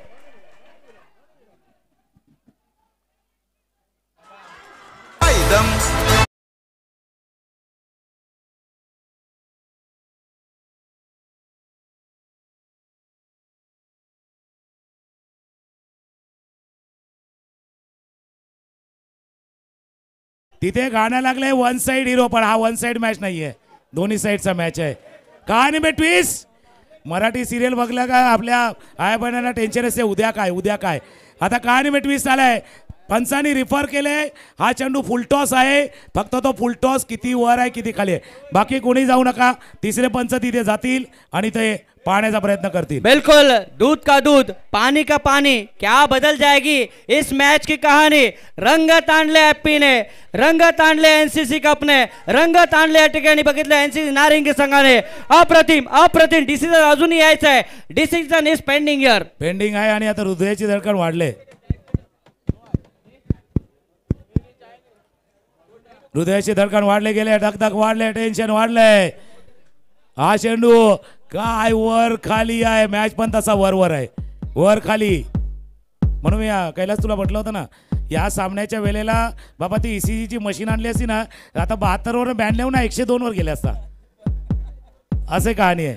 Speaker 3: तिथे गाणं लागलंय वन साइड हिरो, पण हा वन साइड मॅच नाहीये, दोन्ही साइडचा मॅच आहे. कहाणी में ट्विस्ट. मराठी सिरियल बघला का आपल्या आय बहिणींना टेन्शन असते, उद्या काय उद्या काय. आता कहाणी में ट्विस्ट आलाय. पंचांनी रिफर केले, हा चेंडू फुलटॉस आहे, फक्त तो फुलटॉस किती वर आहे किती खाली आहे, बाकी कोणी जाऊ नका. तिसरे पंच तिथे जातील आणि ते पाहण्याचा प्रयत्न करतील.
Speaker 2: बिल्कुल दूध का दूध पानी का पानी, क्या बदल जाएगी इस मैच की कहानी. रंगत आणले हॅप्पी ने, रंगत आणले एनसीसी कप ने, रंगत आणले या ठिकाणी बघितलं एनसीसी नारिंगी संघाने. अप्रतिम अप्रतिम. डिसिजन अजूनही यायचं आहे, decision is pending here.
Speaker 3: Pending आहे आणि आता हृदयाची धडकन वाढले, हृदयाची धडकन वाढले गेले, धकधक वाढले, टेन्शन वाढलंय. हा चेंडू काय वर खाली आहे, मॅच पण तसा वर आहे, वर खाली. म्हणून मी कैलास तुला म्हटलं होतं ना, या सामन्याच्या वेळेला बाबा ती ईसीजीची मशीन आणली असती ना, आता 72 वर बॅन लावून 102 वर गेले असता. असे कहाणी आहे.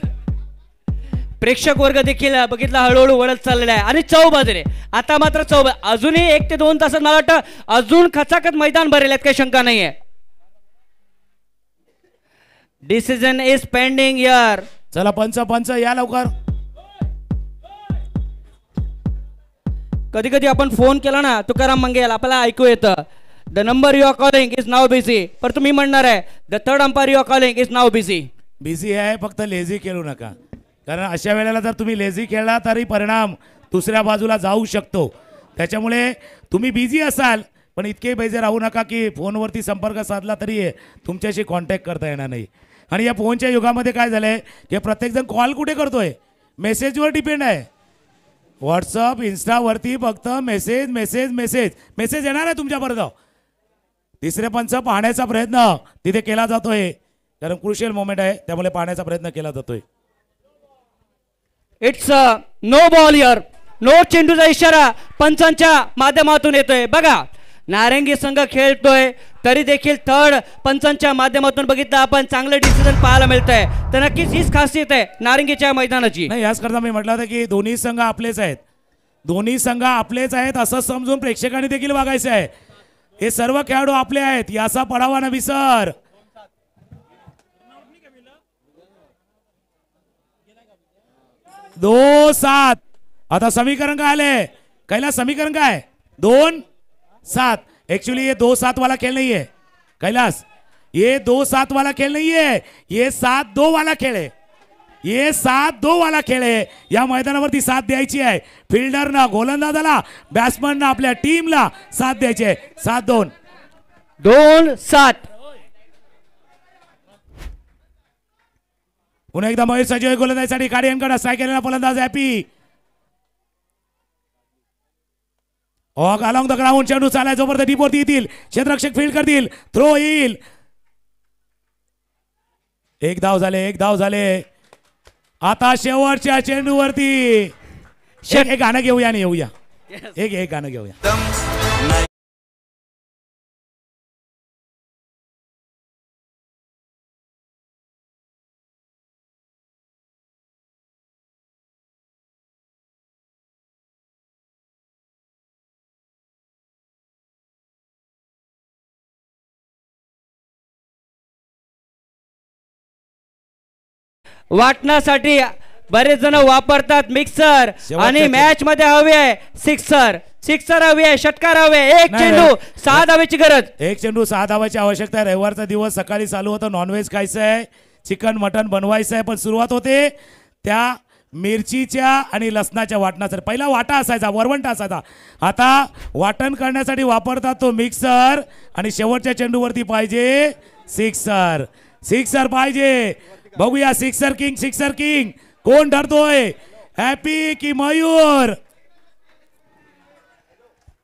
Speaker 2: प्रेक्षक वर्ग देखील बघितला हळूहळू वळत चाललेला आहे आणि चौबाजूने आता मात्र अजूनही 1 ते 2 तासात मला वाटतं अजून खचाखच मैदान भरेल यात काही शंका नाहीये. Decision is pending here.
Speaker 3: चला पंच या लवकर.
Speaker 2: कधी कधी आपण फोन केला ना तुकाराम मंगेल, आपल्याला ऐकू येतं the number you are calling is now busy, पर तुम्ही म्हणणार आहे the third umpire you are calling is now busy.
Speaker 3: Busy आहे, फक्त लेझी खेळू नका, कारण अशा वेळेला जर तुम्ही लेझी खेळला तरी परिणाम दुसऱ्या बाजूला जाऊ शकतो. त्याच्यामुळे तुम्ही बिझी असाल पण इतके बेजे राहू नका की फोनवरती संपर्क साधला तरी तुमच्याशी कॉन्टॅक्ट करता येणार नाही. आणि या फोनच्या युगामध्ये काय झालंय की प्रत्येकजण कॉल कुठे करतोय, मेसेजवर डिपेंड आहे. व्हॉट्सअप इंस्टावरती फक्त मेसेज मेसेज मेसेज मेसेज येणार आहे तुमच्यापर्यंत. तिसरे पंच पाहण्याचा प्रयत्न तिथे केला जातोय, कारण क्रुशियल मोमेंट आहे, त्यामुळे पाहण्याचा प्रयत्न केला जातोय.
Speaker 2: It's no ball here. No चेंडूचा इशारा पंचांच्या माध्यमातून येतोय. बघा नारंगी संघ खेळतोय तरी देखील थर्ड पंचांच्या माध्यमातून बघितलं आपण चांगलं डिसिजन पाहायला मिळतंय. तर नक्कीच हीच खासियत आहे नारंगीच्या मैदानाची.
Speaker 3: नाही, याच करता मी म्हटलं होतं की दोन्ही संघ आपलेच आहेत, दोन्ही संघ आपलेच आहेत असं समजून प्रेक्षकांनी देखील वागायचं आहे. हे सर्व खेळाडू आपले आहेत, याचा पडावा ना विसर. दो 7. आता समीकरण काय आले कैलास, समीकरण काय 2-7. एक्चुअली ये 2-7 वाला खेल नहीं है कैलास, ये 2-7 वाला खेल नहीं है, ये 7-2 वाला खेळ आहे, ये 7-2 वाला खेळ आहे. या मैदानावरती साथ द्यायची आहे फिल्डरना, गोलंदाजाला, बॅट्समनना, आपल्या टीमला साथ द्यायची आहे. 7-2
Speaker 2: 2-7.
Speaker 3: पुन्हा एकदा मयूर सजीव गोलंदाजीसाठी कार्डियनकडे स्ट्राईक केलेला फलंदाज हॅपी. ऑग अलॉंग द ग्राउंड, चेंडू चालाय जोपर्यंत डीपवरती येतील, क्षेत्ररक्षक फील्ड करतील, थ्रो येईल. एक धाव झाले. आता शेवटच्या चेंडूवरती एक गाणं घेऊया आणि येऊया. एक गाणं घेऊया.
Speaker 2: वाटण्यासाठी बरेच जण वापरतात मिक्सर आणि मॅच मध्ये हवे आहे सिक्सर हवी आहे, षटकार हवे. एक चेंडू 6 धावेची गरज.
Speaker 3: एक चेंडू 6 धावाची आवश्यकता आहे. रविवारचा दिवस, सकाळी चालू होतं, नॉनव्हेज खायचं आहे, चिकन मटन बनवायचं आहे, पण सुरुवात होते त्या मिरचीच्या आणि लसणाच्या वाटणासाठी पहिला वाटा असायचा, वरवंटा असायचा. आता वाटण करण्यासाठी वापरतात तो मिक्सर आणि शेवटच्या चेंडूवरती पाहिजे सिक्सर. सिक्सर पाहिजे. बघूया सिक्सर किंग कोण ठरतोय, हॅपी की मयूर?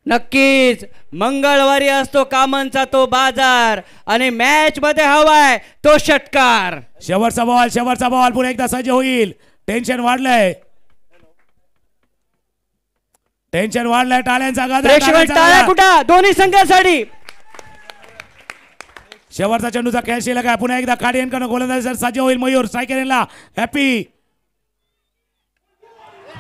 Speaker 2: नक्कीच मंगळवारी असतो कामांचा तो बाजार आणि मॅच मध्ये हवाय तो षटकार.
Speaker 3: शेवटचा बॉल पुन्हा एकदा सज्ज होईल. टेन्शन वाढलंय. टाळ्यांचा
Speaker 2: टाळ्या कुठं दोन्ही संघासाठी.
Speaker 3: शेवटचा चेंडूचा खेळ शिल्लक आहे. पुन्हा एकदा खाडियनकडून गोलंदाज सज्ज होईल मयूर. स्ट्रायकरला हॅपी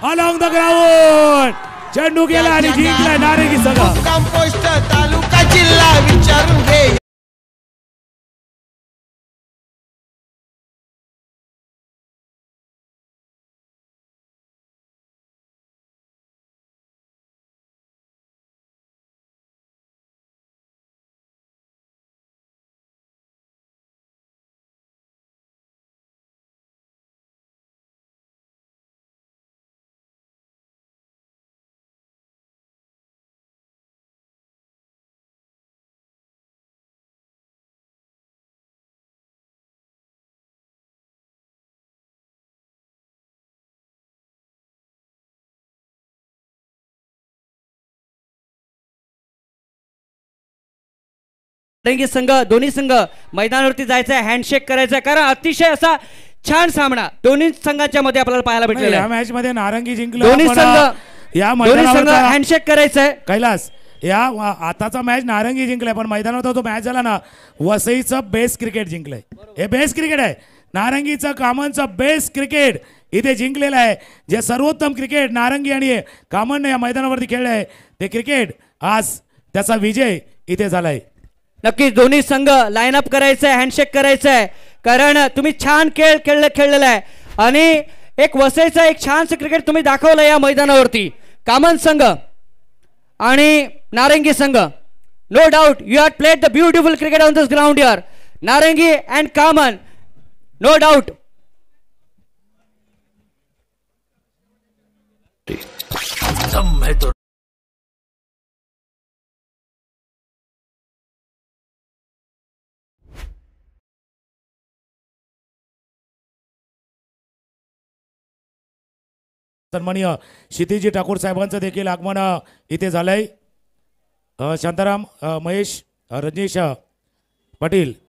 Speaker 3: अलॉंग द ग्राउंड. चेंडू गेला आणि जिंकलाय नारंगी संघ.
Speaker 4: कंपोस्ट तालुका जिल्हा विचारून घे.
Speaker 2: नारंगी संघ दोन्ही संघ मैदानावरती जायचं, हँडशेक करायचा, कारण अतिशय असा छान सामना दोन्ही संघाच्या मध्ये आपल्याला पाहायला भेटलेला
Speaker 3: या मॅच मध्ये नारंगी जिंकलं.
Speaker 2: दोन्ही संघ
Speaker 3: या
Speaker 2: संघ हँडशेक करायचंय.
Speaker 3: कैलास या आताचा मॅच नारंगी जिंकलाय, पण मैदानावर जो मॅच झाला ना वसईचं बेस्ट क्रिकेट जिंकलंय. हे बेस्ट क्रिकेट आहे. नारंगीचं कामनचं बेस्ट क्रिकेट इथे जिंकलेलं आहे. जे सर्वोत्तम क्रिकेट नारंगी आणि कामनने या मैदानावरती खेळलंय ते क्रिकेट आज त्याचा विजय इथे झालाय.
Speaker 2: नक्कीच दोन्ही संघ लाईन अप करायचंय, हँडशेक करायचंय, कारण तुम्ही छान खेळलेला आहे आणि एक वसईचं एक छानसं क्रिकेट तुम्ही दाखवलं या मैदानावरती. कामन संघ आणि नारंगी संघ, no doubt you have played the beautiful cricket on this ground here. Narangi and come on, no doubt.
Speaker 3: सन्माननीय क्षितिजी ठाकूर साहेबांचं देखील आगमन इथे झालंय. शांताराम, महेश, रजनीश पाटील